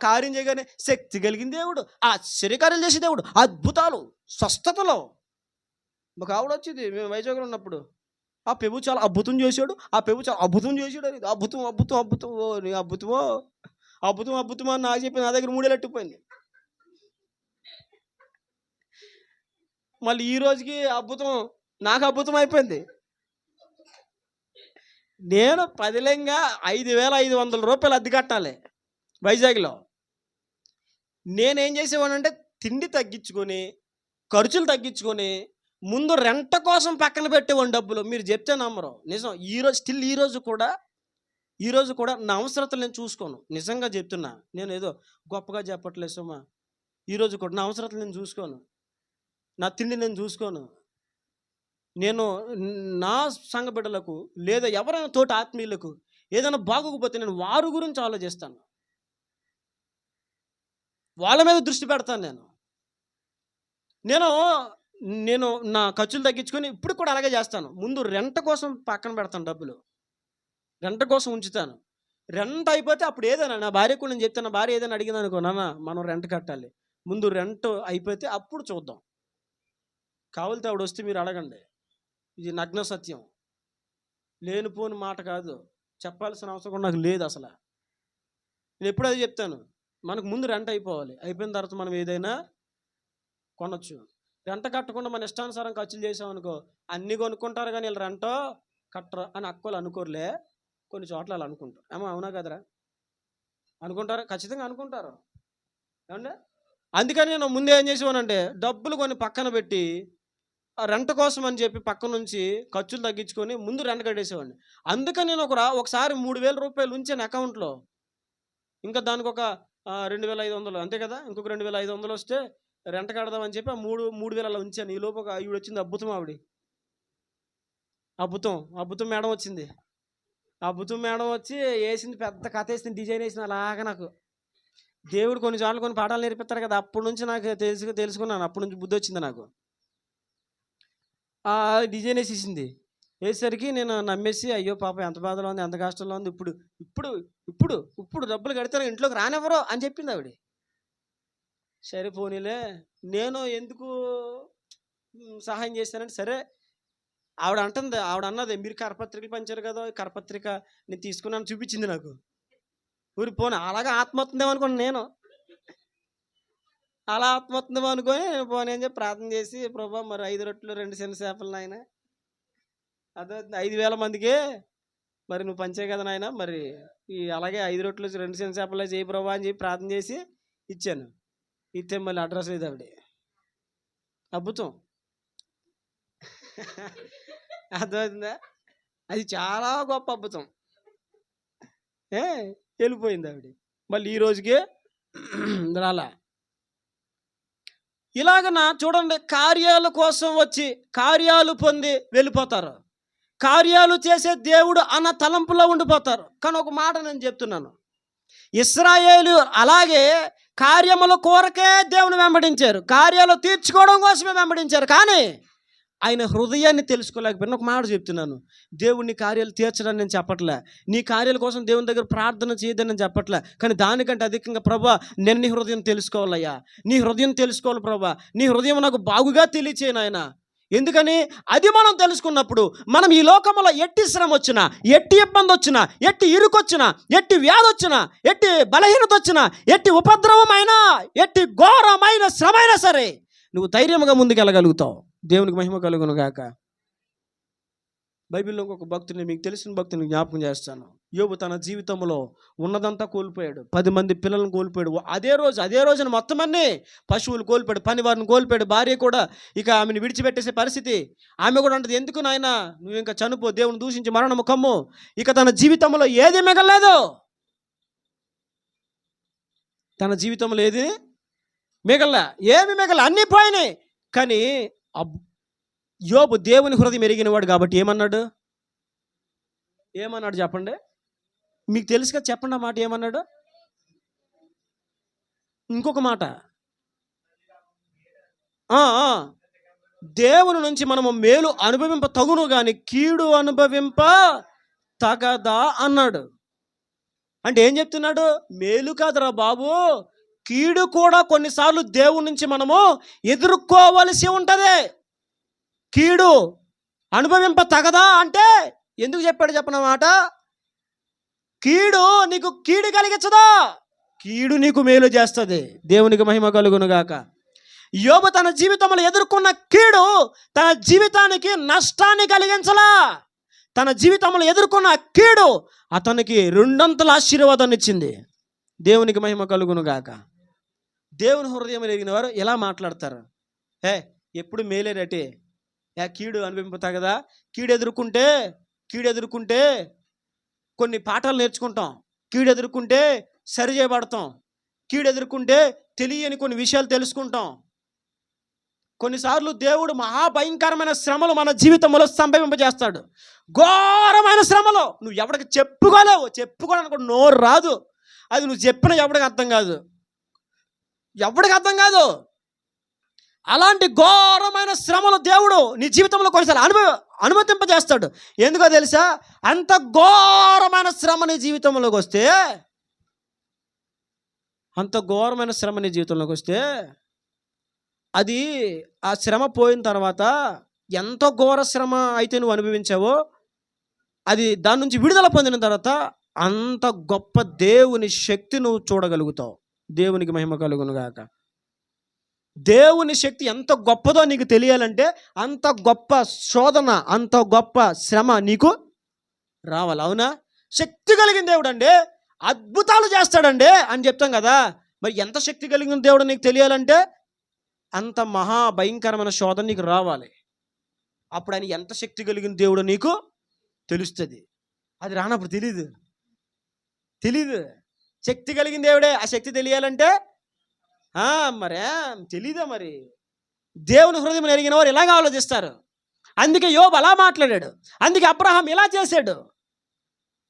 కార్యం చేయగానే శక్తి కలిగిన దేవుడు, ఆశ్చర్యకార్యాలు చేసే దేవుడు, అద్భుతాలు, స్వస్థతలో. మాకు ఆవిడ వచ్చింది, మేము వైజాగ్లో ఉన్నప్పుడు, ఆ పెబు చాలా అద్భుతం చేశాడు, ఆ పెబు చాలా అద్భుతం చేశాడు అని. అద్భుతం అద్భుతం అద్భుతం, నీ అద్భుతమో అద్భుతం అద్భుతం అని నాకు చెప్పి నా దగ్గర 3 ఏళ్ళు అట్టిపోయింది. మళ్ళీ ఈ రోజుకి అద్భుతం నాకు అద్భుతం అయిపోయింది. నేను పదిలంగా 5,500 రూపాయలు అద్దె కట్టాలి వైజాగ్లో. నేనేం చేసేవాడంటే తిండి తగ్గించుకొని, ఖర్చులు తగ్గించుకొని, ముందు రెంట కోసం పక్కన పెట్టేవాడిని డబ్బులు. మీరు చెప్తే నమ్మరు, నిజం. ఈ రోజు కూడా నా అవసరతలు నేను చూసుకోను. నిజంగా చెప్తున్నా, నేను ఏదో గొప్పగా చెప్పట్లేదు సుమా. ఈరోజు కూడా నా అవసరతలు నేను చూసుకోను, నా తిండి నేను చూసుకోను. నేను నా సంఘ బిడ్డలకు లేదా ఎవరైనా తోటి ఆత్మీయులకు ఏదైనా బాగోకపోతే నేను వారి గురించి ఆలోచిస్తాను, వాళ్ళ మీద దృష్టి పెడతాను. నేను నా ఖర్చులు తగ్గించుకొని ఇప్పుడు కూడా అలాగే చేస్తాను. ముందు రెంట కోసం పక్కన పెడతాను, డబ్బులు రెంట కోసం ఉంచుతాను. రెంట్ అయిపోతే అప్పుడు ఏదైనా నా భార్య కూడా నేను చెప్తాను. నా భార్య ఏదైనా అడిగింది అనుకో, నాన్న మనం రెంట్ కట్టాలి, ముందు రెంట్ అయిపోతే అప్పుడు చూద్దాం, కావాలితే ఆవిడ వస్తే మీరు అడగండి. ఇది నగ్న సత్యం, లేనిపోని మాట కాదు, చెప్పాల్సిన అవసరం కూడా నాకు లేదు అసలు. నేను ఎప్పుడు అది చెప్తాను, మనకు ముందు రెంట్ అయిపోవాలి, అయిపోయిన తర్వాత మనం ఏదైనా కొనొచ్చు. రెంట కట్టకుండా మన ఇష్టానుసారం ఖర్చులు చేసామనుకో, అన్నీ కొనుక్కుంటారు కానీ వీళ్ళు రెంటో కట్టరు అని అక్కోలు అనుకోరులే. కొన్ని చోట్ల అలా అనుకుంటారు. అవునా కదరా? అనుకుంటారు, ఖచ్చితంగా అనుకుంటారు. ఏమంటే అందుకని నేను ముందే ఏం చేసేవానంటే, డబ్బులు కొన్ని పక్కన పెట్టి రెంట్ కోసం అని చెప్పి పక్క నుంచి ఖర్చులు తగ్గించుకొని ముందు రెంట్ కట్టేసేవాడిని. అందుకని నేను ఒకసారి 3,000 రూపాయలు ఉంచాను అకౌంట్లో. ఇంకా దానికి ఒక 2,500 అంతే కదా, ఇంకొక 2,500 వస్తే రెంట్ కడదామని చెప్పి 3,000 అలా ఉంచాను. ఈ లోపు ఈవిడ వచ్చింది, అద్భుతం. అద్భుతం మేడం వచ్చింది. అద్భుతం మేడం వచ్చి వేసింది, పెద్ద కథ వేసింది, డిజైన్ వేసింది. అలాగా నాకు దేవుడు కొన్నిసార్లు కొన్ని పాఠాలు నేర్పిస్తారు కదా, అప్పటి నుంచి నాకు తెలుసుకున్నాను. అప్పటి నుంచి బుద్ధి వచ్చింది నాకు. డిజైన్ వేసేసింది. వేసేసరికి నేను నమ్మేసి, అయ్యో పాప ఎంత బాధలో ఉంది, ఎంత కష్టంలో ఉంది, ఇప్పుడు డబ్బులు కడితే ఇంట్లోకి రానివ్వరు అని చెప్పింది ఆవిడ. సరే పోనీలే, నేను ఎందుకు సహాయం చేశానంటే, సరే ఆవిడ అన్నది, మీరు కరపత్రికలు పంచారు కదా, కరపత్రిక నేను తీసుకున్నాను చూపించింది నాకు. ఊరి పోనీ అలాగా ఆత్మహత్యేమో అనుకోండి, నేను అలా ఆత్మహత్యేమో అనుకొని పోనీ అని చెప్పి ప్రార్థన చేసి, ప్రభా మరి 5 రొట్టెలు 2 చిన్న చేపలు నాయన, అదే 5,000 మందికి మరి నువ్వు పంచే కదా నాయన, మరి అలాగే 5 రొట్టెలు 2 చిన్న చేపలే చేయి ప్రభా అని చెప్పి ప్రార్థన చేసి ఇచ్చాను. ఇస్తే మళ్ళీ అడ్రస్ లేదు ఆవిడ. అద్భుతం. అర్థమవుతుందా? అది చాలా గొప్ప అద్భుతం. వెళ్ళిపోయింది ఆవిడ. మళ్ళీ ఈ రోజుకే రాలా. ఇలాగన చూడండి, కార్యాల కోసం వచ్చి కార్యాలు పొంది వెళ్ళిపోతారు. కార్యాలు చేసే దేవుడు అన్న తలంపులో ఉండిపోతారు. కానీ ఒక మాట నేను చెప్తున్నాను, ఇశ్రాయేలు అలాగే కార్యముల కోరకే దేవుని వెంబడించారు, కార్యాలు తీర్చుకోవడం కోసమే వెంబడించారు. కానీ ఆయన హృదయాన్ని తెలుసుకోలేకపోయినా ఒక మాట చెప్తున్నాను, దేవుని కార్యాలు తీర్చడానికి నేను చెప్పట్లే, నీ కార్యాల కోసం దేవుని దగ్గర ప్రార్థన చేయదని నేను చెప్పట్లే, కానీ దానికంటే అధికంగా ప్రభా నేను నీ హృదయం తెలుసుకోవాలయ్యా, నీ హృదయం తెలుసుకోవాలి ప్రభా, నీ హృదయం నాకు బాగుగా తెలియచేయను ఆయన. ఎందుకని? అది మనం తెలుసుకున్నప్పుడు మనం ఈ లోకంలో ఎట్టి శ్రమ వచ్చినా, ఎట్టి ఇబ్బంది వచ్చినా, ఎట్టి ఇరుకొచ్చినా, ఎట్టి వ్యాధి వచ్చినా, ఎట్టి బలహీనత వచ్చినా, ఎట్టి ఉపద్రవమైనా, ఎట్టి ఘోరమైన శ్రమ అయినా సరే నువ్వు ధైర్యంగా ముందుకెళ్ళగలుగుతావు. దేవునికి మహిమ కలుగును గాక. బైబిల్లో ఒక భక్తుని, మీకు తెలిసిన భక్తుని జ్ఞాపకం చేస్తాను. యోబు తన జీవితంలో ఉన్నదంతా కోల్పోయాడు, 10 మంది పిల్లలను కోల్పోయాడు. అదే రోజున మొత్తం అన్నీ పశువులు కోల్పోయాడు, పని వారిని కోల్పోయాడు, భార్య కూడా ఇక ఆమెను విడిచిపెట్టేసే పరిస్థితి. ఆమె కూడా అంటది, ఎందుకు నాయన నువ్వు ఇంకా చనిపో, దేవుని దూషించి మరణము కమ్ము. ఇక తన జీవితంలో ఏది మిగలలేదు, తన జీవితంలో ఏది ఏమి మిగల, అన్నీ పోయినాయి. కానీ యోబు దేవుని హృదయం ఎరిగినవాడు కాబట్టి ఏమన్నాడు చెప్పండి, మీకు తెలుసు కదా, చెప్పండి ఆ మాట. ఏమన్నాడు? ఇంకొక మాట, దేవుని నుంచి మనము మేలు అనుభవింప తగును కానీ కీడు అనుభవింప తగదా అన్నాడు. అంటే ఏం చెప్తున్నాడు? మేలు కాదురా బాబు, కీడు కూడా కొన్నిసార్లు దేవుని నుంచి మనము ఎదుర్కోవలసి ఉంటుంది. కీడు అనుభవింప తగదా అంటే ఎందుకు చెప్పాడు చెప్పనమాట? కీడు నీకు కీడు కలిగించదా, కీడు నీకు మేలు చేస్తుంది. దేవునికి మహిమ కలుగును గాక. యోబు తన జీవితంలో ఎదుర్కొన్న కీడు తన జీవితానికి నష్టాన్ని కలిగించలా. తన జీవితంలో ఎదుర్కొన్న కీడు అతనికి 2 ఆశీర్వాదాన్ని ఇచ్చింది. దేవునికి మహిమ కలుగును గాక. దేవుని హృదయం ఎరిగిన వారు ఎలా మాట్లాడతారు? ఎప్పుడు మేలేరటే, కీడు అనుభవింపుతా కదా. కీడు ఎదుర్కొంటే కొన్ని పాఠాలు నేర్చుకుంటాం, కీడు ఎదుర్కొంటే సరి చేయబడతాం, కీడు ఎదుర్కొంటే తెలియని కొన్ని విషయాలు తెలుసుకుంటాం. కొన్నిసార్లు దేవుడు మహాభయంకరమైన శ్రమలు మన జీవితంలో సంభవింపజేస్తాడు. ఘోరమైన శ్రమలు నువ్వు ఎవరికి చెప్పుకోలేవు, చెప్పుకోవడానికి నోరు రాదు. అది నువ్వు చెప్పిన ఎవరికి అర్థం కాదు. అలాంటి ఘోరమైన శ్రమలు దేవుడు నీ జీవితంలో కొన్నిసార్లు అనుమతింపజేస్తాడు. ఎందుకో తెలుసా? అంత ఘోరమైన శ్రమ నీ జీవితంలోకి వస్తే అది ఆ శ్రమ పోయిన తర్వాత ఎంత ఘోర శ్రమ అయితే నువ్వు అనుభవించావో, అది దాని నుంచి విడుదల పొందిన తర్వాత అంత గొప్ప దేవుని శక్తి నువ్వు చూడగలుగుతావు. దేవునికి మహిమ కలుగును గాక. దేవుని శక్తి ఎంత గొప్పదో నీకు తెలియాలంటే అంత గొప్ప శోధన, అంత గొప్ప శ్రమ నీకు రావాలి. అవునా? శక్తి కలిగిన దేవుడు అండి, అద్భుతాలు చేస్తాడండి అని చెప్తాం కదా. మరి ఎంత శక్తి కలిగిన దేవుడు నీకు తెలియాలంటే అంత మహాభయంకరమైన శోధన నీకు రావాలి. అప్పుడు ఆయన ఎంత శక్తి కలిగిన దేవుడు నీకు తెలుస్తుంది. అది రానప్పుడు తెలీదు. శక్తి కలిగిన దేవుడే. ఆ శక్తి తెలియాలంటే మరే తెలీదా? మరి దేవుని హృదయం ఎరిగిన వారు ఇలాగ ఆలోచిస్తారు. అందుకే యోబు అలా మాట్లాడాడు, అందుకే అబ్రహాం ఇలా చేశాడు.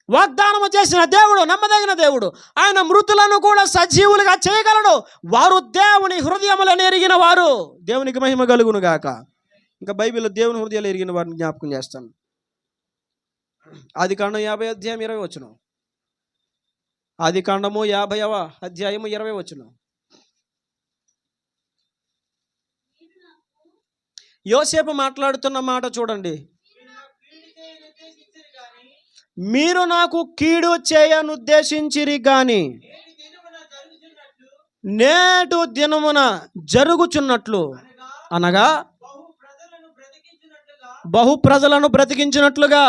వాగ్దానము చేసిన దేవుడు నమ్మదగిన దేవుడు, ఆయన మృతులను కూడా సజీవులుగా చేయగలడు. వారు దేవుని హృదయములను ఎరిగిన వారు. దేవునికి మహిమ కలుగును గాక. ఇంకా బైబిల్లో దేవుని హృదయాలు ఎరిగిన వారిని జ్ఞాపకం చేస్తాను. ఆదికాండం 50 అధ్యాయం 20 వచనం. ఆదికాండము 50వ అధ్యాయము 20 వచనం. యోసేపు మాట్లాడుతున్న మాట చూడండి. మీరు నాకు కీడు చేయనుద్దేశించిరి గాని నేటి దినమున జరుగుచున్నట్లు, అనగా బహు ప్రజలను బ్రతికించినట్లుగా,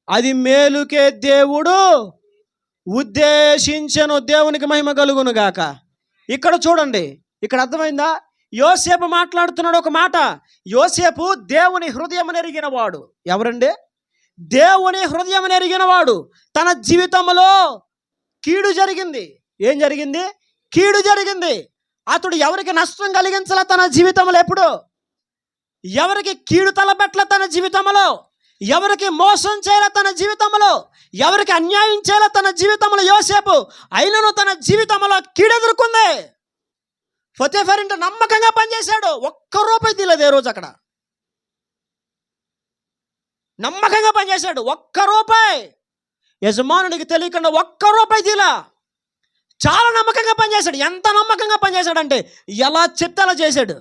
అది మేలుకే దేవుడు ఉద్దేశించెను. దేవునికి మహిమ కలుగును గాక. ఇక్కడ చూడండి, ఇక్కడ అర్థమైందా? యోసేపు మాట్లాడుతున్నాడు ఒక మాట. యోసేపు దేవుని హృదయం ఎరిగిన వాడు. ఎవరండి? దేవుని హృదయం ఎరిగిన వాడు. తన జీవితంలో కీడు జరిగింది. ఏం జరిగింది? కీడు జరిగింది. అతడు ఎవరికి నష్టం కలిగించాల తన జీవితంలో, ఎప్పుడు ఎవరికి కీడు తలపెట్టల తన జీవితంలో, ఎవరికి మోసం చేయాల తన జీవితంలో, ఎవరికి అన్యాయం చేయాల తన జీవితంలో యోసేపు అయినను తన జీవితంలో కీడు ఎదుర్కొంది. పోతీఫర్ ఇంట నమ్మకంగా పనిచేశాడు. ఒక్క రూపాయి తీయలేదు ఏ రోజు అక్కడ. నమ్మకంగా పనిచేశాడు. ఒక్క రూపాయి యజమానుడికి తెలియకుండా ఒక్క రూపాయి తీలా. చాలా నమ్మకంగా పనిచేశాడు. ఎంత నమ్మకంగా పనిచేశాడంటే ఎలా చెప్తే అలా చేశాడు.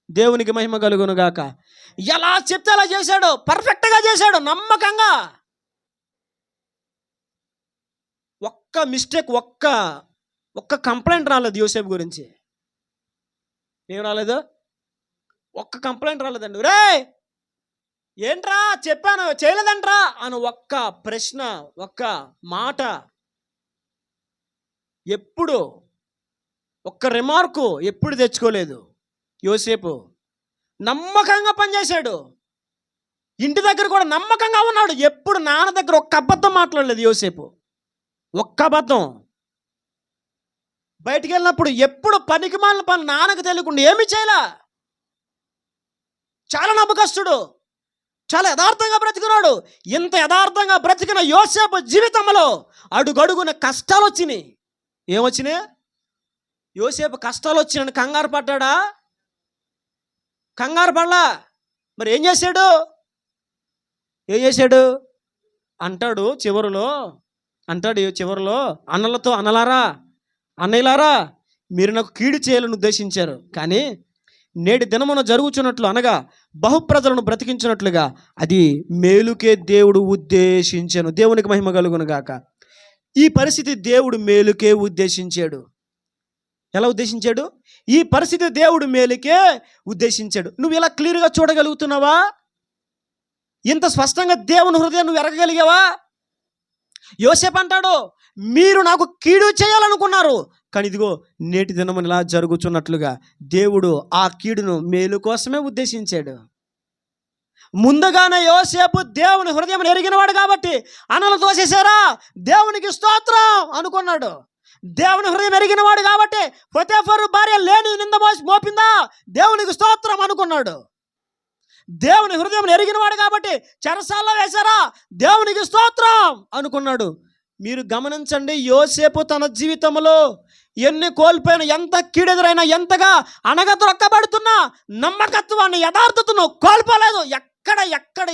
దేవునికి మహిమ కలుగును గాక. ఎలా చెప్తే అలా చేశాడు. పర్ఫెక్ట్గా చేశాడు, నమ్మకంగా. ఒక్క మిస్టేక్, ఒక్క కంప్లైంట్ రాలేదు యోసేపు గురించి. ఏం రాలేదు? ఒక్క కంప్లైంట్ రాలేదండి. రే ఏంట్రా చెప్పాను చేయలేదంట్రా అని ఒక్క ప్రశ్న, ఒక్క మాట, ఎప్పుడు ఒక్క రిమార్కు ఎప్పుడు తెచ్చుకోలేదు యోసేపు. నమ్మకంగా పనిచేశాడు. ఇంటి దగ్గర కూడా నమ్మకంగా ఉన్నాడు. ఎప్పుడు నాన్న దగ్గర ఒక్క అబద్ధం మాట్లాడలేదు యోసేపు. ఒక్క అబద్ధం. బయటికి వెళ్ళినప్పుడు ఎప్పుడు పనికిమాలిన పని నాన్నకు తెలియకుండా ఏమి చేయలే. చాలా నమ్మకస్తుడు, చాలా యథార్థంగా బ్రతికినాడు. ఇంత యథార్థంగా బ్రతికిన యోసేపు జీవితంలో అడుగడుగున కష్టాలు వచ్చినాయి. ఏమొచ్చినాయి? యోసేపు కష్టాలు వచ్చినాయని కంగారు పడ్డాడా? కంగారు పడలా. మరి ఏం చేశాడు? అంటాడు చివరిలో అన్నలతో, అన్నయ్యలారా మీరు నాకు కీడు చేయాలని ఉద్దేశించారు, కానీ నేటి దినమున జరుగుచున్నట్లు అనగా బహుప్రజలను బ్రతికించినట్లుగా అది మేలుకే దేవుడు ఉద్దేశించాను. దేవునికి మహిమ కలుగును గాక. ఈ పరిస్థితి దేవుడు మేలుకే ఉద్దేశించాడు. ఎలా ఉద్దేశించాడు? ఈ పరిస్థితి దేవుడు మేలుకే ఉద్దేశించాడు. నువ్వు ఇలా క్లియర్గా చూడగలుగుతున్నావా? ఇంత స్పష్టంగా దేవుని హృదయం నువ్వు ఎరగగలిగావా? యోసేపు అంటాడు, మీరు నాకు కీడు చేయాలనుకున్నారు, కానీ ఇదిగో నేటి దినమున ఇలా జరుగుతున్నట్లుగా దేవుడు ఆ కీడును మేలు కోసమే ఉద్దేశించాడు. ముందుగానే యోసేపు దేవుని హృదయం ఎరిగినవాడు కాబట్టి అన్నలు తోసేశారా, దేవునికి స్తోత్రం అనుకున్నాడు. దేవుని హృదయం ఎరిగినవాడు కాబట్టి పోతీఫరు భార్య లేని నింద మోపిందా, దేవునికి స్తోత్రం అనుకున్నాడు. దేవుని హృదయం ఎరిగినవాడు కాబట్టి చెరసాల్లో వేశారా, దేవునికి స్తోత్రం అనుకున్నాడు. మీరు గమనించండి, యోసేపు తన జీవితంలో ఎన్ని కోల్పోయినా, ఎంత కీడెదురైనా, ఎంతగా అణగద్రొక్కబడుతున్నా నమ్మకత్వాన్ని, యథార్థతను కోల్పోలేదు.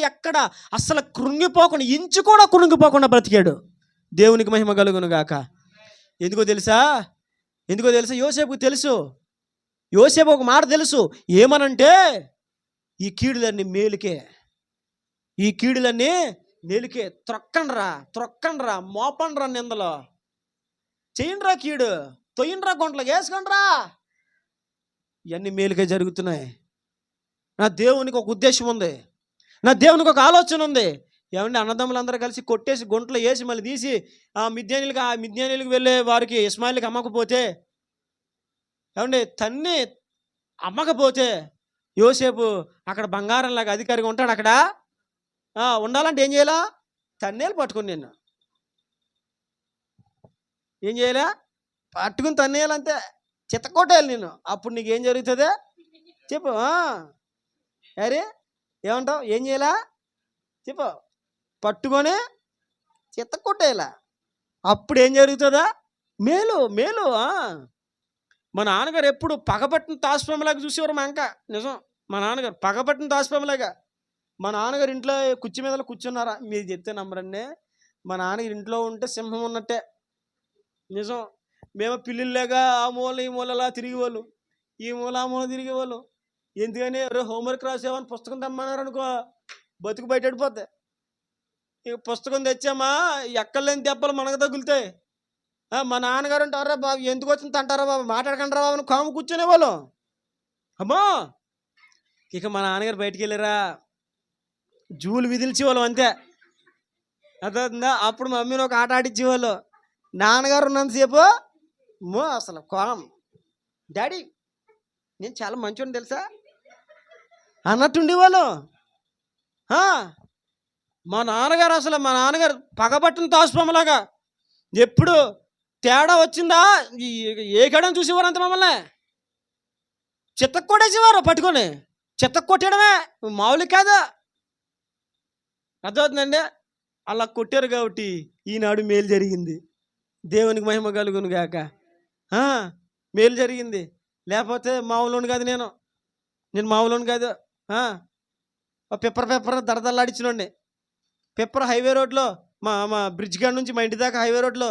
ఎక్కడ అసలు కృంగిపోకుండా, ఇంచు కూడా కృంగిపోకుండా బ్రతికాడు. దేవునికి మహిమ కలుగును గాక. ఎందుకో తెలుసా? యోసేపుకు తెలుసు. యోసేపు ఒక మాట తెలుసు. ఏమనంటే ఈ కీడులన్నీ మేలుకే. త్రొక్కండ్రా, మోపండ్రా, నిందలో చేయండ్రా, కీడు తొయ్యండ్రా, గుంటలకు వేసుకోండ్రా, ఇవన్నీ మేలుకే జరుగుతున్నాయి. నా దేవునికి ఒక ఉద్దేశం ఉంది, నా దేవునికి ఒక ఆలోచన ఉంది. ఏమంటే అన్నదమ్ములందరూ కలిసి కొట్టేసి గుంటలో వేసి మళ్ళీ తీసి మిద్యానీలకు వెళ్ళే వారికి ఇస్మాయిల్కి అమ్మకపోతే, ఏమంటే తన్ని అమ్మకపోతే యోసేపు అక్కడ బంగారంలాగా అధికారిగా ఉంటాడు. అక్కడ ఉండాలంటే ఏం చేయాలా? తన్నేలు పట్టుకుని నిన్ను ఏం చేయాలా? పట్టుకుని తన్నేయాలంతే, చిత్తకొట్టేయాలి నిన్ను. అప్పుడు నీకేం జరుగుతుందే చెప్పు. అరే ఏమంటావు? ఏం చేయాలా చెప్పు. పట్టుకొని చిత్తకొట్టేయాలా. అప్పుడు ఏం జరుగుతుందా? మేలు. మా నాన్నగారు ఎప్పుడు పగబట్టిన తాస్పంలాగా చూసేవారు మా అంక. నిజం, మా నాన్నగారు పగబట్టిన తాస్పంలాగా. మా నాన్నగారు ఇంట్లో కుర్చీ మీద కూర్చున్నారా, మీరు చెప్తే నమ్మరండి. మా నాన్నగారు ఇంట్లో ఉంటే సింహం ఉన్నట్టే. నిజం. మేము పిల్లిలాగా ఆ మూల ఈ మూల అలా తిరిగేవాళ్ళు, ఈ మూల ఆ మూల తిరిగేవాళ్ళు. ఎందుకని హోంవర్క్ రాసేవాని పుస్తకం తెమ్మన్నారు అనుకో, బతుకు బయట పడిపోద్ది. ఇక పుస్తకం తెచ్చామా, ఎక్కలేని దెబ్బలు మనకు తగులుతాయి. మా నాన్నగారు అంటారా, బాబు ఎందుకు వచ్చింది అంటారా, బాబు మాట్లాడకంటారా బాబు, కాము కూర్చునేవాళ్ళు. అమ్మో, ఇక మా నాన్నగారు బయటికి వెళ్ళారా, జూలు విదిల్చేవాళ్ళం అంతే. అర్థవుతుందా? అప్పుడు మా మమ్మీని ఒక ఆట ఆడించేవాళ్ళు. నాన్నగారు ఉన్నంతసేపు అసలు కోం, డాడీ నేను చాలా మంచివాడిని తెలుసా అన్నట్టుండేవాళ్ళు. మా నాన్నగారు పగబట్టిన తాసుపమ్మలాగా ఎప్పుడు తేడా వచ్చిందా ఏ గడని చూసేవారు అంత మమ్మల్ని చిత్తకు కొట్టేసేవారు. పట్టుకొని చిత్తకు కొట్టడమే మామూలు కాదా. అర్థమవుతుందండి? అలా కొట్టారు కాబట్టి ఈనాడు మేలు జరిగింది. దేవునికి మహిమ కలుగును గాక. మేలు జరిగింది. లేకపోతే మామూలుని కాదు, నేను మామూలుని కాదు. పెప్పర్ దరదల్లాడించినండి. పెప్పర్ హైవే రోడ్లో మా మా బ్రిడ్జ్ కాడ నుంచి మా ఇంటి దాకా హైవే రోడ్లో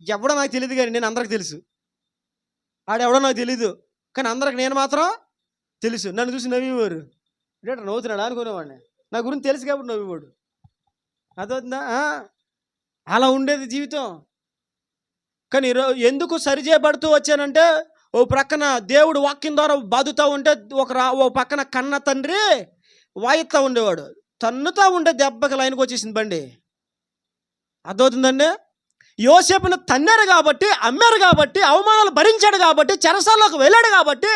ఎవడో నాకు తెలియదు, కానీ నేను అందరికి తెలుసు. ఆడెవడో నాకు తెలీదు, కానీ అందరికి నేను మాత్రం తెలుసు. నన్ను చూసి నవ్వేవారు, రేట నవ్వుతున్నాడు అనుకునేవాడిని. నా గురించి తెలుసు కాబట్టి నవ్వేవాడు. అదవుతుందా? అలా ఉండేది జీవితం. కానీ ఎందుకు సరిచేయబడుతూ వచ్చానంటే, ఓ ప్రక్కన దేవుడు వాక్యం ద్వారా బాదుతూ ఉంటే, ఓ పక్కన కన్న తండ్రి వాయిస్తూ ఉండేవాడు. తన్నుతూ ఉంటే దెబ్బకి లైన్కి వచ్చేసింది బండి. అదవుతుందండి. యోసేపును తన్నారు కాబట్టి, అమ్మారు కాబట్టి, అవమానాలు భరించాడు కాబట్టి, చెరసాల్లోకి వెళ్ళాడు కాబట్టి,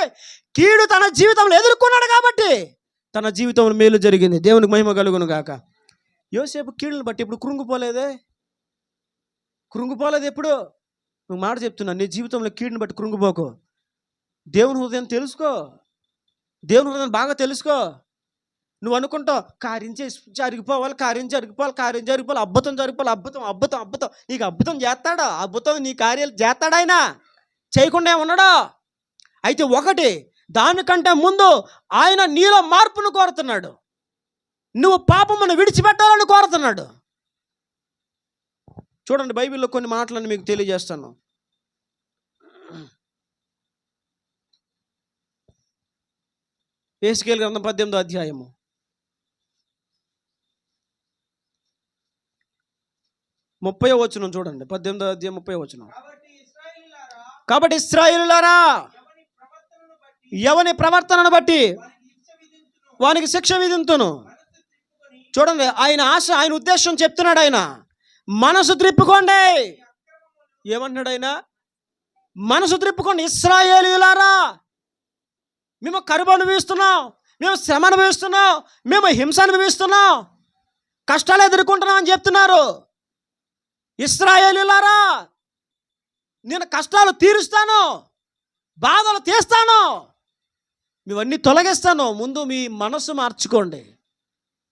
కీడు తన జీవితంలో ఎదుర్కొన్నాడు కాబట్టి తన జీవితంలో మేలు జరిగింది. దేవునికి మహిమ కలుగును గాక. యోసేపు కీడును బట్టి ఇప్పుడు కృంగిపోలేదు ఎప్పుడు. నువ్వు మాట చెప్తున్నా, నీ జీవితంలో కీడుని బట్టి కృంగిపోకు. దేవుని హృదయం తెలుసుకో, దేవుని హృదయం బాగా తెలుసుకో. నువ్వు అనుకుంటావు కార్యం జరిగిపోవాలి, కార్యం జరిగిపోవాలి, అద్భుతం జరిగిపోవాలి, అద్భుతం. నీకు అద్భుతం చేస్తాడా? అద్భుతం నీ కార్యాలు చేస్తాడా? ఆయన చేయకుండా ఉన్నాడా? అయితే ఒకటి, దానికంటే ముందు ఆయన నీలో మార్పును కోరుతున్నాడు. నువ్వు పాపమును విడిచిపెట్టాలని కోరుతున్నాడు. చూడండి, బైబిల్లో కొన్ని మాటలను మీకు తెలియజేస్తాను. యెహెజ్కేలు గ్రంథం 18వ అధ్యాయము 30వ వచనం చూడండి. 18వ అధ్యాయం 30వ వచనం. కాబట్టి ఇశ్రాయేలులారా, ఎవని ప్రవర్తనను బట్టి వానికి శిక్ష విధింతును. చూడండి, ఆయన ఆశ, ఆయన ఉద్దేశం చెప్తున్నాడు. ఆయన మనసు త్రిప్పుకోండి. ఏమంటున్నాడు ఆయన? మనసు త్రిప్పుకోండి. ఇశ్రాయేలీయులారా, మేము కరువు అనుభవిస్తున్నాం, మేము శ్రమ అనుభవిస్తున్నాం, మేము హింస అనుభవిస్తున్నాం, కష్టాలు ఎదుర్కొంటున్నాం అని చెప్తున్నారు. ఇశ్రాయేలీయులారా, నేను కష్టాలు తీరుస్తాను, బాధలు తీస్తాను, ఇవన్నీ తొలగిస్తాను. ముందు మీ మనసు మార్చుకోండి.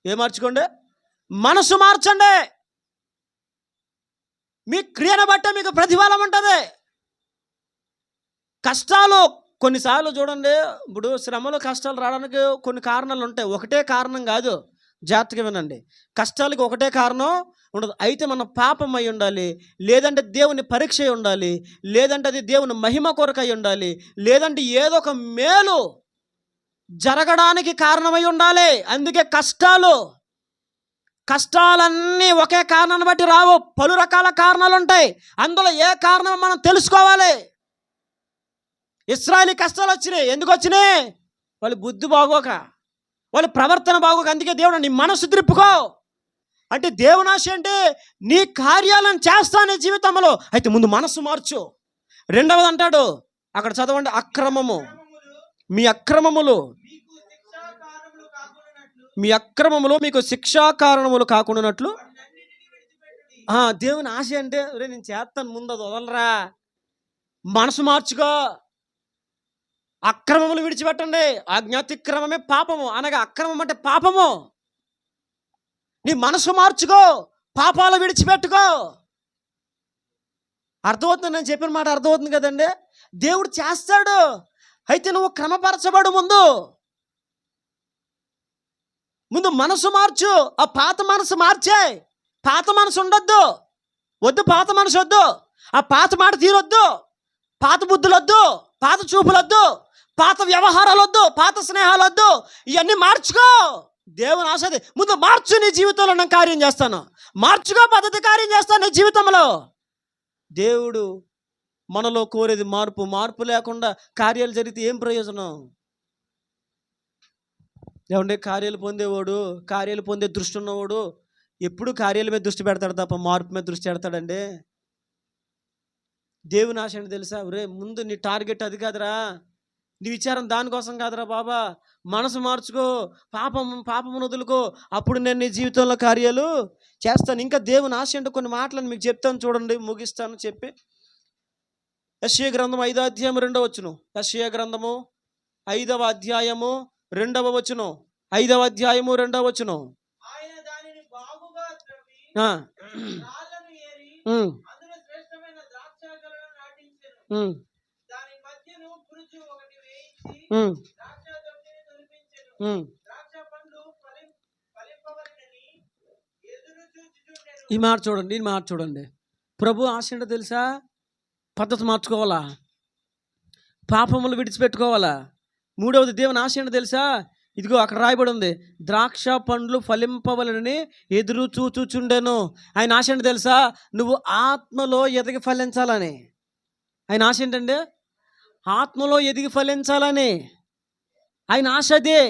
ఏం మార్చుకోండి? మనసు మార్చండి. మీ క్రియను బట్టే మీకు ప్రతిఫలం ఉంటుంది. కష్టాలు కొన్నిసార్లు చూడండి, ఇప్పుడు శ్రమలు కష్టాలు రావడానికి కొన్ని కారణాలు ఉంటాయి. ఒకటే కారణం కాదు, జాగ్రత్తగా వినండి. కష్టాలకి ఒకటే కారణం ఉండదు. అయితే మన పాపం అయి ఉండాలి, లేదంటే దేవుని పరీక్ష అయి ఉండాలి, లేదంటే అది దేవుని మహిమ కొరకు అయి ఉండాలి, లేదంటే ఏదో ఒక మేలు జరగడానికి కారణమై ఉండాలి. అందుకే కష్టాలన్నీ ఒకే కారణాన్ని బట్టి రావు, పలు రకాల కారణాలు ఉంటాయి. అందులో ఏ కారణం మనం తెలుసుకోవాలి. ఇశ్రాయేలు కష్టాలు వచ్చినాయి. ఎందుకు వచ్చినాయి? వాళ్ళ బుద్ధి బాగోక, వాళ్ళ ప్రవర్తన బాగోక. అందుకే దేవుడు నీ మనసు త్రిప్పుకో అంటే, దేవుని ఆశ అంటే నీ కార్యాలను చేస్తా నీ జీవితంలో. అయితే ముందు మనసు మార్చు. రెండవది అంటాడు అక్కడ చదవండి, అక్రమము, మీ అక్రమములు మీకు శిక్షా కారణములు కాకుండానట్లు. దేవుని ఆశ అంటే, నేను చేస్తాను, ముందు అది వదలరా, మనసు మార్చుకో. అక్రమములు విడిచిపెట్టండి. అజ్ఞాతిక్రమమే పాపము, అనగా అక్రమం అంటే పాపము. నీ మనసు మార్చుకో, పాపాలు విడిచిపెట్టుకో. అర్థమవుతుంది నేను చెప్పిన మాట? అర్థమవుతుంది కదండి? దేవుడు చేస్తాడు. అయితే నువ్వు క్రమపరచబడు. ముందు మనసు మార్చు. ఆ పాత మనసు మార్చే. పాత మనసు ఉండొద్దు, వద్దు. పాత మనసు వద్దు. ఆ పాత మాట తీరొద్దు, పాత బుద్ధులొద్దు, పాత చూపులొద్దు, పాత వ్యవహారాలొద్దు, పాత స్నేహాలొద్దు. ఇవన్నీ మార్చుకో. దేవుని ఆశది ముందు మార్చు. నీ జీవితంలో నేను కార్యం చేస్తాను. మార్చుకో, పద్ధతి కార్యం చేస్తాను నీ జీవితంలో. దేవుడు మనలో కోరేది మార్పు. మార్పు లేకుండా కార్యాలు జరిగితే ఏం ప్రయోజనం? ఏమంటే, కార్యాలు పొందే దృష్టి ఉన్నవాడు ఎప్పుడు కార్యాల మీద దృష్టి పెడతాడు తప్ప మార్పు మీద దృష్టి పెడతాడండి. దేవుని ఆశ అంటే తెలుసా? ముందు నీ టార్గెట్ అది కాదురా, నీ విచారం దానికోసం కాదురా బాబా. మనసు మార్చుకో, పాపమును వదులుకో, అప్పుడు నేను నీ జీవితంలో కార్యాలు చేస్తాను. ఇంకా దేవుని ఆశ అంటే కొన్ని మాటలను మీకు చెప్తాను, చూడండి, ముగిస్తాను చెప్పి. యెషయా గ్రంథం 5వ అధ్యాయం 2వ వచనం. యెషయా గ్రంథము 5వ అధ్యాయము 2వ వచనం. 5వ అధ్యాయము 2వ వచనం. ఉమ్, ఉమ్. ఈ మాట చూడండి. ప్రభు ఆశ ఏంటో తెలుసా? పద్ధతి మార్చుకోవాలా, పాపములు విడిచిపెట్టుకోవాలా. మూడవది దేవుని ఆశ ఏంటో తెలుసా? ఇదిగో అక్కడ రాయబడి ఉంది, ద్రాక్ష పండ్లు ఫలింపవలనని ఎదురు చూచుచుండెను. ఆయన ఆశ ఏంటో తెలుసా? నువ్వు ఆత్మలో ఎదిగి ఫలించాలని. ఆయన ఆశ ఏంటండి? ఆత్మలో ఎదిగి ఫలించాలని ఆయన ఆశ అదే.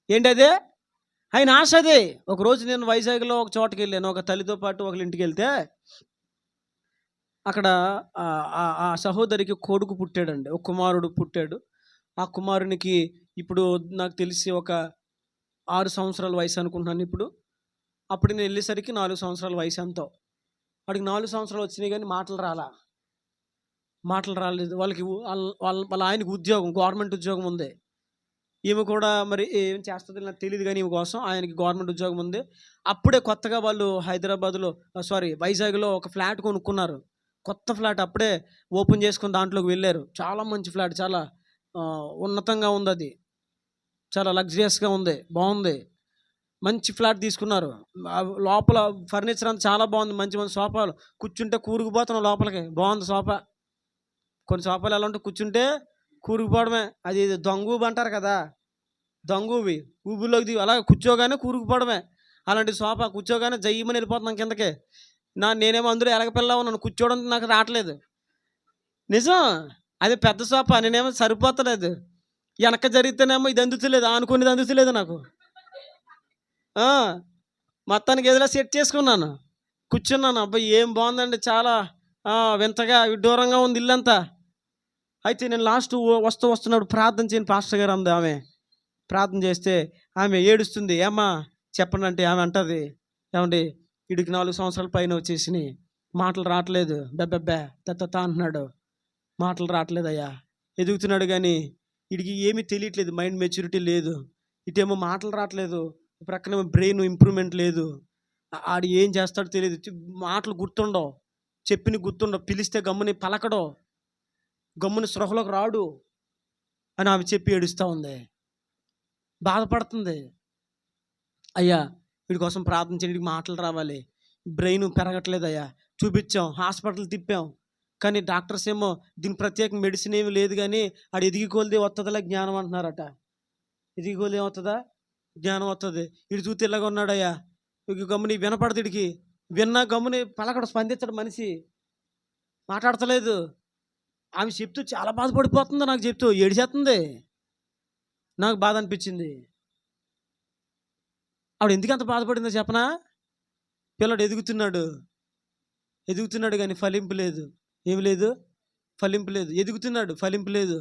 ఏంటదే? ఆయన ఆశ అదే. ఒకరోజు నేను వైజాగ్లో ఒక చోటకి వెళ్ళాను, ఒక తల్లితో పాటు ఒకళ్ళ ఇంటికి వెళ్తే అక్కడ ఆ సహోదరికి కొడుకు పుట్టాడండి, ఒక కుమారుడు పుట్టాడు. ఆ కుమారునికి ఇప్పుడు నాకు తెలిసి ఒక 6 సంవత్సరాల వయసు అనుకుంటున్నాను ఇప్పుడు. అప్పుడు నేను వెళ్ళేసరికి 4 సంవత్సరాల వయసు ఎంతో. వాడికి 4 సంవత్సరాలు వచ్చినాయి కానీ మాటలు రాలేదు. వాళ్ళకి వాళ్ళ ఆయనకు ఉద్యోగం, గవర్నమెంట్ ఉద్యోగం ఉంది. ఈమె కూడా మరి ఏం చేస్తుంది నాకు తెలియదు కానీ ఈమె కోసం ఆయనకి గవర్నమెంట్ ఉద్యోగం ఉంది. అప్పుడే కొత్తగా వాళ్ళు వైజాగ్లో ఒక ఫ్లాట్ కొనుక్కున్నారు. కొత్త ఫ్లాట్ అప్పుడే ఓపెన్ చేసుకుని దాంట్లోకి వెళ్ళారు. చాలా మంచి ఫ్లాట్, చాలా ఉన్నతంగా ఉంది, అది చాలా లగ్జరియస్గా ఉంది, బాగుంది. మంచి ఫ్లాట్ తీసుకున్నారు. లోపల ఫర్నిచర్ అంతా చాలా బాగుంది, మంచి మంచి సోఫాలు, కూర్చుంటే కూరుకుపోతున్నాం లోపలికి. బాగుంది సోఫా. కొన్ని సోఫాలు ఎలా ఉంటే కూర్చుంటే కూరుకుపోవడమే. అది దొంగూబి అంటారు కదా, దొంగూబి ఊబిలోకి దిగి అలా కూర్చోగానే కూరుకుపోవడమే. అలాంటి సోఫా కూర్చోగానే జయ్యమని వెళ్ళిపోతున్నాం కిందకి. నేనేమో అందులో ఎలగపిల్ల ఉన్నాను, కూర్చోవడం నాకు రావట్లేదు. నిజం, అది పెద్ద సోఫా, నేనేమో సరిపోతలేదు. వెనక జరిగితేనేమో ఇది అందుతలేదు, అనుకునేది అందుతలేదు నాకు. మొత్తానికి ఏదో సెట్ చేసుకున్నాను, కూర్చున్నాను. అబ్బాయి ఏం బాగుందండి, చాలా వింతగా విడ్డూరంగా ఉంది ఇల్లంతా. అయితే నేను లాస్ట్ వస్తున్నప్పుడు ప్రార్థన చేయని పాస్టర్ గారు అంది. ఆమె ప్రార్థన చేస్తే ఆమె ఏడుస్తుంది. ఏమ్మా చెప్పండి అంటే ఆమె అంటది, ఏమండి వీడికి 4 సంవత్సరాల పైన వచ్చేసినాయి, మాటలు రావట్లేదు, బెబ్బెబ్బే తత్త అంటున్నాడు, మాటలు రావట్లేదయ్యా. ఎదుగుతున్నాడు కానీ వీడికి ఏమీ తెలియట్లేదు, మైండ్ మెచ్యూరిటీ లేదు. ఇటేమో మాటలు రావట్లేదు, ప్రక్కన బ్రెయిన్ ఇంప్రూవ్మెంట్ లేదు. ఆడు ఏం చేస్తాడో తెలియదు, మాటలు గుర్తుండవు, చెప్పిన గుర్తుండవు, పిలిస్తే గమ్ముని పలకడో, గమ్ముని స్పృహలోకి రాడు అని ఆమె చెప్పి ఏడుస్తూ ఉంది, బాధపడుతుంది. అయ్యా వీడి కోసం ప్రార్థన చేయడానికి మాటలు రావాలి, బ్రెయిన్ పెరగట్లేదు అయ్యా. చూపించాం, హాస్పిటల్ తిప్పాం, కానీ డాక్టర్స్ ఏమో దీనికి ప్రత్యేక మెడిసిన్ ఏమి లేదు, కానీ ఆడు ఎదిగికోలిదే వస్తుందిలా జ్ఞానం అంటున్నారట. ఎదిగికోలి ఏమవుతుందా? జ్ఞానం వస్తుంది. ఇటు చూస్తే ఇలాగ ఉన్నాడయ్యా, గమ్ముని వినపడదు, ఇడికి విన్నా గమ్ముని పలకడు, స్పందించడు, మనిషి మాట్లాడతలేదు. ఆమె చెప్తూ చాలా బాధపడిపోతుంది, నాకు చెప్తూ ఏడిచేస్తుంది. నాకు బాధ అనిపించింది. ఆవిడ ఎందుకు అంత బాధపడిందో చెప్పనా? పిల్లడు ఎదుగుతున్నాడు కానీ ఫలింపు లేదు. ఏమి లేదు? ఫలింపు లేదు. ఎదుగుతున్నాడు, ఫలింపు లేదు.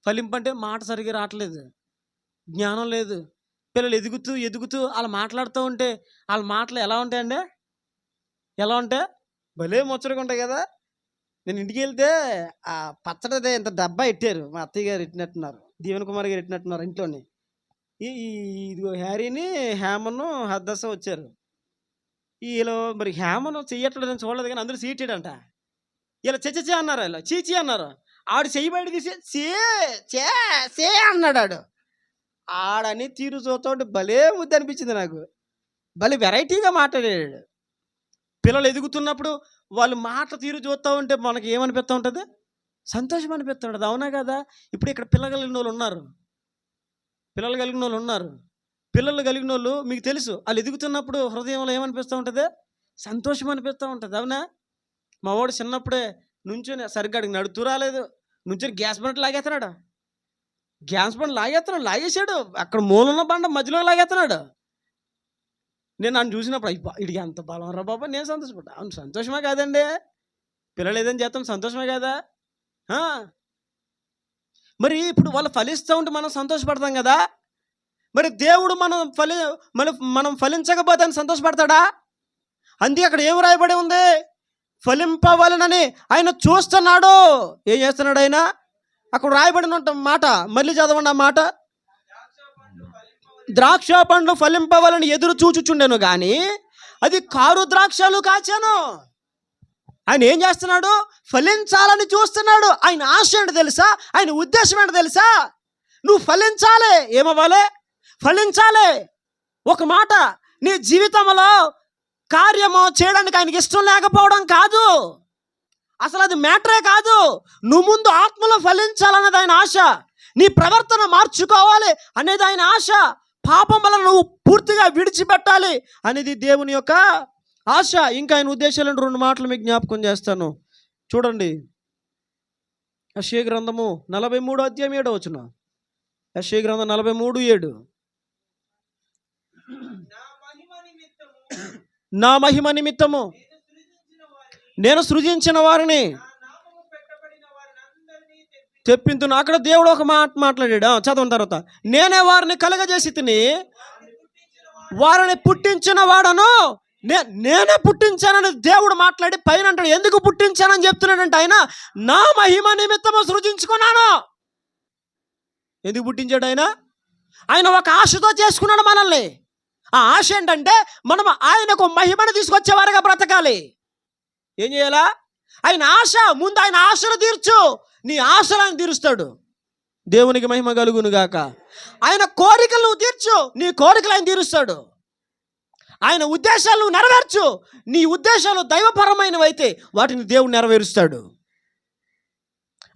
ఫలింపు అంటే మాట సరిగ్గా రావట్లేదు, జ్ఞానం లేదు. పిల్లలు ఎదుగుతూ వాళ్ళు మాట్లాడుతూ ఉంటే వాళ్ళ మాటలు ఎలా ఉంటాయండి? ఎలా ఉంటాయి? భలే ముచ్చటగా ఉంటాయి కదా. నేను ఇంటికి వెళ్తే ఆ పచ్చడిదే ఇంత డబ్బా ఎట్టారు, మా అత్తయ్య గారు ఎట్టినట్టున్నారు, దీవెన కుమార్ గారు ఎట్టినట్టున్నారు ఇంట్లోని. ఇదిగో హ్యారీని, హేమను, హద్దస వచ్చారు. వీళ్ళు మరి హేమను చెయ్యట్లేదు, నేను చూడలేదు కానీ అందరూ సీటెడంట. ఇలా చెచ్చే అన్నారు, ఇలా చీచి అన్నారు. ఆడు చెయ్యి బయట తీసి చే అన్నాడు. ఆడని తీరు చూస్తుంటే భలే ముద్దు అనిపించింది నాకు, భలే వెరైటీగా మాట్లాడాడు. పిల్లలు ఎదుగుతున్నప్పుడు వాళ్ళు మాట తీరు చూస్తూ ఉంటే మనకి ఏమనిపిస్తూ ఉంటుంది? సంతోషం అనిపిస్తూ ఉంటుంది, అవునా కదా? ఇప్పుడు ఇక్కడ పిల్లలు కలిగిన వాళ్ళు ఉన్నారు. పిల్లలు కలిగిన వాళ్ళు మీకు తెలుసు, వాళ్ళు ఎదుగుతున్నప్పుడు హృదయంలో ఏమనిపిస్తూ ఉంటుంది? సంతోషం అనిపిస్తూ ఉంటుంది, అవునా? మా వాడు చిన్నప్పుడే నుంచొని సరిగ్గా అడిగి నడుతూ రాలేదు, నుంచొని గ్యాస్ బండ్ లాగేసాడు, అక్కడ మూలన్న బండ మధ్యలో లాగేస్తున్నాడు. నేను నన్ను చూసినప్పుడు ఇడికి ఎంత బలం రా బాబా, నేను సంతోషపడ్డా. అవును, సంతోషమే కాదండి, పిల్లలు ఏదైనా చేస్తాం సంతోషమే కదా. మరి ఇప్పుడు వాళ్ళు ఫలిస్తూ ఉంటే మనం సంతోషపడతాం కదా. మరి దేవుడు మనం ఫలించకపోతే ఆయన సంతోషపడతాడా? అందుకే అక్కడ ఏం రాయబడి ఉంది? ఫలింపవలనని ఆయన చూస్తున్నాడు. ఏం చేస్తున్నాడు ఆయన? అక్కడ రాయబడిన మాట మళ్ళీ చదవండి ఆ మాట. ద్రాక్ష పండ్లు ఫలింపవలని ఎదురు చూచుచుండెను కానీ అది కారు ద్రాక్షలు కాచాను. ఆయన ఏం చేస్తున్నాడు? ఫలించాలని చూస్తున్నాడు. ఆయన ఆశ ఏంటో తెలుసా? ఆయన ఉద్దేశం ఏంటో తెలుసా? నువ్వు ఫలించాలి. ఏమవ్వాలి? ఫలించాలి. ఒక మాట, నీ జీవితంలో కార్యము చేయడానికి ఆయనకి ఇష్టం లేకపోవడం కాదు, అసలు అది మ్యాటరే కాదు. నువ్వు ముందు ఆత్మలో ఫలించాలన్నది ఆయన ఆశ. నీ ప్రవర్తన మార్చుకోవాలి అనేది ఆయన ఆశ. పాపం వల్ల నువ్వు పూర్తిగా విడిచిపెట్టాలి అనేది దేవుని యొక్క ఆశ. ఇంకా ఆయన ఉద్దేశాలను 2 మాటలు మీకు జ్ఞాపకం చేస్తాను. చూడండి, యెషయా గ్రంథము 43వ అధ్యాయం 7వ వచనం. యెషయా గ్రంథం 43:7. నా మహిమ నిమిత్తము నేను సృజించిన వారిని తెప్పింతున్నా. అక్కడ దేవుడు ఒక మాట మాట్లాడాడు. చదవని తర్వాత, నేనే వారిని కలగజేసి తిని వారిని పుట్టించిన వాడను. నేనే పుట్టించానని దేవుడు మాట్లాడి పైన అంటాడు, ఎందుకు పుట్టించానని చెప్తున్నాడంటే ఆయన నా మహిమ నిమిత్తము సృజించుకున్నాను. ఎందుకు పుట్టించాడు ఆయన? ఆయన ఒక ఆశతో చేసుకున్నాడు మనల్ని. ఆ ఆశ ఏంటంటే మనం ఆయనకు మహిమను తీసుకొచ్చేవారుగా బ్రతకాలి. ఏం చేయాలా? ఆయన ఆశ. ముందు ఆయన ఆశలు తీర్చు, నీ ఆశలు ఆయన తీరుస్తాడు. దేవునికి మహిమ కలుగును గాక. ఆయన కోరికలు నువ్వు తీర్చు, నీ కోరికలు ఆయన తీరుస్తాడు. ఆయన ఉద్దేశాలు నువ్వు నెరవేర్చు, నీ ఉద్దేశాలు దైవపరమైనవి అయితే వాటిని దేవుడు నెరవేరుస్తాడు.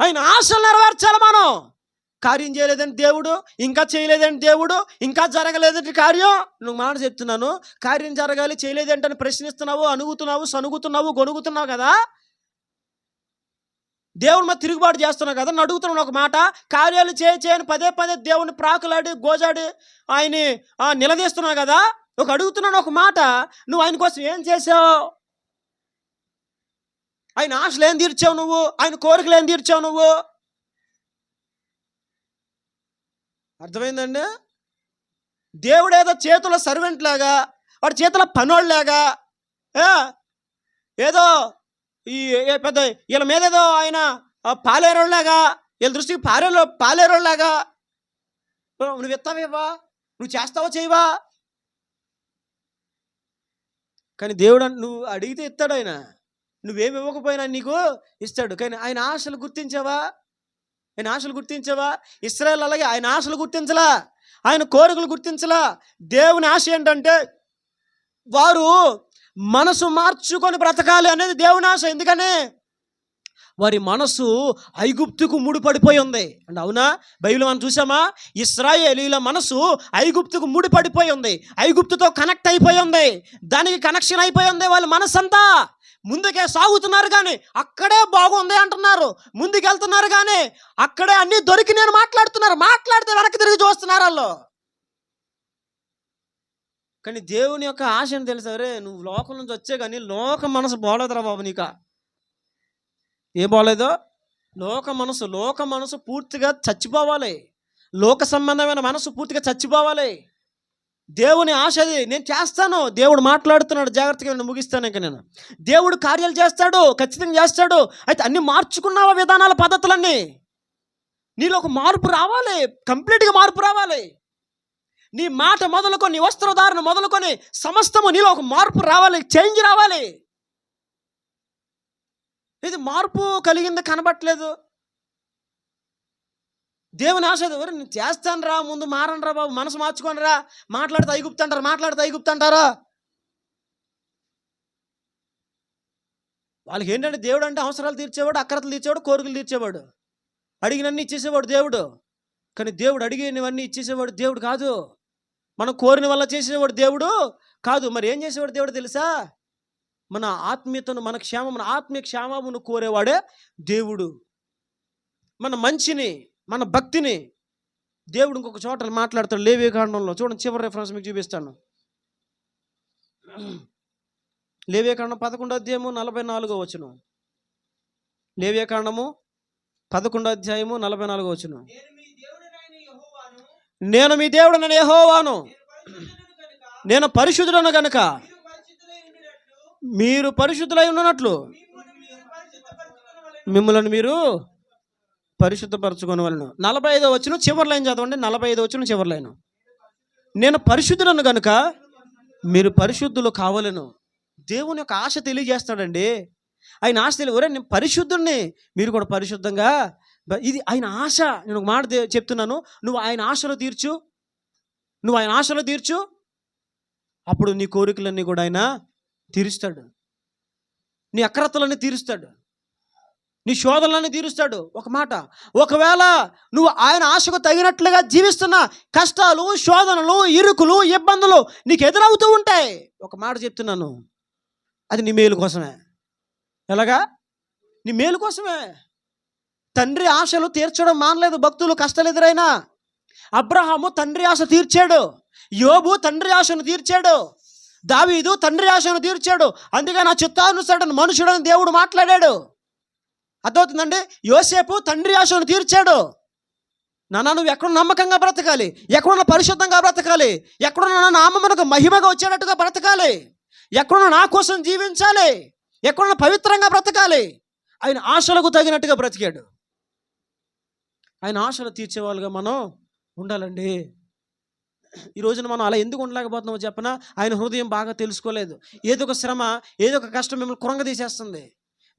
ఆయన ఆశలు నెరవేర్చాలి. మనం కార్యం చేయలేదంటే దేవుడు, ఇంకా చేయలేదంటే దేవుడు, ఇంకా జరగలేదంటే కార్యం. నువ్వు మాట చెప్తున్నాను, కార్యం జరగాలి చేయలేదంటే ప్రశ్నిస్తున్నావు, అనుగుతున్నావు, సనుగుతున్నావు, గొనుగుతున్నావు కదా. దేవుడు మరి తిరుగుబాటు చేస్తున్నావు కదా. నన్ను అడుగుతున్నాను ఒక మాట, కార్యాలు చేయని పదే పదే దేవుని ప్రాకులాడి గోజాడి ఆయన్ని నిలదీస్తున్నావు కదా. అడుగుతున్నాను ఒక మాట, నువ్వు ఆయన కోసం ఏం చేసావు? ఆయన ఆశలు ఏం తీర్చావు నువ్వు? ఆయన కోరికలు ఏం తీర్చావు నువ్వు? అర్థమైందండి? దేవుడు ఏదో చేతుల సర్వెంట్ లాగా, వాడి చేతుల పనోళ్ళలాగా, ఏదో ఈ పెద్ద వీళ్ళ మీద ఏదో ఆయన పాలేరోళ్ళలాగా, వీళ్ళ దృష్టికి పాలేరోళ్ళలాగా నువ్వు ఇస్తావేవా, నువ్వు చేస్తావో చేయవా? కానీ దేవుడు నువ్వు అడిగితే ఇస్తాడు. ఆయన నువ్వేమి ఇవ్వకపోయినా నీకు ఇస్తాడు. కానీ ఆయన ఆశలు గుర్తించావా? ఆయన ఆశలు గుర్తించావా? ఇశ్రాయేలు అలాగే ఆయన ఆశలు గుర్తించలా, ఆయన కోరికలు గుర్తించలా. దేవుని ఆశ ఏంటంటే వారు మనసు మార్చుకొని బ్రతకాలి అనేది దేవుని ఆశ. ఎందుకని? వారి మనసు ఐగుప్తుకు ముడిపడిపోయి ఉంది అంటే, అవునా? బైబిల్ మనం చూసామా? ఇశ్రాయేలీల మనసు ఐగుప్తుకు ముడిపడిపోయి ఉంది, ఐగుప్తుతో కనెక్ట్ అయిపోయి ఉంది, దానికి కనెక్షన్ అయిపోయి ఉంది. వాళ్ళ మనసు అంతా ముందుకే సాగుతున్నారు కానీ అక్కడే బాగుంది అంటున్నారు, ముందుకెళ్తున్నారు కానీ అక్కడే అన్నీ దొరికి నేను మాట్లాడుతున్నారు, మాట్లాడితే వెనక్కి తిరిగి చూస్తున్నారు వాళ్ళు. కానీ దేవుని యొక్క ఆశ అని తెలుసా? రే, నువ్వు లోకం నుంచి వచ్చే కానీ లోక మనసు బాగోలేదురా బాబు. నీకు ఏం బాగోలేదో? లోక మనసు పూర్తిగా చచ్చిపోవాలి. లోక సంబంధమైన మనసు పూర్తిగా చచ్చిపోవాలి. దేవుని ఆశ అది. నేను చేస్తాను, దేవుడు మాట్లాడుతున్నాడు. జాగ్రత్తగా నేను ముగిస్తాను. ఇంకా నేను దేవుడు కార్యాలు చేస్తాడు, ఖచ్చితంగా చేస్తాడు. అయితే అన్ని మార్చుకున్నావా? విధానాల పద్ధతులన్నీ నీలో ఒక మార్పు రావాలి, కంప్లీట్గా మార్పు రావాలి. నీ మాట మొదలుకొని, నీ వస్త్రధారణ మొదలుకొని సమస్తము నీలో ఒక మార్పు రావాలి, చేంజ్ రావాలి. ఇది మార్పు కలిగింది కనబట్టలేదు. దేవుని ఆశ నేను చేస్తాను రా, ముందు మారండి రా బాబు, మనసు మార్చుకోండి రా, మాట్లాడితే ఐగుప్తంటారా. వాళ్ళకి ఏంటంటే దేవుడు అంటే అవసరాలు తీర్చేవాడు, అక్కరతలు తీర్చేవాడు, కోరికలు తీర్చేవాడు, అడిగినన్ని ఇచ్చేసేవాడు దేవుడు. కానీ దేవుడు అడిగినవన్నీ ఇచ్చేసేవాడు దేవుడు కాదు, మనం కోరిన వల్ల చేసేవాడు దేవుడు కాదు. మరి ఏం చేసేవాడు దేవుడు తెలుసా? మన ఆత్మీయతను, మన క్షేమం, మన ఆత్మీయ క్షేమమును కోరేవాడే దేవుడు. మన మంచిని, మన భక్తిని దేవుడు ఇంకొక చోట మాట్లాడతాడు. లేవియకాండంలో చూడండి, చివరి రెఫరెన్స్ మీకు చూపిస్తాను. లేవియకాండం 11వ అధ్యాయము 44వ వచనం. లేవియకాండము 11వ అధ్యాయము 44వ వచనం. నేను మీ దేవుడనైన యెహోవాను, నేను పరిశుద్ధుడను గనుక మీరు పరిశుద్ధులై ఉన్నట్లు మిమ్మల్ని మీరు పరిశుద్ధపరచుకోవలను. 45వ వచనం చివరి లైన్ చదవండి. 45వ వచనం చివరి లైన్. నేను పరిశుద్ధులను గనుక మీరు పరిశుద్ధులు కావాలను. దేవుని యొక్క ఆశ తెలియజేస్తాడండి. ఆయన ఆశ తెలియ, ఒరే నేను పరిశుద్ధుణ్ణి, మీరు కూడా పరిశుద్ధంగా, ఇది ఆయన ఆశ. నేను ఒక మాట చెప్తున్నాను, నువ్వు ఆయన ఆశలో తీర్చు, నువ్వు ఆయన ఆశలో తీర్చు, అప్పుడు నీ కోరికలన్నీ కూడా ఆయన తీరుస్తాడు, నీ అక్రతలన్నీ తీరుస్తాడు, నీ శోధనలన్నీ తీరుస్తాడు. ఒక మాట, ఒకవేళ నువ్వు ఆయన ఆశకు తగినట్లుగా జీవిస్తున్న కష్టాలు, శోధనలు, ఇరుకులు, ఇబ్బందులు నీకు ఎదురవుతూ ఉంటాయి. ఒక మాట చెప్తున్నాను, అది నీ మేలు కోసమే. ఎలాగా? నీ మేలు కోసమే. తండ్రి ఆశలు తీర్చడం మానలేదు భక్తులు, కష్టాలు ఎదురైనా. అబ్రహాము తండ్రి ఆశ తీర్చాడు, యోబు తండ్రి ఆశను తీర్చాడు, దావీదు తండ్రి ఆశను తీర్చాడు. అందుకే నా చిత్తానుసారుడైన మనుషుడని దేవుడు మాట్లాడాడు. అర్థమవుతుందండి? యోసేపు తండ్రి ఆశను తీర్చాడు. నాన్న నువ్వు ఎక్కడ నమ్మకంగా బ్రతకాలి, ఎక్కడున్న పరిశుద్ధంగా బ్రతకాలి, ఎక్కడున్న నా నామమునకు మహిమగా వచ్చేటట్టుగా బ్రతకాలి, ఎక్కడున్న నా కోసం జీవించాలి, ఎక్కడున్న పవిత్రంగా బ్రతకాలి, ఆయన ఆశలకు తగినట్టుగా బ్రతికాడు. ఆయన ఆశలు తీర్చేవాళ్ళుగా మనం ఉండాలండి. ఈ రోజున మనం అలా ఎందుకు ఉండలేకపోతున్నామో చెప్పనా? ఆయన హృదయం బాగా తెలుసుకోలేదు. ఏదో ఒక శ్రమ, ఏదో ఒక కష్టం మిమ్మల్ని కృంగదీసేస్తుంది.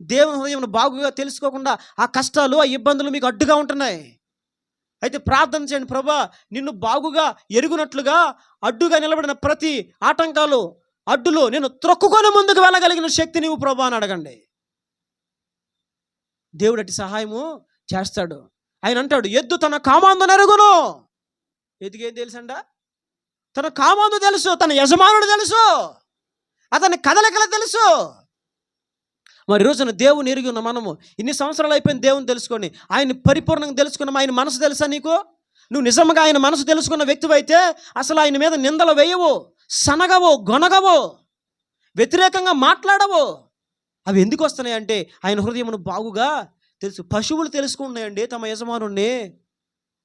దేవుని హృదయం బాగుగా తెలుసుకోకుండా ఆ కష్టాలు, ఆ ఇబ్బందులు మీకు అడ్డుగా ఉంటున్నాయి. అయితే ప్రార్థన చేయండి, ప్రభువా నిన్ను బాగుగా ఎరుగునట్లుగా అడ్డుగా నిలబడిన ప్రతి ఆటంకాలు, అడ్డులు నేను త్రొక్కుకొని ముందుకు వెళ్ళగలిగిన శక్తి నీవు ప్రభువా అని అడగండి. దేవుడు అట్టి సహాయము చేస్తాడు. ఆయన అంటాడు, ఎద్దు తన కామాందు నెరుగును. ఎద్దుకేం తెలుసండ? తన కామాందు తెలుసు, తన యజమానుడు తెలుసు, అతని కదలికలు తెలుసు. మరి రోజున దేవుని ఎరిగి ఉన్న మనము ఇన్ని సంవత్సరాలు అయిపోయింది దేవుని తెలుసుకొని, ఆయన పరిపూర్ణంగా తెలుసుకున్నాం. ఆయన మనసు తెలుసా నీకు? నువ్వు నిజంగా ఆయన మనసు తెలుసుకున్న వ్యక్తివైతే అసలు ఆయన మీద నిందలు వేయవు, సనగవు, గొనగవు, వ్యతిరేకంగా మాట్లాడవు. అవి ఎందుకు వస్తున్నాయి అంటే ఆయన హృదయమును బాగుగా తెలుసు. పశువులు తెలుసుకుంటున్నాయండి తమ యజమానుణ్ణి,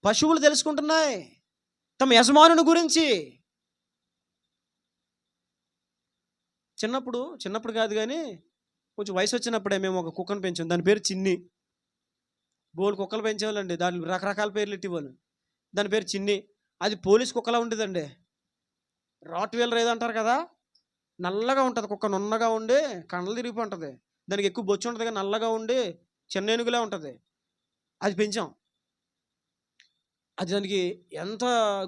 పశువులు తెలుసుకుంటున్నాయి తమ యజమానుని గురించి. చిన్నప్పుడు కాదు కానీ కొంచెం వయసు వచ్చినప్పుడే మేము ఒక కుక్కను పెంచాం. దాని పేరు చిన్ని. బోలు కుక్కలు పెంచేవాళ్ళండి, దాని రకరకాల పేర్లు ఇట్టేవాళ్ళు. దాని పేరు చిన్ని. అది పోలీస్ కుక్కలా ఉండేదండి. రాట్ వీలర్ ఏదంటారు కదా, నల్లగా ఉంటుంది కుక్క, నున్నగా ఉండి కండలు తిరిగిపోయి ఉంటుంది. దానికి ఎక్కువ బొచ్చు ఉంటుంది కానీ నల్లగా ఉండి చిన్న ఏనుగులా ఉంటుంది. అది పెంచాం. అది దానికి ఎంత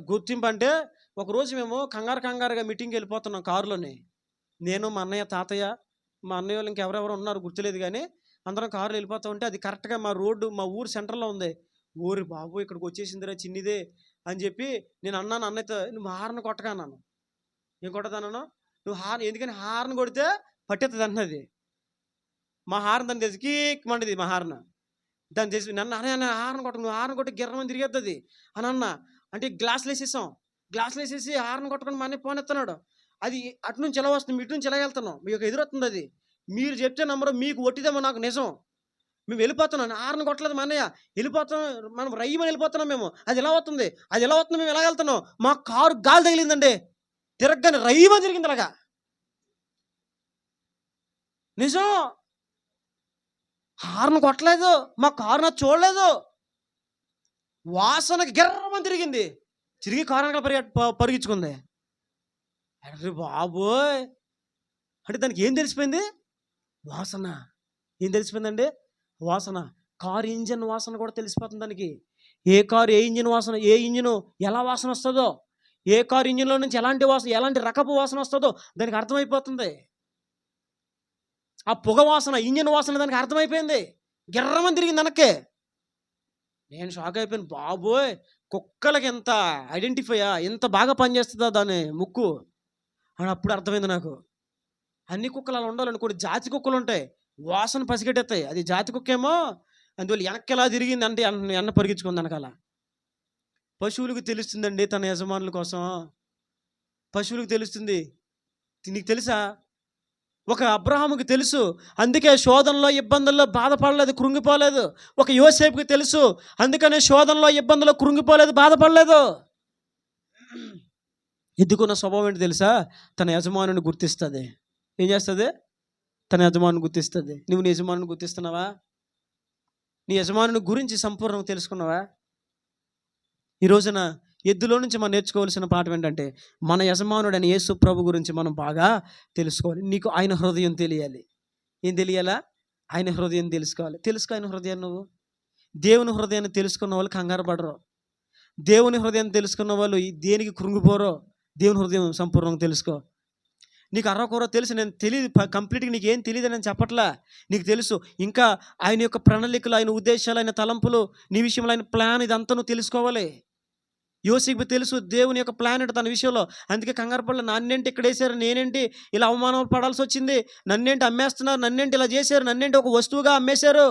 గుర్తింపు అంటే, ఒకరోజు మేము కంగారుగా మీటింగ్కి వెళ్ళిపోతున్నాం కారులోనే. నేను, మా అన్నయ్య, తాతయ్య, మా అన్నయ్య వాళ్ళు ఇంకెవరెవరు ఉన్నారు గుర్తులేదు కానీ అందరం కారులో వెళ్ళిపోతూ ఉంటే అది కరెక్ట్గా మా రోడ్డు, మా ఊరు సెంటర్లో ఉంది. ఊరి బాబు ఇక్కడికి వచ్చేసిందిరా చిన్నిదే అని చెప్పి నేను అన్నాను అన్నయ్యతో, నువ్వు హార్న్ కొట్టగా అన్నాను. ఏం కొట్టదన్నాను? నువ్వు హార్న్, ఎందుకని హార్న్ కొడితే పట్టేస్తుంది అంటున్నది. మా హార్న్ దాన్ని తెలిసి కీక్ మండిది. మా హార్న్ దాన్ని తెలిసి నన్ను అన్న హార్న్ కొట్ట, నువ్వు హార్న్ కొట్టి గిర్రమని తిరిగేస్తుంది అని అన్న. అంటే గ్లాసులు వేసేసాం, గ్లాసులు వేసేసి హార్న్ కొట్టుకొని మా అన్నయ్య ఫోన్ ఎత్తున్నాడు. అది అటు నుంచి ఎలా వస్తుంది, ఇటు నుంచి ఎలా వెళ్తున్నాం, మీకు ఎదురొస్తుంది. అది మీరు చెప్తే నమ్మరు, మీకు ఒట్టిదేమో నాకు నిజం. మేము వెళ్ళిపోతున్నాం, హార్న్ కొట్టలేదు మా అన్నయ్య, వెళ్ళిపోతున్నాం, మనం రయ్యమని వెళ్ళిపోతున్నాం మేము. అది ఎలా వస్తుంది, మేము ఎలా వెళ్తున్నాం, మా కారు గాలి తగిలిందండి, తిరగగానే రయ్యమని తిరిగింది అలాగా. నిజం, హార్న్ కొట్టలేదు, మా కారు నాకు చూడలేదు, వాసనకి గిర్రమని తిరిగింది, తిరిగి కారు వెనకాల పరిగించుకుంది. అరే బాబోయ్ అంటే దానికి ఏం తెలిసిపోయింది? వాసన. ఏం తెలిసిపోయిందండి? వాసన. కారు ఇంజిన్ వాసన కూడా తెలిసిపోతుంది దానికి. ఏ కారు ఏ ఇంజిన్ వాసన, ఏ ఇంజిను ఎలా వాసన వస్తుందో, ఏ కారు ఇంజిన్లో నుంచి ఎలాంటి వాసన, ఎలాంటి రకపు వాసన వస్తుందో దానికి అర్థమైపోతుంది. ఆ పొగ వాసన, ఇంజిన్ వాసన దానికి అర్థమైపోయింది. గిర్రమని తిరిగింది వెనక్కే. నేను షాక్ అయిపోయాను. బాబోయ్, కుక్కలకి ఎంత ఐడెంటిఫైయా, ఎంత బాగా పనిచేస్తుందా దాని ముక్కు అని అప్పుడు అర్థమైంది నాకు. అన్ని కుక్కలు అలా ఉండాలని, కొన్ని జాతి కుక్కలు ఉంటాయి, వాసన పసిగట్టేస్తాయి. అది జాతి కుక్క ఏమో అందువల్ల వెనక్కి ఎలా తిరిగింది అంటే ఎన్న పరిగించుకుంది వెనకాల. పశువులకు తెలుస్తుందండి తన యజమానుల కోసం, పశువులకు తెలుస్తుంది. నీకు తెలుసా? ఒక అబ్రహాముకి తెలుసు, అందుకే శోధనలో ఇబ్బందుల్లో బాధపడలేదు, కృంగిపోలేదు. ఒక యోసేపుకి తెలుసు, అందుకనే శోధనలో ఇబ్బందుల్లో కృంగిపోలేదు, బాధపడలేదు. ఎద్దుకున్న స్వభావం ఏంటి తెలుసా? తన యజమానుని గుర్తిస్తుంది. ఏం చేస్తుంది? తన యజమానుని గుర్తిస్తుంది. నువ్వు నీ యజమానుని గుర్తిస్తున్నావా? నీ యజమానుని గురించి సంపూర్ణంగా తెలుసుకున్నావా? ఈ రోజున ఎద్దులో నుంచి మనం నేర్చుకోవాల్సిన పాఠం ఏంటంటే, మన యజమానుడైన యేసు ప్రభు గురించి మనం బాగా తెలుసుకోవాలి. నీకు ఆయన హృదయం తెలియాలి. ఏం తెలియాలా? ఆయన హృదయం తెలుసుకోవాలి. ఆయన హృదయాన్ని నువ్వు. దేవుని హృదయాన్ని తెలుసుకున్న వాళ్ళు కంగారు పడరు. దేవుని హృదయాన్ని తెలుసుకున్న వాళ్ళు దేనికి కృంగిపోరో. దేవుని హృదయం సంపూర్ణంగా తెలుసుకో. నీకు అరకొర తెలుసు, నేను తెలియదు కంప్లీట్గా, నీకేం తెలియదు అని చెప్పట్లా. నీకు తెలుసు. ఇంకా ఆయన యొక్క ప్రణాళికలు, ఆయన ఉద్దేశాలు, ఆయన తలంపులు, నీ విషయంలో ఆయన ప్లాన్, ఇదంతా నువ్వు తెలుసుకోవాలి. యోసేపుకు తెలుసు దేవుని యొక్క ప్లాన్ ఏంటో తన విషయంలో. అందుకే కంగారు పడలే. నన్నేంటి ఇక్కడ వేసారు, నేనేంటి ఇలా అవమానం పడాల్సి వచ్చింది, నన్నేంటి అమ్మేస్తున్నారు, నన్నేంటి ఇలా చేశారు, నన్నేంటి ఒక వస్తువుగా అమ్మేశారు.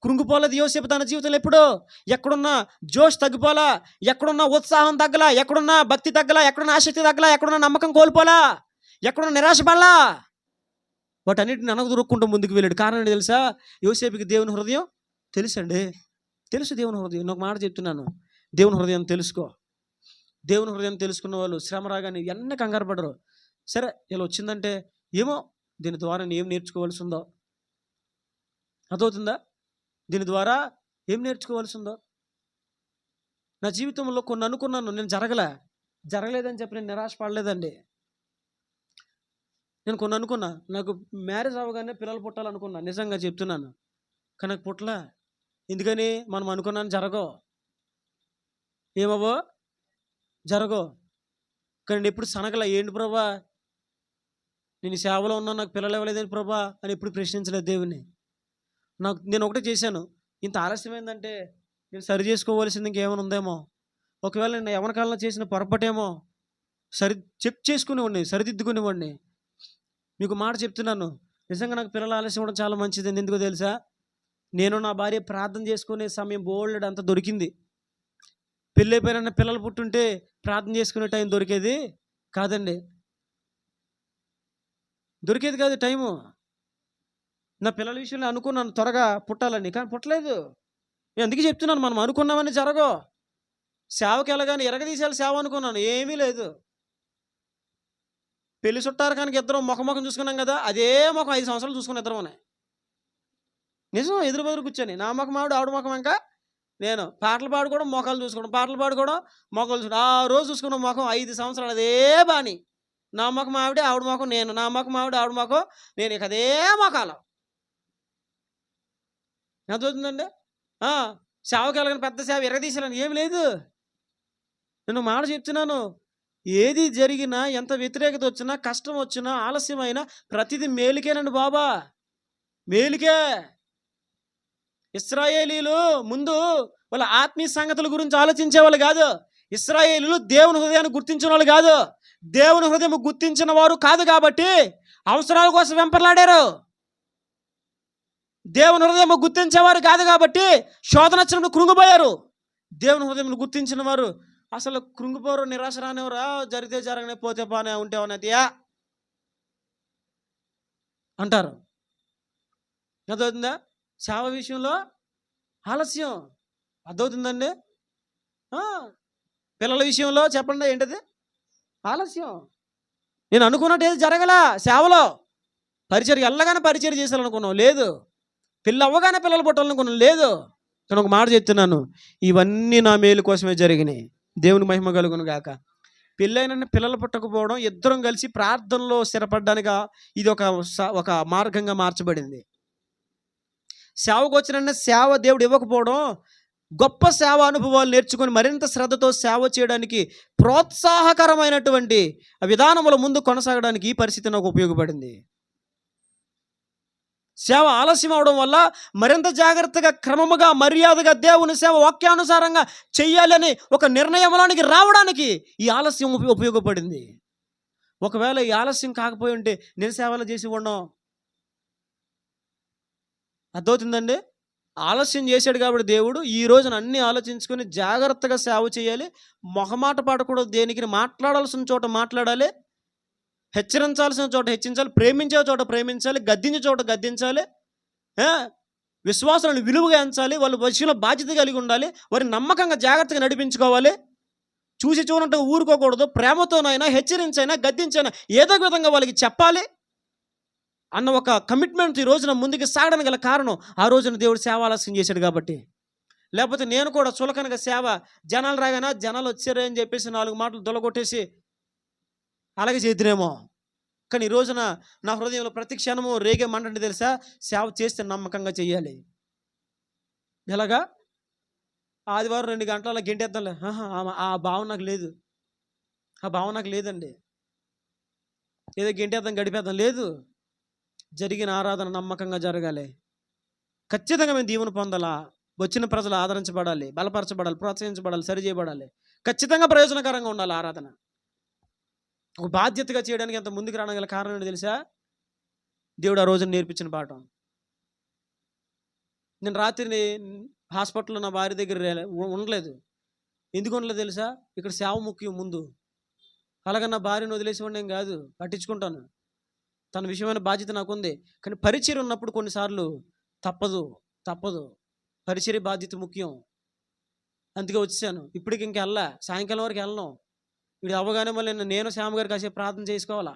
కృంగిపోలేదు యోసేపు తన జీవితంలో. ఎప్పుడు ఎక్కడున్నా జోష్ తగ్గిపోలా, ఎక్కడున్నా ఉత్సాహం తగ్గలా, ఎక్కడున్నా భక్తి తగ్గలా, ఎక్కడున్నా ఆసక్తి తగ్గలా, ఎక్కడున్నా నమ్మకం కోల్పోలా, ఎక్కడున్నా నిరాశపడలా. వాటన్నిటిని అనగదొరుక్కుంటూ ముందుకు వెళ్ళాడు. కారణం ఏంటి తెలుసా? యోసేపుకి దేవుని హృదయం తెలుసండి. తెలుసు దేవుని హృదయం. నేను ఒక మాట చెప్తున్నాను, దేవుని హృదయం తెలుసుకో. దేవుని హృదయం తెలుసుకున్న వాళ్ళు శ్రమ రాగానే ఇవన్నీ కంగారు పడరు. సరే ఇలా వచ్చిందంటే ఏమో, దీని ద్వారా నేను ఏం నేర్చుకోవాల్సి ఉందో అర్థమవుతుందా? దీని ద్వారా ఏం నేర్చుకోవాల్సి ఉందో. నా జీవితంలో కొన్ని అనుకున్నాను, నేను జరగలేదని చెప్పి నేను నిరాశ పడలేదండి. నేను కొన్ని అనుకున్నా, నాకు మ్యారేజ్ అవ్వగానే పిల్లలు పుట్టాలనుకున్నా, నిజంగా చెప్తున్నాను. కానీ నాకు పుట్టలా. ఎందుకని? మనం అనుకున్నాను జరగో, ఏమవో జరగో. కానీ ఎప్పుడు సనగల, ఏంటి ప్రభా నేను సేవలో ఉన్నా, నాకు పిల్లలు ఇవ్వలేదని ప్రభా అని ఎప్పుడు ప్రశ్నించలేదు దేవుని. నేను ఒకటే చేశాను, ఇంత ఆలస్యమైందంటే నేను సరి చేసుకోవాల్సింది ఇంకేమైనా ఉందేమో, ఒకవేళ నేను ఎవరి కాలంలో చేసిన పొరపాటేమో చెక్ చేసుకునేవాడిని, సరిదిద్దుకునేవాడిని. మీకు మాట చెప్తున్నాను, నిజంగా నాకు పిల్లలు ఆలస్యం కూడా చాలా మంచిది. ఎందుకో తెలుసా? నేను నా భార్య ప్రార్థన చేసుకునే సమయం బోల్డ్ అంత దొరికింది. పెళ్ళి అయిపోయిన పిల్లలు పుట్టుంటే ప్రార్థన చేసుకునే టైం దొరికేది కాదండి, దొరికేది కాదు టైము. నా పిల్లల విషయంలో అనుకున్నాను త్వరగా పుట్టాలని, కానీ పుట్టలేదు. నేను అందుకే చెప్తున్నాను, మనం అనుకున్నామని జరగో. సేవకి వెళ్ళగానే ఎరగదీసేయాలి సేవ అనుకున్నాను, ఏమీ లేదు. పెళ్లి చుట్టారు కానీ ఇద్దరం ముఖం చూసుకున్నాం కదా, అదే ముఖం 5 సంవత్సరాలు చూసుకుని ఇద్దరమనే. నిజం, ఎదురు బెదురు కూర్చొని నా ముఖం ఆవిడ ముఖం ఇంకా నేను పాటలు పాడుకోవడం, మొఖాలు చూసుకోవడం, పాటలు పాడుకోవడం, మొఖాలు చూసుకోవడం. ఆ రోజు చూసుకున్న ముఖం 5 సంవత్సరాలు అదే బాని. నా ముఖం ఆవిడ ముఖం నేను, నా ముఖం ఆవిడ ముఖం నేను, ఇక అదే ముఖాలు. ఎంత అవుతుందండి? సేవకి వెళ్ళగానే పెద్ద సేవ ఎరగదీసాలని ఏమి లేదు. నేను మాట చెప్తున్నాను, ఏది జరిగినా, ఎంత వ్యతిరేకత వచ్చినా, కష్టం వచ్చినా, ఆలస్యమైనా ప్రతిదీ మేలుకేనండి బాబా, మేలుకే. ఇశ్రాయేలీలు ముందు వాళ్ళ ఆత్మీయ సంగతుల గురించి ఆలోచించే వాళ్ళు కాదు. ఇశ్రాయేలీలు దేవుని హృదయాన్ని గుర్తించిన వాళ్ళు కాదు. దేవుని హృదయం గుర్తించిన వారు కాదు కాబట్టి అవసరాల కోసం వెంపర్లాడారు. దేవుని హృదయం గుర్తించేవారు కాదు కాబట్టి శోధన వచ్చినప్పుడు కృంగిపోయారు. దేవుని హృదయం గుర్తించిన వారు అసలు కృంగిపోరు, నిరాశ రానివరా, జరిగితే జరగనే, పోతే పోనే, ఉంటే ఉన్నతియా అంటారు. అర్థమవుతుందా? సేవ విషయంలో ఆలస్యం అర్థమవుతుందండి. పిల్లల విషయంలో చెప్పండి, ఏంటది? ఆలస్యం. నేను అనుకున్నట్టు ఏది జరగలా. సేవలో పరిచర్య వెళ్ళగానే పరిచర్య చేయాలనుకున్నాం, లేదు. పిల్ల అవ్వగానే పిల్లలు పుట్టాలనుకున్నాం, లేదు. నేను ఒక మాట చెప్తున్నాను, ఇవన్నీ నా మేలు కోసమే జరిగినాయి. దేవుని మహిమ కలుగును గాక. పెళ్ళైన పిల్లలు పుట్టకపోవడం, ఇద్దరం కలిసి ప్రార్థనలో స్థిరపడడానికి ఇది ఒక మార్గంగా మార్చబడింది. సేవకు వచ్చిన సేవ దేవుడు ఇవ్వకపోవడం, గొప్ప సేవ అనుభవాలు నేర్చుకొని మరింత శ్రద్ధతో సేవ చేయడానికి ప్రోత్సాహకరమైనటువంటి విధానముల ముందు కొనసాగడానికి ఈ పరిస్థితి నాకు ఉపయోగపడింది. సేవ ఆలస్యం అవడం వల్ల మరింత జాగ్రత్తగా, క్రమముగా, మర్యాదగా దేవుని సేవ వాక్యానుసారంగా చెయ్యాలని ఒక నిర్ణయంలోనికి రావడానికి ఈ ఆలస్యం ఉపయోగపడింది. ఒకవేళ ఈ ఆలస్యం కాకపోయి ఉంటే నేను సేవలు చేసి ఉండడం. అర్థమవుతుందండి? ఆలస్యం చేశాడు కాబట్టి దేవుడు ఈ రోజున అన్నీ ఆలోచించుకొని జాగ్రత్తగా సేవ చేయాలి. మొహమాట పడకూడదు, దేనికి మాట్లాడాల్సిన చోట మాట్లాడాలి, హెచ్చరించాల్సిన చోట హెచ్చించాలి, ప్రేమించే చోట ప్రేమించాలి, గద్దించే చోట గద్దించాలి, విశ్వాసాలను విలువగా ఎంచాలి, వాళ్ళ విషయంలో బాధ్యత కలిగి ఉండాలి, వారిని నమ్మకంగా జాగ్రత్తగా నడిపించుకోవాలి. చూసి చూడంటే ఊరుకోకూడదు, ప్రేమతోనైనా హెచ్చరించైనా గద్దించైనా ఏదో విధంగా వాళ్ళకి చెప్పాలి అన్న ఒక కమిట్మెంట్ ఈ రోజున ముందుకు సాగడానికి గల కారణం ఆ రోజున దేవుడు సేవ ఆలస్యం చేశాడు కాబట్టి. లేకపోతే నేను కూడా చులకనగా సేవ, జనాలు రాగానే జనాలు వచ్చారే అని చెప్పేసి 4 మాటలు దొలగొట్టేసి అలాగే చేద్దురేమో. కానీ ఈ రోజున నా హృదయంలో ప్రతి క్షణము రేగే మంటంటే తెలుసా, సేవ చేస్తే నమ్మకంగా చెయ్యాలి. ఎలాగా? ఆదివారం 2 గంటల గెంటేద్దాంలే, ఆ భావన నాకు లేదు. ఆ భావన నాకు లేదండి. ఏదో గెంటేద్దాం గడిపేద్దాం లేదు. జరిగిన ఆరాధన నమ్మకంగా జరగాలి. ఖచ్చితంగా మేము దీవెన పొందాలా, వచ్చిన ప్రజలు ఆదరించబడాలి, బలపరచబడాలి, ప్రోత్సహించబడాలి, సరిచేయబడాలి. ఖచ్చితంగా ప్రయోజనకరంగా ఉండాలి ఆరాధన. ఒక బాధ్యతగా చేయడానికి ఎంత ముందుకు రావడం గల కారణం ఏంటో తెలుసా? దేవుడు ఆ రోజున నేర్పించిన పాఠం. నేను రాత్రిని హాస్పిటల్లో నా భార్య దగ్గర ఉండలేదు. ఎందుకు ఉండలేదు తెలుసా? ఇక్కడ సేవ ముఖ్యం ముందు. అలాగే నా భార్యను వదిలేసి ఉండేం కాదు, పట్టించుకుంటాను. తన విషయమైన బాధ్యత నాకుంది. కానీ పరిచర్య ఉన్నప్పుడు కొన్నిసార్లు తప్పదు. పరిచర్య బాధ్యత ముఖ్యం. అందుకే వచ్చేసాను. ఇప్పటికి ఇంకెళ్ళా, సాయంకాలం వరకు వెళ్ళను. వీడు అవ్వగానే మళ్ళీ నేను శ్యామ గారు కాసేపు ప్రార్థన చేసుకోవాలా.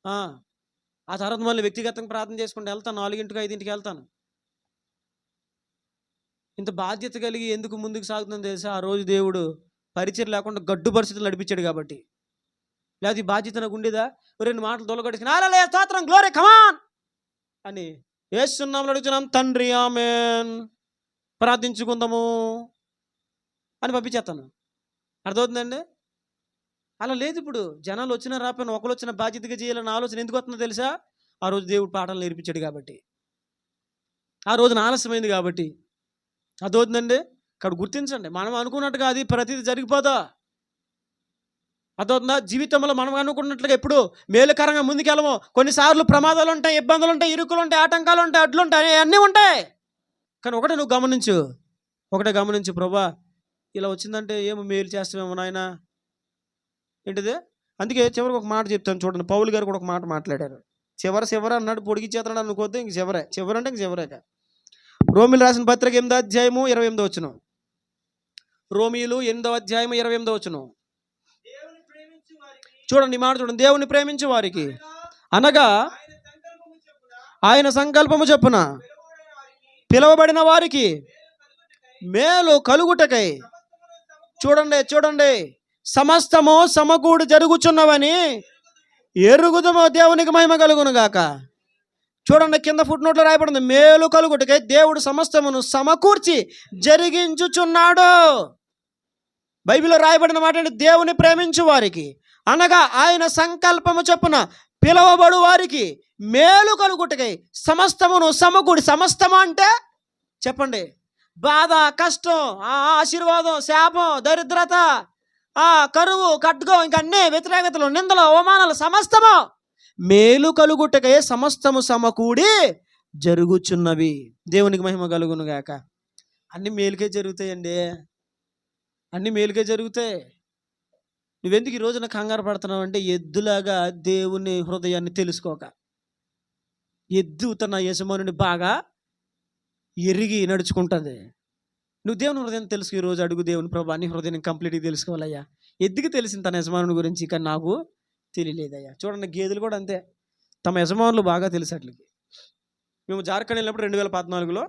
ఆ తర్వాత మళ్ళీ వ్యక్తిగతంగా ప్రార్థన చేసుకుంటూ వెళ్తాను. 4కి 5కి వెళ్తాను. ఇంత బాధ్యత కలిగి ఎందుకు ముందుకు సాగుతుందని తెలుసా? ఆ రోజు దేవుడు పరిచయం లేకుండా గడ్డు పరిస్థితులు నడిపించాడు కాబట్టి. లేకపోతే ఈ బాధ్యత నాకు ఉండేదా? 2 మాటలు తొలగొట్టుకుని హల్లెలూయా స్తోత్రం గ్లోరీ కమాన్ అని యేసు నామములో అడుగుతున్నాం తండ్రి ఆమేన్, ప్రార్థించుకుందాము అని పంపించేస్తాను. అర్థమవుతుందండి? అలా లేదు. ఇప్పుడు జనాలు వచ్చినా రాకపోయినా ఒకరు వచ్చిన బాధ్యతగా చేయాలన్న ఆలోచన ఎందుకు వస్తుందో తెలుసా? ఆ రోజు దేవుడు పాఠాలు నేర్పించాడు కాబట్టి, ఆ రోజున ఆలస్యమైంది కాబట్టి. అదవుతుందండి. ఇక్కడ గుర్తించండి, మనం అనుకున్నట్టుగా అది ప్రతిదీ జరిగిపోదా? అదవుతుందా? జీవితంలో మనం అనుకున్నట్లుగా ఎప్పుడు మేలుకరంగా ముందుకెళ్ళము. కొన్నిసార్లు ప్రమాదాలు ఉంటాయి, ఇబ్బందులు ఉంటాయి, ఇరుకులు ఉంటాయి, ఆటంకాలు ఉంటాయి, అడ్లు ఉంటాయి, అన్నీ ఉంటాయి. కానీ ఒకటే నువ్వు గమనించు, ప్రభా ఇలా వచ్చిందంటే ఏమో మేలు చేస్తామేమో నాయనా ఏంటిదే. అందుకే చివరికి ఒక మాట చెప్తాను చూడండి. పౌలు గారు కూడా ఒక మాట మాట్లాడారు. చివర అన్నాడు, పొడిగిచ్చేస్తాడు అనుకోద్దు, ఇంక చివరంటే ఇంక చివరేక. రోమిలు రాసిన పత్రిక 8వ అధ్యాయము 28వ వచనం. రోమిలు 8వ అధ్యాయము 28వ వచనం చూడండి. మాట చూడండి. దేవుని ప్రేమించు వారికి అనగా ఆయన సంకల్పము చొప్పున పిలువబడిన వారికి మేలు కలుగుటకై. చూడండి, సమస్తము సమకూడి జరుగుచున్నవని ఎరుగుదము, దేవునికి మహిమ కలుగును గాక. చూడండి, కింద ఫుట్ నోట్లో రాయబడింది, మేలు కలుగుటకై దేవుడు సమస్తమును సమకూర్చి జరిగించుచున్నాడు. బైబిల్లో రాయబడిన మాట అంటే దేవుని ప్రేమించు వారికి అనగా ఆయన సంకల్పము చొప్పున పిలువబడు వారికి మేలు కలుగుటకై సమస్తమును సమకూడి. సమస్తము అంటే చెప్పండి, బాధ, కష్టం, ఆశీర్వాదం, శాపం, దరిద్రత, కరువు, ఖడ్గం, ఇంక అన్నీ వ్యతిరేకతలు, నిందలు, అవమానాలు, సమస్తము మేలు కలుగుటకై సమస్తము సమకూడి జరుగుచున్నవి. దేవునికి మహిమ కలుగును గాక. అన్ని మేలుకే జరుగుతాయండి, అన్ని మేలుకే జరుగుతాయి. నువ్వెందుకు ఈ రోజున కంగారు పడుతున్నావు అంటే, ఎద్దులాగా దేవుని హృదయాన్ని తెలుసుకోక. ఎద్దు తన యజమానుని బాగా ఎరిగి నడుచుకుంటుంది. నువ్వు దేవుని హృదయం తెలుసు. ఈరోజు అడుగు దేవుని ప్రభా, నీ హృదయం కంప్లీట్గా తెలుసుకోవాలయ్యా. ఎద్దుకి తెలిసింది తన యజమానుని గురించి, కానీ నాకు తెలియలేదయ్యా. చూడండి, గేదెలు కూడా అంతే, తమ యజమానులు బాగా తెలుసు అట్లకి. మేము జార్ఖండ్ వెళ్ళినప్పుడు 2014లో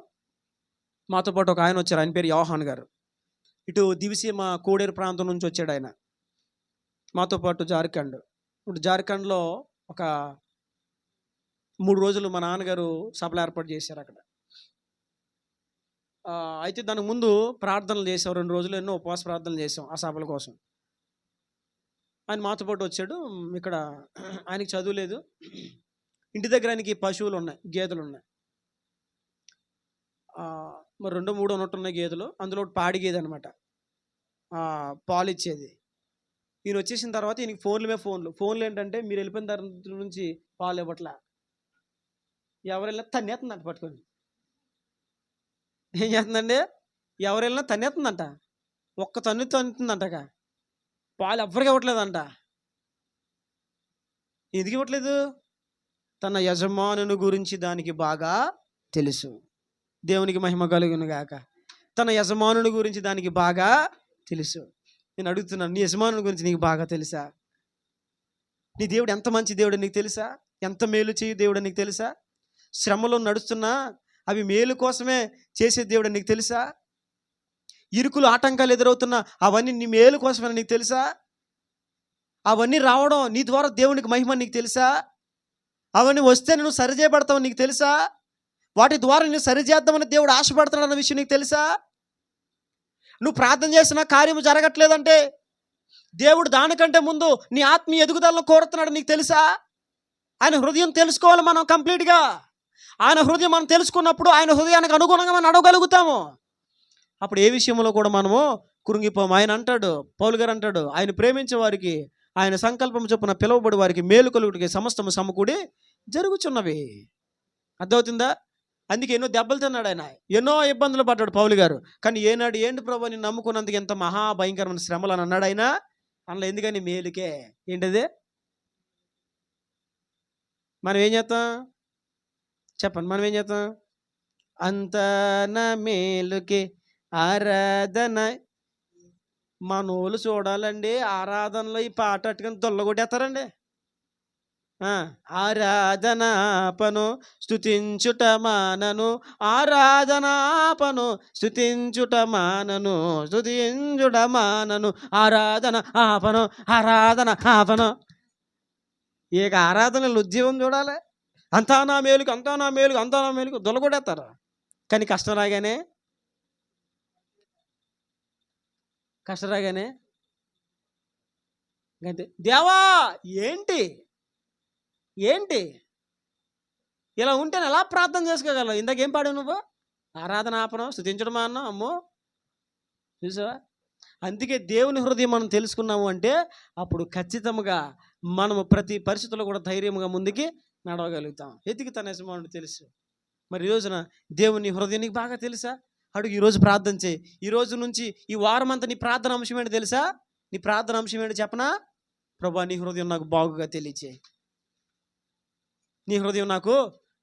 మాతో పాటు ఒక ఆయన వచ్చారు. ఆయన పేరు యోహాన్ గారు. ఇటు దివిసీమ కోడేరు ప్రాంతం నుంచి వచ్చాడు ఆయన మాతో పాటు జార్ఖండ్. ఇప్పుడు జార్ఖండ్లో ఒక 3 రోజులు మా నాన్నగారు సభలు ఏర్పాటు చేశారు అక్కడ. అయితే దానికి ముందు ప్రార్థనలు చేసాం, 2 రోజులు ఎన్నో ఉపవాస ప్రార్థనలు చేసాం ఆ సభల కోసం. ఆయన మాతో పాటు వచ్చాడు. ఇక్కడ ఆయనకి చదువు లేదు. ఇంటి దగ్గర ఆయనకి పశువులు ఉన్నాయి, గేదెలు ఉన్నాయి. మరి 2-3 ఉన్నట్టున్నాయి గేదెలు. అందులో ఒకటి పాడి గేదె అనమాట, పాలు ఇచ్చేది. ఈయన వచ్చేసిన తర్వాత ఈయనకి ఫోన్లు ఏంటంటే, మీరు వెళ్ళిపోయిన తర్వాత నుంచి పాలు ఇవ్వట్లా. ఎవరెళ్ళినా తన్నేస్తుందంట పట్టుకొని. ఏం చేస్తుందండి? ఎవరెళ్ళినా తన్నేస్తుందంట, ఒక్క తన్నుతుందంటగా. పాలు ఎవ్వరికి ఇవ్వట్లేదంట. ఎందుకు ఇవ్వట్లేదు? తన యజమానుని గురించి దానికి బాగా తెలుసు. దేవునికి మహిమ కలుగును గాక. తన యజమానుని గురించి దానికి బాగా తెలుసు. నేను అడుగుతున్నాను, నీ యజమానుని గురించి నీకు బాగా తెలుసా? నీ దేవుడు ఎంత మంచి దేవుడు నీకు తెలుసా? ఎంత మేలు చేయు దేవుడు నీకు తెలుసా? శ్రమలో నడుస్తున్నా అవి మేలు కోసమే చేసే దేవుడు నీకు తెలుసా? ఇరుకులు, ఆటంకాలు ఎదురవుతున్నా అవన్నీ నీ మేలు కోసమే నీకు తెలుసా? అవన్నీ రావడం నీ ద్వారా దేవునికి మహిమ నీకు తెలుసా? అవన్నీ వస్తే నువ్వు సరిచేయబడతావు నీకు తెలుసా? వాటి ద్వారా నేను సరిచేద్దామని దేవుడు ఆశపడుతున్నాడు అన్న విషయం నీకు తెలుసా? నువ్వు ప్రార్థన చేసిన కార్యము జరగట్లేదంటే దేవుడు దానికంటే ముందు నీ ఆత్మీయ ఎదుగుదలను కోరుతున్నాడు నీకు తెలుసా? ఆయన హృదయం తెలుసుకోవాలి మనం కంప్లీట్గా. ఆయన హృదయం మనం తెలుసుకున్నప్పుడు ఆయన హృదయానికి అనుగుణంగా మనం నడవగలుగుతాము. అప్పుడు ఏ విషయంలో కూడా మనము కృంగిపోము. ఆయన అంటాడు, పౌలు గారు అంటాడు, ఆయన ప్రేమించే వారికి ఆయన సంకల్పం చొప్పున పిలువబడి వారికి మేలు కలుగుటకి సమస్తము సమకూడి జరుగుచున్నవి. అర్థమవుతుందా? అందుకే ఎన్నో దెబ్బలు తిన్నాడు ఆయన, ఎన్నో ఇబ్బందులు పడ్డాడు పౌలు గారు. కానీ ఏనాడు ఏంటి ప్రభు నేను నమ్ముకున్నందుకు ఎంత మహాభయంకరమైన శ్రమలు అని అన్నాడు ఆయన. అందులో ఎందుకని మేలుకే. ఏంటది? మనం ఏం చేస్తాం చెప్పండి? మనం ఏం చేస్తాం? అంత నా మేలుకే ఆరాధన. మనోళ్ళు చూడాలండి ఆరాధనలో ఈ పాట అట్టుకొని దొల్లగొట్టేస్తారండి. ఆరాధనాపను స్తుతించుట మానను, ఆరాధనాపను స్తుతించుట మానను, స్తుతించుట మానను, ఆరాధన ఆపను, ఆరాధన ఆపను. ఇక ఆరాధనలు ఉద్యమం చూడాలి. అంతా నా మేలుకు, అంతా నా మేలుకు, అంతా నా మేలుకు దొల్లగొట్టేస్తారు. కానీ కష్టం రాగానే అంతే, దేవా ఏంటి ఏంటి ఇలా ఉంటే ఎలా ప్రార్థన చేసుకోగలవు? ఇందాకేం పాడావు నువ్వు? ఆరాధన ఆపను, స్తుతించడం అన్నావు. అమ్మో, చూసావా? అందుకే దేవుని హృదయం మనం తెలుసుకున్నాము అంటే అప్పుడు ఖచ్చితంగా మనము ప్రతి పరిస్థితుల్లో కూడా ధైర్యంగా ముందుకి నడవగలుగుతాం. ఎతికితనేసమని తెలుసు. మరి ఈ రోజున దేవుని హృదయానికి బాగా తెలుసా? అడుగు, ఈరోజు ప్రార్థన చేయి. ఈ రోజు నుంచి ఈ వారం అంతా నీ ప్రార్థన అంశం ఏంటి తెలుసా? నీ ప్రార్థన అంశం ఏంటి చెప్పనా? ప్రభా నీ హృదయం నాకు బాగుగా తెలియచేయి, నీ హృదయం నాకు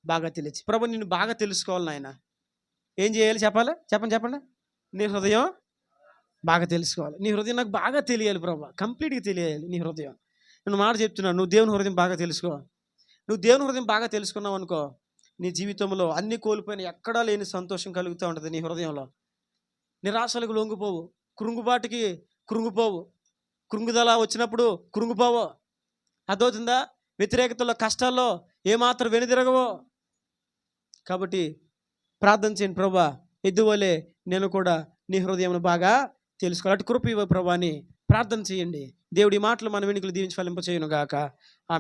బాగా తెలియచేయి. ప్రభు నిన్ను బాగా తెలుసుకోవాలి నాయన. ఏం చేయాలి చెప్పాలి? చెప్పండి. నీ హృదయం బాగా తెలుసుకోవాలి. నీ హృదయం నాకు బాగా తెలియాలి ప్రభా, కంప్లీట్గా తెలియాలి నీ హృదయం. నేను మాట చెప్తున్నాను, నువ్వు దేవుని హృదయం బాగా తెలుసుకో. నువ్వు దేవుని హృదయం బాగా తెలుసుకున్నావు అనుకో, నీ జీవితంలో అన్ని కోల్పోయిన ఎక్కడా లేని సంతోషం కలుగుతూ ఉంటుంది నీ హృదయంలో. నిరాశలకు లొంగిపోవు, కృంగుబాటుకి కృంగిపోవు, కృంగుదల వచ్చినప్పుడు కృంగిపోవు. అర్థమవుతుందా? వ్యతిరేకతలో కష్టాల్లో ఏమాత్రం వెనుదిరగవో. కాబట్టి ప్రార్థన చేయండి, ప్రభా ఎద్దువలే నేను కూడా నీ హృదయం బాగా తెలుసుకోవాలి, అటు కృప ఇవ్వు ప్రభా అని ప్రార్థన చేయండి. దేవుడి మాటలు మన వెనుకలు దీవించి ఫలింప చేయను గాక. ఆమె